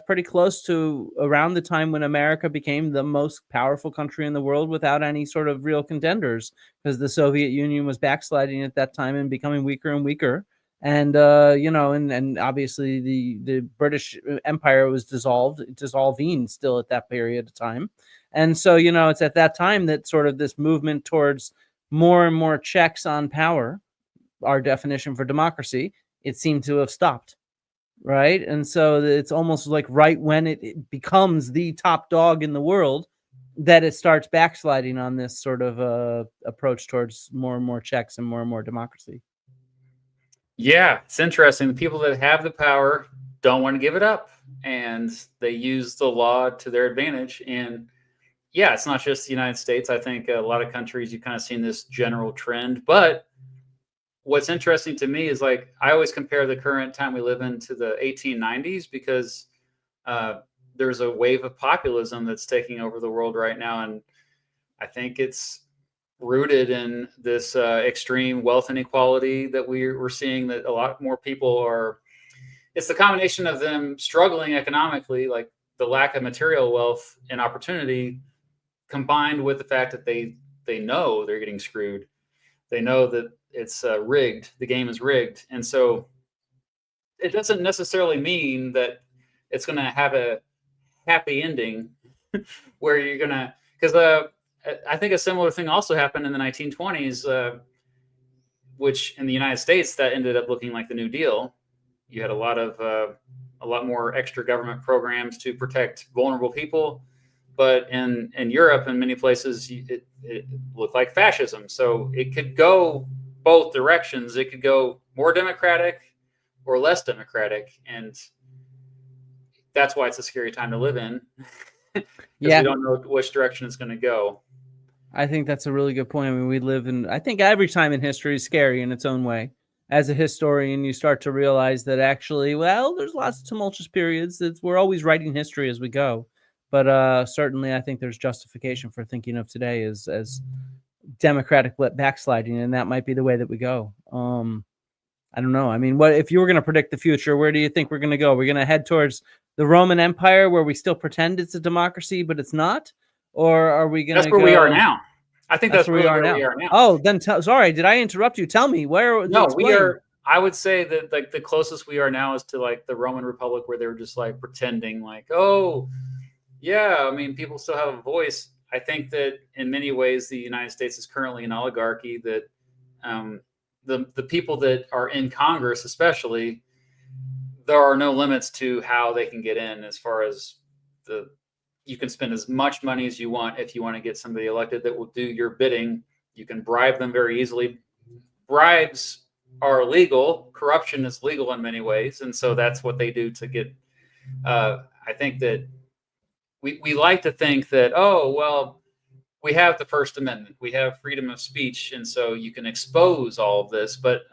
pretty close to around the time when America became the most powerful country in the world without any sort of real contenders, because the Soviet Union was backsliding at that time and becoming weaker and weaker. And and obviously the British Empire was dissolving still at that period of time. And so, it's at that time that sort of this movement towards more and more checks on power, our definition for democracy, it seemed to have stopped. Right. And so it's almost like right when it becomes the top dog in the world that it starts backsliding on this sort of approach towards more and more checks and more democracy. Yeah, it's interesting. The people that have the power don't want to give it up, and they use the law to their advantage. And yeah, it's not just the United States. I think a lot of countries, you've kind of seen this general trend. But what's interesting to me is, like, I always compare the current time we live in to the 1890s, because there's a wave of populism that's taking over the world right now. And I think it's rooted in this extreme wealth inequality that we're seeing, that a lot more people are. It's the combination of them struggling economically, like the lack of material wealth and opportunity, combined with the fact that they know they're getting screwed. They know that it's rigged. The game is rigged. And so it doesn't necessarily mean that it's going to have a happy ending where you're going to, because I think a similar thing also happened in the 1920s, which in the United States, that ended up looking like the New Deal. You had a lot more extra government programs to protect vulnerable people. But in Europe and many places, it looked like fascism. So it could go both directions. It could go more democratic or less democratic. And that's why it's a scary time to live in. because we Yeah, don't know which direction it's going to go. I think that's a really good point. I mean, we live in, I think every time in history is scary in its own way. As a historian, you start to realize that actually, well, there's lots of tumultuous periods. We're always writing history as we go. But certainly, I think there's justification for thinking of today as democratic backsliding, and that might be the way that we go. I don't know. I mean, what if you were going to predict the future? Where do you think we're going to go? We're going to head towards the Roman Empire, where we still pretend it's a democracy, but it's not, or are we going That's to where we are go? now. I think That's that's where we really are where we now. are now. Oh, then sorry, did I interrupt you? Tell me where. No, we Explain. are. I would say that like the closest we are now is to like the Roman Republic, where they were just like pretending, like, oh, yeah. I mean, people still have a voice. I think that in many ways, the United States is currently an oligarchy. That the people that are in Congress, especially, there are no limits to how they can get in. As far as you can spend as much money as you want if you want to get somebody elected that will do your bidding. You can bribe them very easily. Bribes are legal. Corruption is legal in many ways, and so that's what they do to get. I think that we like to think that, oh well, we have the First Amendment, we have freedom of speech, and so you can expose all of this. But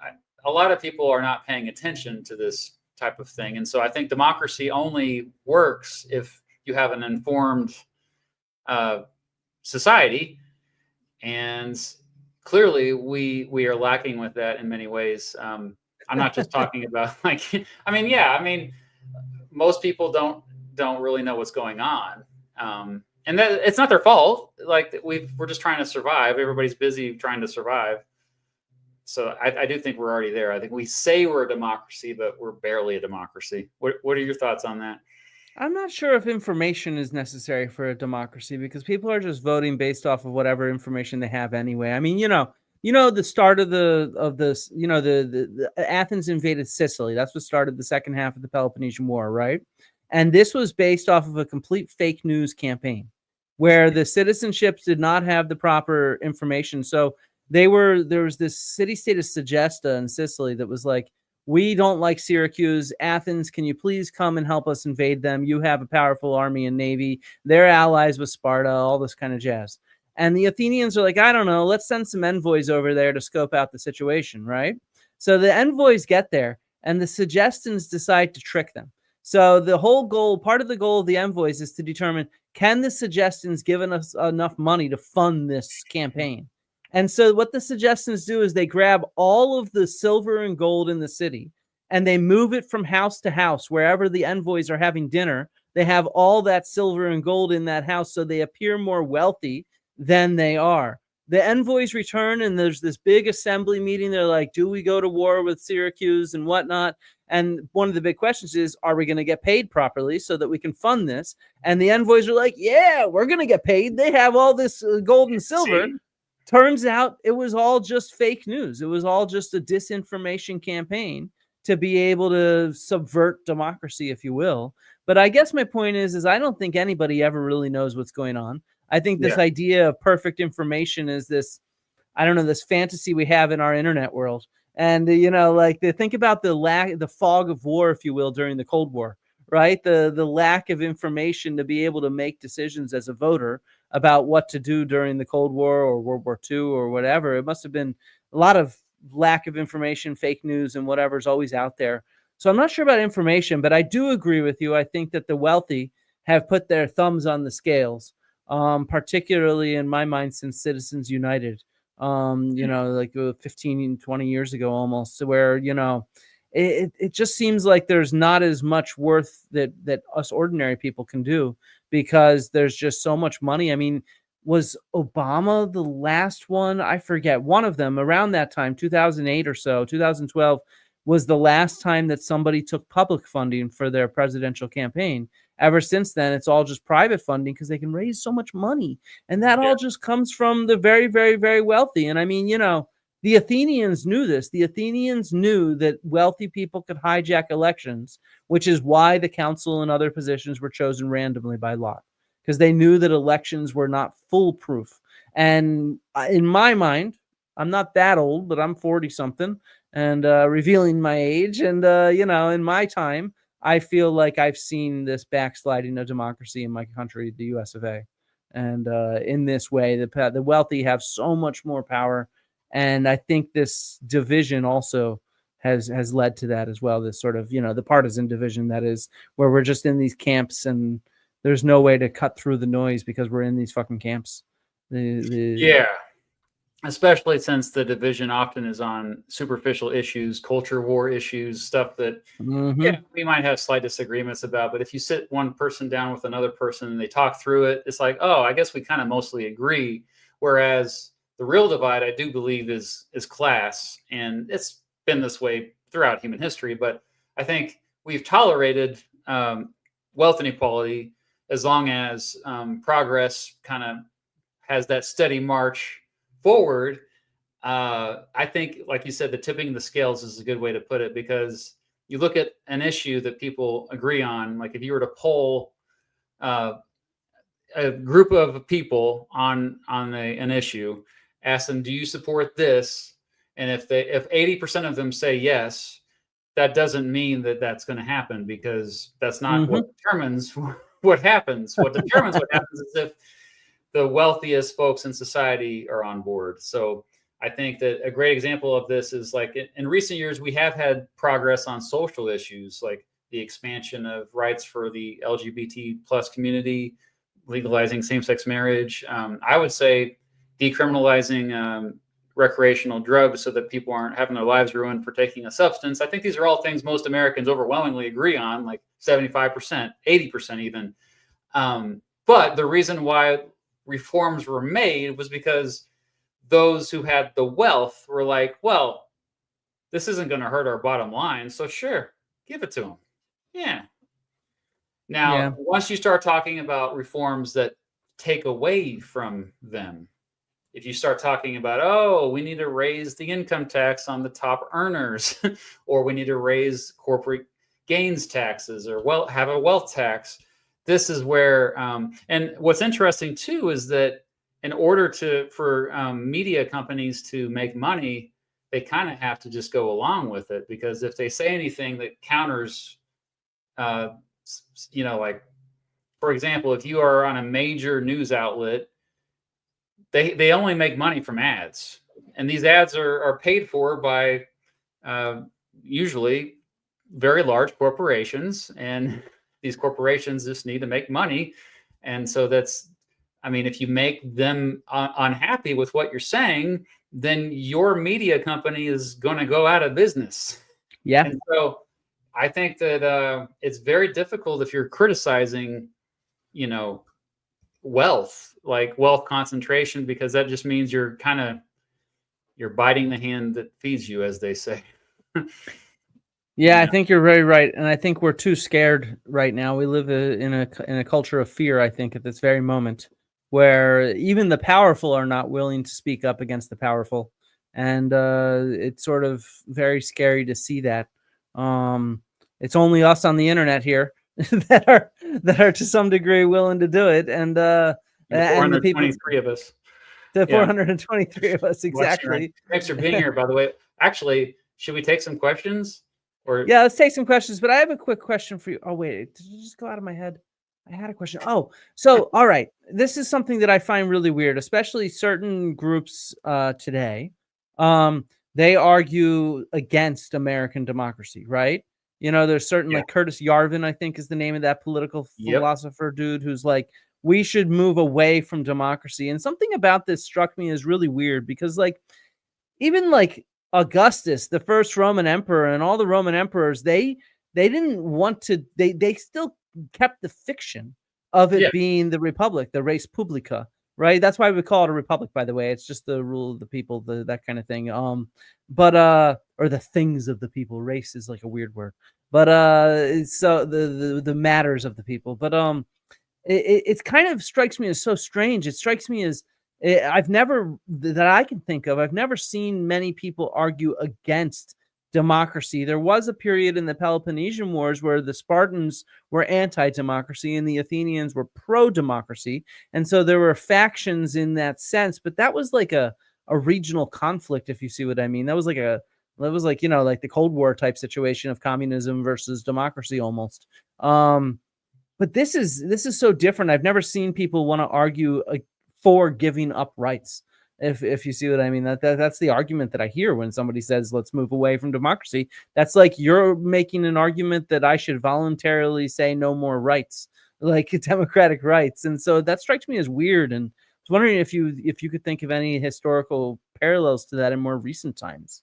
a lot of people are not paying attention to this type of thing, and so I think democracy only works if you have an informed society, and clearly we are lacking with that in many ways. I'm not just talking about like I mean most people don't really know what's going on, and that it's not their fault. Like we're just trying to survive. Everybody's busy trying to survive. So I do think we're already there. I think we say we're a democracy, but we're barely a democracy. What are your thoughts on that? I'm not sure if information is necessary for a democracy because people are just voting based off of whatever information they have anyway. I mean, the start of this, the Athens invaded Sicily. That's what started the second half of the Peloponnesian War, right? And this was based off of a complete fake news campaign where the citizenships did not have the proper information. So there was this city-state of Segesta in Sicily that was like, we don't like Syracuse. Athens, can you please come and help us invade them? You have a powerful army and navy. They're allies with Sparta, all this kind of jazz. And the Athenians are like, I don't know, let's send some envoys over there to scope out the situation, right? So the envoys get there, and the Segestans decide to trick them. So the whole goal, part of the goal of the envoys is to determine, can the Segestans give us enough money to fund this campaign? And so what the Segestans do is they grab all of the silver and gold in the city and they move it from house to house. Wherever the envoys are having dinner, they have all that silver and gold in that house so they appear more wealthy than they are. The envoys return and there's this big assembly meeting. They're like, do we go to war with Syracuse and whatnot? And one of the big questions is, are we going to get paid properly so that we can fund this? And the envoys are like, yeah, we're going to get paid. They have all this gold and silver. See? Turns out it was all just fake news. It was all just a disinformation campaign to be able to subvert democracy, if you will. But I guess my point is I don't think anybody ever really knows what's going on. I think this idea of perfect information is this, I don't know, this fantasy we have in our internet world. And, think about the fog of war, if you will, during the Cold War, right? The lack of information to be able to make decisions as a voter about what to do during the Cold War or World War II or whatever. It must have been a lot of lack of information, fake news, and whatever's always out there. So I'm not sure about information, but I do agree with you. I think that the wealthy have put their thumbs on the scales, particularly in my mind since Citizens United, like 15, 20 years ago almost, where, it just seems like there's not as much worth that us ordinary people can do because there's just so much money. I mean, was Obama the last one? I forget. One of them around that time, 2008 or so, 2012, was the last time that somebody took public funding for their presidential campaign. Ever since then, it's all just private funding because they can raise so much money. And that all just comes from the very, very, very wealthy. And I mean, the Athenians knew this. The Athenians knew that wealthy people could hijack elections, which is why the council and other positions were chosen randomly by lot, because they knew that elections were not foolproof. And in my mind, I'm not that old, but I'm 40 something and revealing my age. And, in my time, I feel like I've seen this backsliding of democracy in my country, the US of A. And in this way, the wealthy have so much more power. And I think this division also has led to that as well. This sort of, the partisan division that is where we're just in these camps and there's no way to cut through the noise because we're in these fucking camps. Yeah. Especially since the division often is on superficial issues, culture war issues, stuff that we might have slight disagreements about. But if you sit one person down with another person and they talk through it, it's like, oh, I guess we kind of mostly agree. Whereas the real divide, I do believe, is class, and it's been this way throughout human history. But I think we've tolerated wealth inequality as long as progress kind of has that steady march forward. I think, like you said, the tipping the scales is a good way to put it, because you look at an issue that people agree on. Like if you were to poll a group of people on an issue, ask them, do you support this? And if 80% of them say yes, that doesn't mean that that's going to happen, because that's not what determines what happens. What determines what happens is if the wealthiest folks in society are on board. So I think that a great example of this is, like, in recent years, we have had progress on social issues, like the expansion of rights for the LGBT plus community, legalizing same-sex marriage. I would say decriminalizing recreational drugs so that people aren't having their lives ruined for taking a substance. I think these are all things most Americans overwhelmingly agree on, like 75%, 80% even. But the reason why reforms were made was because those who had the wealth were like, well, this isn't going to hurt our bottom line, so sure, give it to them. Yeah. Now, once you start talking about reforms that take away from them, if you start talking about, oh, we need to raise the income tax on the top earners, or we need to raise corporate gains taxes, or have a wealth tax, this is where, and what's interesting too is that in order for media companies to make money, they kind of have to just go along with it, because if they say anything that counters, like, for example, if you are on a major news outlet, they only make money from ads, and these ads are paid for by usually very large corporations, and these corporations just need to make money. And so if you make them unhappy with what you're saying, then your media company is going to go out of business. Yeah. And so I think that it's very difficult if you're criticizing, wealth concentration, because that just means you're biting the hand that feeds you, as they say. Yeah, I think you're very right, and I think we're too scared right now. We live in a culture of fear, I think, at this very moment, where even the powerful are not willing to speak up against the powerful, and it's sort of very scary to see that. It's only us on the internet here that are to some degree willing to do it, and the 423 of us. The 423 of us, exactly. Thanks for being here, by the way. Actually, should we take some questions? Yeah, let's take some questions, but I have a quick question for you. Oh, wait, did you just go out of my head? I had a question. Oh, so, all right. This is something that I find really weird, especially certain groups today. They argue against American democracy, right? There's certain, like Curtis Yarvin, I think is the name of that political philosopher dude, who's like, we should move away from democracy. And something about this struck me as really weird, because like, even like Augustus, the first Roman emperor, and all the Roman emperors, they didn't want to, they still kept the fiction of it being the republic, the res publica, right? That's why we call it a republic, by the way. It's just the rule of the people, that kind of thing. Or the things of the people. Race is like a weird word, but so the matters of the people. But it kind of strikes me as so strange. It strikes me as, I've never, that I can think of, I've never seen many people argue against democracy. There was a period in the Peloponnesian Wars where the Spartans were anti-democracy and the Athenians were pro-democracy. And so there were factions in that sense, but that was like a regional conflict, if you see what I mean. That was like a That was like, like the Cold War type situation of communism versus democracy almost. But this is so different. I've never seen people want to argue for giving up rights. If you see what I mean, that's the argument that I hear when somebody says let's move away from democracy. That's like you're making an argument that I should voluntarily say no more rights, like democratic rights. And so that strikes me as weird. And I was wondering if you could think of any historical parallels to that in more recent times.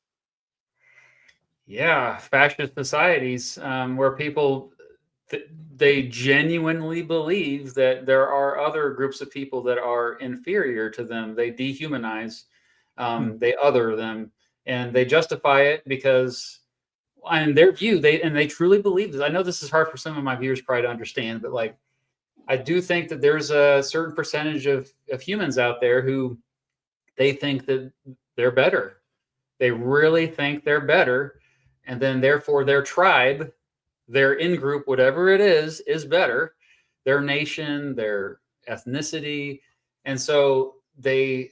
Yeah, fascist societies where people they genuinely believe that there are other groups of people that are inferior to them. They dehumanize, they other them, and they justify it because, in their view, they truly believe this. I know this is hard for some of my viewers probably to understand, but like I do think that there's a certain percentage of humans out there who they think that they're better. They really think they're better, and then therefore their tribe, their in group, whatever it is better, their nation, their ethnicity. And so they,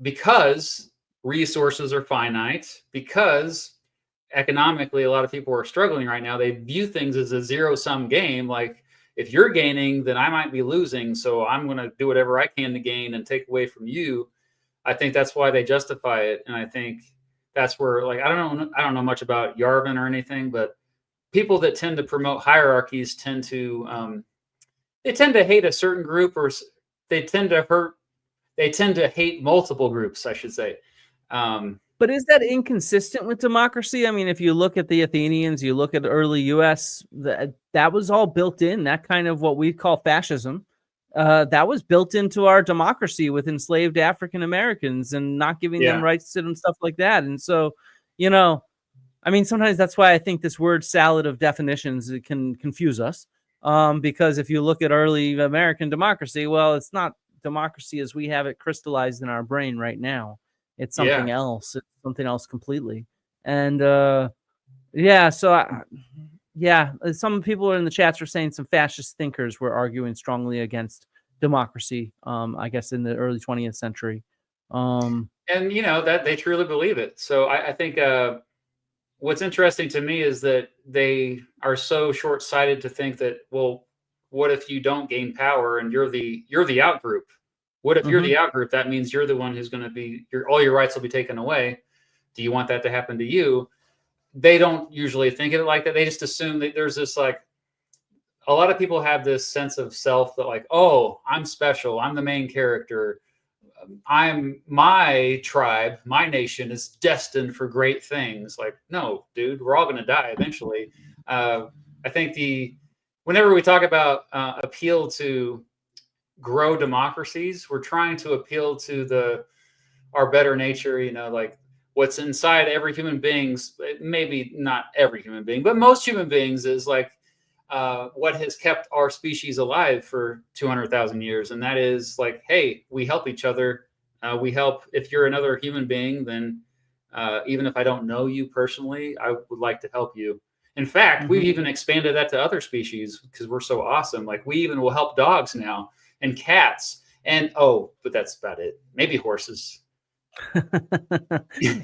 because resources are finite, because economically a lot of people are struggling right now, they view things as a zero sum game. Like, if you're gaining, then I might be losing. So I'm going to do whatever I can to gain and take away from you. I think that's why they justify it. And I think that's where, like, I don't know much about Yarvin or anything, but people that tend to promote hierarchies tend to they tend to hate a certain group, or they tend to hate multiple groups, I should say. But is that inconsistent with democracy? I mean, if you look at the Athenians, you look at the early U.S., that was all built in. That kind of what we call fascism, that was built into our democracy with enslaved African Americans and not giving them rights to them, stuff like that. And so, I mean, sometimes that's why I think this word salad of definitions, it can confuse us. Because if you look at early American democracy, well, it's not democracy as we have it crystallized in our brain right now. It's something else. It's something else completely. And some people in the chats were saying some fascist thinkers were arguing strongly against democracy, I guess in the early 20th century. And that they truly believe it. So I think what's interesting to me is that they are so short-sighted to think that, well, what if you don't gain power and you're the out group? What if you're the out group? That means you're the one who's going to be all your rights will be taken away. Do you want that to happen to you? They don't usually think of it like that. They just assume that there's this, like, a lot of people have this sense of self that, like, oh, I'm special. I'm the main character. My tribe, my nation is destined for great things. Like, no, dude, we're all going to die eventually. I think whenever we talk about appeal to grow democracies, we're trying to appeal to our better nature, like what's inside every human being's, maybe not every human being, but most human beings, is like what has kept our species alive for 200,000 years. And that is like, hey, we help each other. We help. If you're another human being, then even if I don't know you personally, I would like to help you. In fact, we've even expanded that to other species because we're so awesome. Like, we even will help dogs now, and cats, and but that's about it. Maybe horses.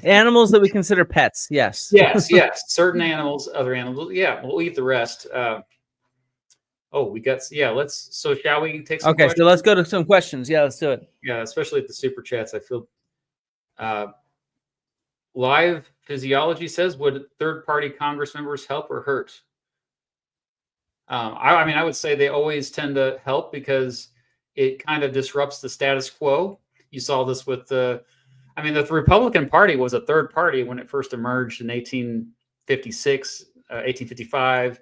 Animals that we consider pets. Yes. Yes. Certain animals, other animals. Yeah, we'll eat the rest. So shall we take some questions? So let's go to some questions. Yeah, let's do it. Yeah, especially at the super chats. I feel Live Physiology says, would third-party Congress members help or hurt? I mean, I would say they always tend to help because it kind of disrupts the status quo. You saw this with the Republican Party was a third party when it first emerged in 1856, 1855.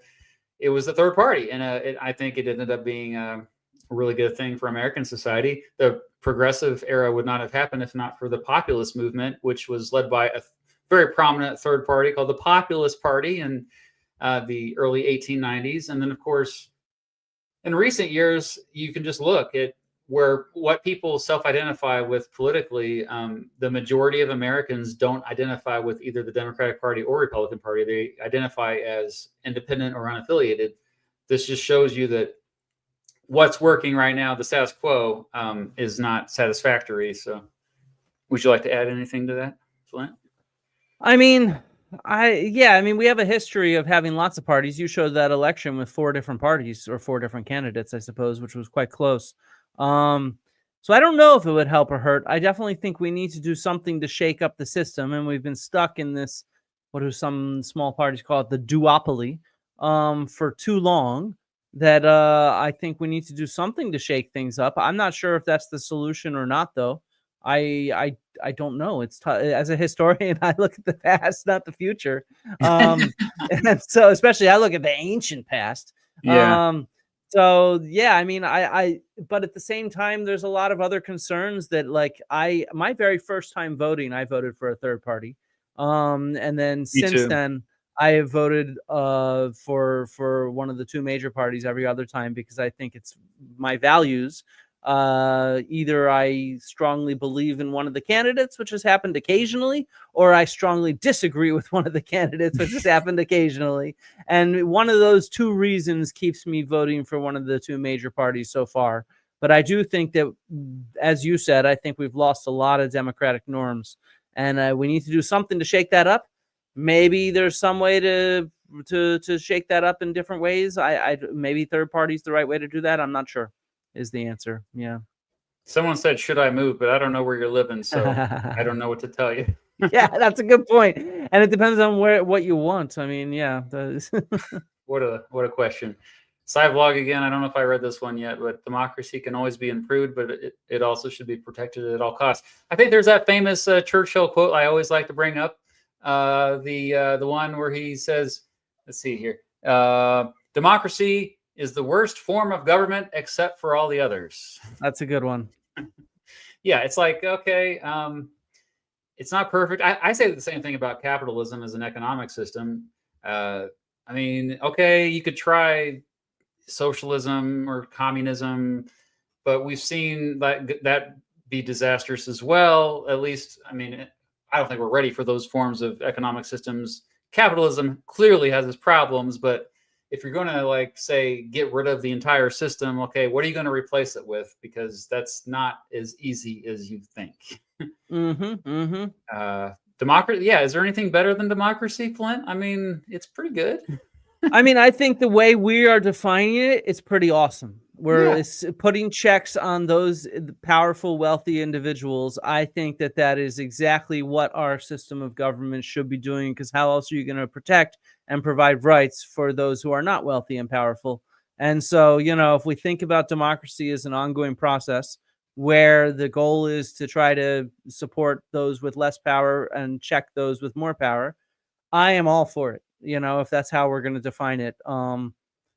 It was the third party, and I think it ended up being a really good thing for American society. The progressive era would not have happened if not for the populist movement, which was led by a very prominent third party called the Populist Party in the early 1890s. And then, of course, in recent years, you can just look at what people self-identify with politically. The majority of Americans don't identify with either the Democratic Party or Republican Party. They identify as independent or unaffiliated. This just shows you that what's working right now, the status quo, is not satisfactory. So would you like to add anything to that, Flint? I mean, I mean, we have a history of having lots of parties. You showed that election with 4 different parties or 4 different candidates, I suppose, which was quite close. Um, so I don't know if it would help or hurt. I definitely think we need to do something to shake up the system, and we've been stuck in this, what do some small parties call it, the duopoly, for too long. That I think we need to do something to shake things up. I'm not sure if that's the solution or not, though. I don't know. It's as a historian, I look at the past, not the future. And so especially I look at the ancient past. Yeah, So yeah, I mean, but at the same time, there's a lot of other concerns that like my very first time voting, I voted for a third party. And then me since too. then, I have voted for one of the two major parties every other time because I think it's my values. Either I strongly believe in one of the candidates, which has happened occasionally, or I strongly disagree with one of the candidates, which has happened occasionally. And one of those two reasons keeps me voting for one of the two major parties so far. But I do think that, as you said, I think we've lost a lot of democratic norms, and we need to do something to shake that up. Maybe there's some way to shake that up in different ways. I maybe third party's the right way to do that. I'm not sure is the answer. Yeah. Someone said, "Should I move?" But I don't know where you're living, so I don't know what to tell you. Yeah, that's a good point. And it depends on what you want. I mean, yeah. What a question. Vlog again. I don't know if I read this one yet, but democracy can always be improved, but it also should be protected at all costs. I think there's that famous Churchill quote I always like to bring up. The one where he says, "Let's see here, democracy is the worst form of government except for all the others." That's a good one. Yeah, it's like okay, it's not perfect. I say the same thing about capitalism as an economic system. I mean, okay, you could try socialism or communism, but we've seen that be disastrous as well. At least, I mean, I don't think we're ready for those forms of economic systems. Capitalism clearly has its problems, but if you're going to like say get rid of the entire system, okay, what are you going to replace it with? Because that's not as easy as you think. Mm-hmm. Mm-hmm. Democracy, yeah. Is there anything better than democracy, Flint? I mean, it's pretty good. I mean, I think the way we are defining it, it's pretty awesome. We're Yeah, putting checks on those powerful, wealthy individuals. I think that that is exactly what our system of government should be doing. Because how else are you going to protect and provide rights for those who are not wealthy and powerful? And so, if we think about democracy as an ongoing process where the goal is to try to support those with less power and check those with more power, I am all for it. If that's how we're going to define it.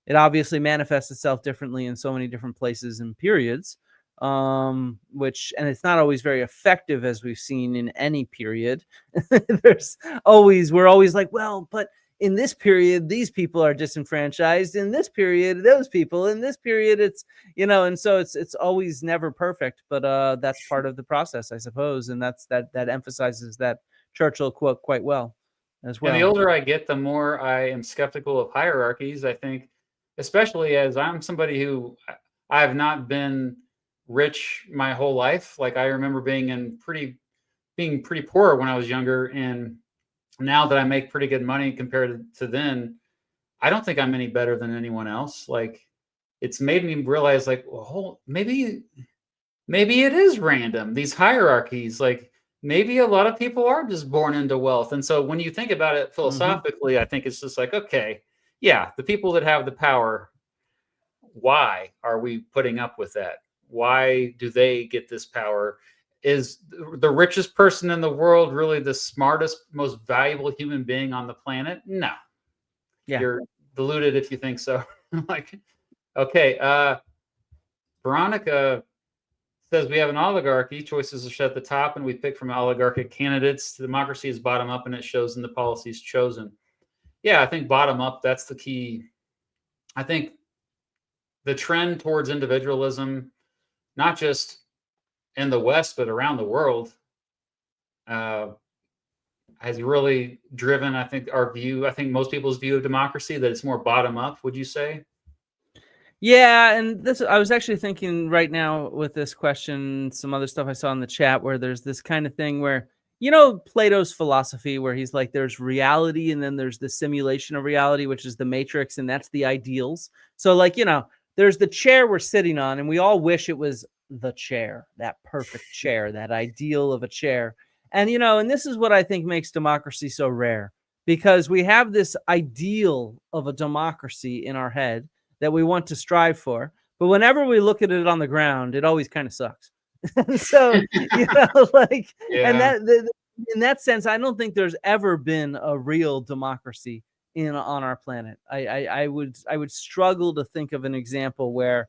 It obviously manifests itself differently in so many different places and periods. And it's not always very effective as we've seen in any period. We're always like, well, but in this period, these people are disenfranchised. In this period, those people. In this period, and so it's always never perfect. But that's part of the process, I suppose, and that emphasizes that Churchill quote quite well as and the well. older I get, the more I am skeptical of hierarchies. I think, especially as I'm somebody who I have not been rich my whole life. Like I remember being pretty poor when I was younger, and now that I make pretty good money compared to then, I don't think I'm any better than anyone else. Like it's made me realize, like, well, maybe it is random. These hierarchies, like maybe a lot of people are just born into wealth. And so when you think about it Hmm. philosophically, I think it's just like, okay, yeah, the people that have the power, why are we putting up with that? Why do they get this power? Is the richest person in the world really the smartest, most valuable human being on the planet? No, Yeah. you're deluded if you think so. Like, okay, Veronica says we have an oligarchy. Choices are set at the top, and we pick from oligarchic candidates. Democracy is bottom up, and it shows in the policies chosen. Yeah, I think bottom up. That's the key. I think the trend towards individualism, not just in the West but around the world, uh, has really driven. I think our view. I think most people's view of democracy that it's more bottom up. Would you say? Yeah, and this I was actually thinking right now with this question, some other stuff I saw in the chat where there's this kind of thing where you know, Plato's philosophy where he's like, there's reality and then there's the simulation of reality, which is the matrix, and that's the ideals. So like, you know, there's the chair we're sitting on and we all wish it was the chair, that perfect chair, that ideal of a chair. And, you know, and this is what I think makes democracy so rare, because we have this ideal of a democracy in our head that we want to strive for. But whenever we look at it on the ground, it always kind of sucks. So, you know, like, and Yeah. in that sense, I don't think there's ever been a real democracy on our planet. I would struggle to think of an example where,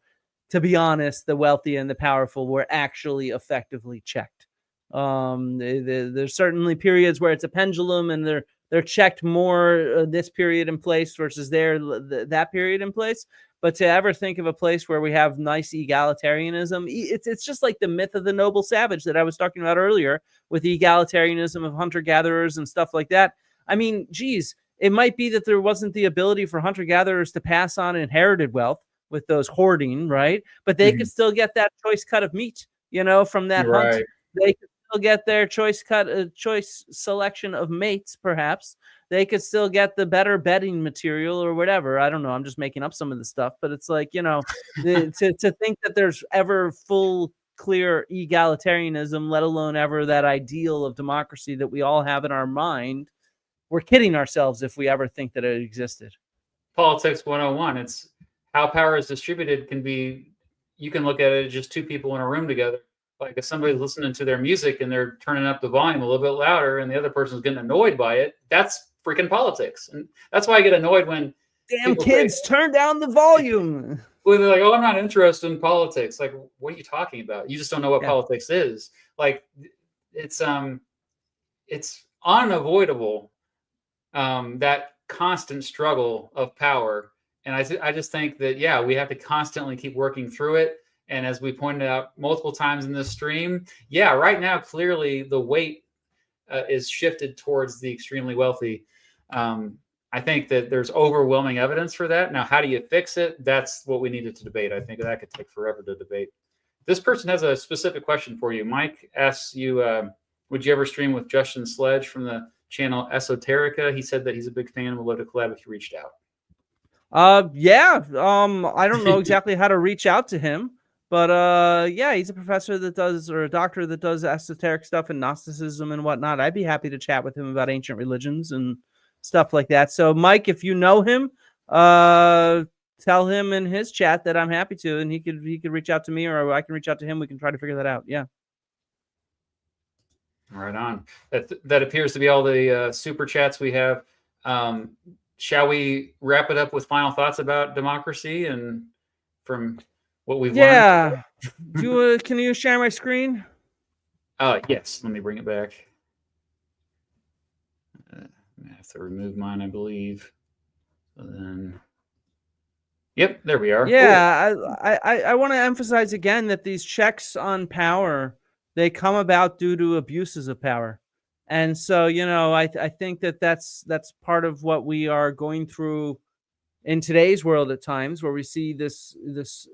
to be honest, the wealthy and the powerful were actually effectively checked. There's certainly periods where it's a pendulum, and they're checked more this period in place versus that period in place. But to ever think of a place where we have nice egalitarianism, it's just like the myth of the noble savage that I was talking about earlier, with the egalitarianism of hunter-gatherers and stuff like that. I mean, geez, it might be that there wasn't the ability for hunter-gatherers to pass on inherited wealth with those hoarding, right? But they could still get that choice cut of meat, you know, from that hunt. Right. They could still get their choice selection of mates, perhaps. They could still get the better bedding material or whatever. I don't know. I'm just making up some of the stuff, but it's like, you know, to think that there's ever full, clear egalitarianism, let alone ever that ideal of democracy that we all have in our mind, we're kidding ourselves if we ever think that it existed. Politics 101. It's how power is distributed can be, you can look at it as just two people in a room together. Like if somebody's listening to their music and they're turning up the volume a little bit louder and the other person's getting annoyed by it, that's freaking politics. And that's why I get annoyed when damn kids turn down the volume. Well, they're like, oh, I'm not interested in politics. Like, what are you talking about? You just don't know what politics is. Like, it's unavoidable, that constant struggle of power. And I just think that, yeah, we have to constantly keep working through it. And as we pointed out multiple times in this stream, yeah, right now, clearly the weight is shifted towards the extremely wealthy. I think that there's overwhelming evidence for that. Now, how do you fix it? That's what we needed to debate. I think that could take forever to debate. This person has a specific question for you. Mike asks you, would you ever stream with Justin Sledge from the channel Esoterica? He said that he's a big fan and would love to collab if you reached out. Yeah. I don't know exactly how to reach out to him, but yeah, he's a professor that does, or a doctor that does esoteric stuff and Gnosticism and whatnot. I'd be happy to chat with him about ancient religions and stuff like that. So, Mike, if you know him, tell him in his chat that I'm happy to, and he could reach out to me, or I can reach out to him. We can try to figure that out. Yeah. Right on. That appears to be all the super chats we have. Shall we wrap it up with final thoughts about democracy and from what we've learned? Yeah. Can you share my screen? Yes. Let me bring it back. I have to remove mine, I believe. So then, yep, there we are. Yeah, cool. I want to emphasize again that these checks on power, they come about due to abuses of power. And so, you know, I think that that's part of what we are going through in today's world at times, where we see this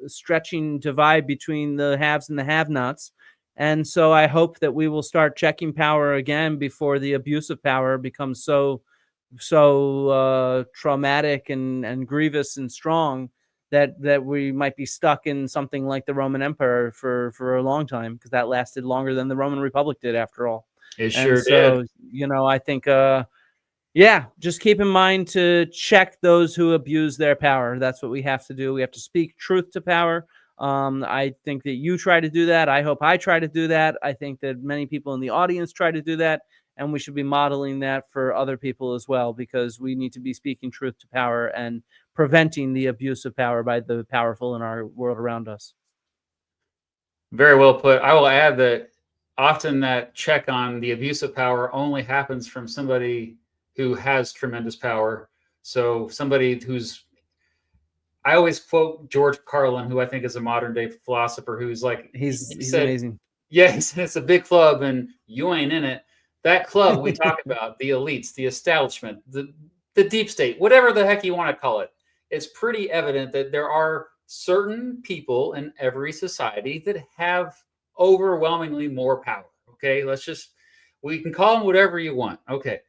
stretching divide between the haves and the have-nots. And so I hope that we will start checking power again before the abuse of power becomes so traumatic and grievous and strong that we might be stuck in something like the Roman Empire for a long time, because that lasted longer than the Roman Republic did, after all. It sure did. You know, I think, yeah, just keep in mind to check those who abuse their power. That's what we have to do. We have to speak truth to power. I think that you try to do that. I hope I try to do that. I think that many people in the audience try to do that. And we should be modeling that for other people as well, because we need to be speaking truth to power and preventing the abuse of power by the powerful in our world around us. Very well put. I will add that often that check on the abuse of power only happens from somebody who has tremendous power. So somebody who's, I always quote George Carlin, who I think is a modern day philosopher, who's like, he's said, amazing. Yes, it's a big club and you ain't in it. That club we talk about, the elites, the establishment, the deep state, whatever the heck you want to call it, it's pretty evident that there are certain people in every society that have overwhelmingly more power. Okay, We can call them whatever you want. Okay.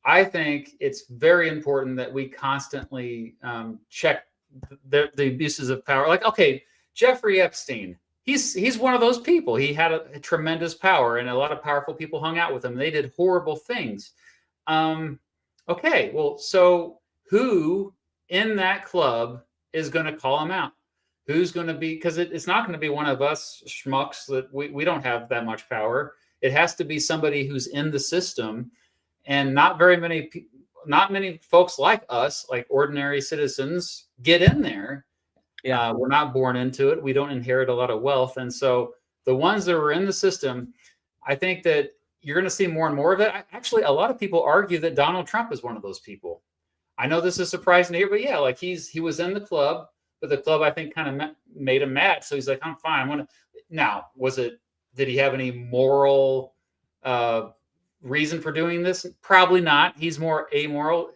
I think it's very important that we constantly check the abuses of power. Like, okay, Jeffrey Epstein, he's one of those people. He had a tremendous power, and a lot of powerful people hung out with him. They did horrible things. Okay, well, so who in that club is going to call him out? Who's going to be, because it's not going to be one of us schmucks that we don't have that much power. It has to be somebody who's in the system, and not many folks like us, like ordinary citizens, get in there. Yeah. We're not born into it. We don't inherit a lot of wealth. And so the ones that were in the system, I think that you're going to see more and more of it. Actually, a lot of people argue that Donald Trump is one of those people. I know this is surprising to hear, but yeah, like he was in the club, but the club, I think, kind of made him mad. So he's like, I'm fine. Now, did he have any moral reason for doing this? Probably not. He's more amoral.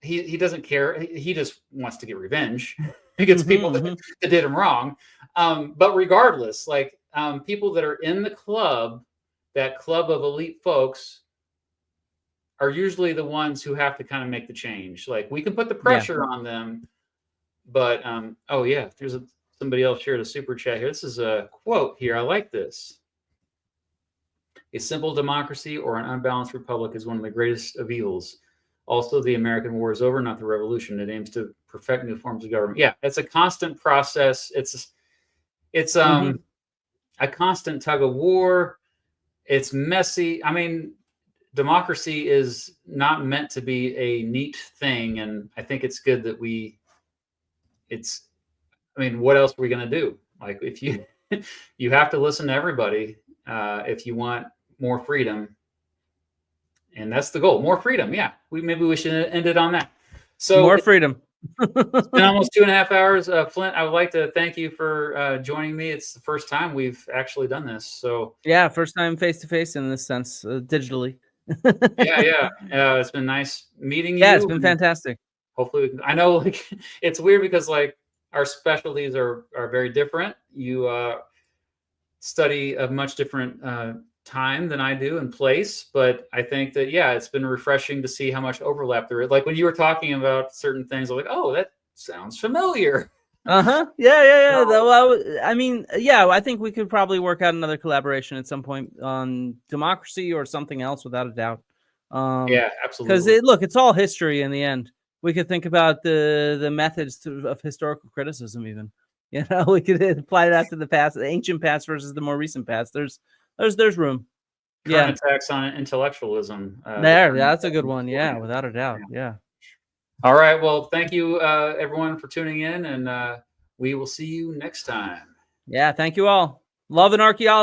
He doesn't care. He just wants to get revenge against people that did him wrong. But regardless, like people that are in the club, that club of elite folks, are usually the ones who have to kind of make the change. Like we can put the pressure on them, but oh yeah, there's somebody else shared a super chat here. This is a quote here. I like this. A simple democracy or an unbalanced republic is one of the greatest of evils. Also, the American war is over, not the revolution. It aims to perfect new forms of government. Yeah, it's a constant process. It's a constant tug of war. It's messy. I mean, democracy is not meant to be a neat thing, and I think it's good that what else are we going to do? Like, if you have to listen to everybody if you want more freedom, and that's the goal. More freedom. Yeah, maybe we should end it on that. So more freedom. It's been almost 2.5 hours. Flint, I would like to thank you for joining me. It's the first time we've actually done this. So yeah, first time face to face in this sense, digitally. yeah. It's been nice meeting you. Yeah, it's been fantastic. Hopefully, I know, like, it's weird because like our specialties are very different. You study a much different time than I do and place, but I think that it's been refreshing to see how much overlap there is. Like when you were talking about certain things, I'm like, oh, that sounds familiar. Yeah. Well, I mean, I think we could probably work out another collaboration at some point on democracy or something else, without a doubt. Yeah, absolutely. Because it's all history in the end. We could think about the methods of historical criticism, even. We could apply that to the past, the ancient past versus the more recent past. There's room. Current attacks on intellectualism. That's a good one. Yeah, without a doubt. Yeah. All right. Well, thank you, everyone, for tuning in, and we will see you next time. Yeah, thank you all. Love and archaeology.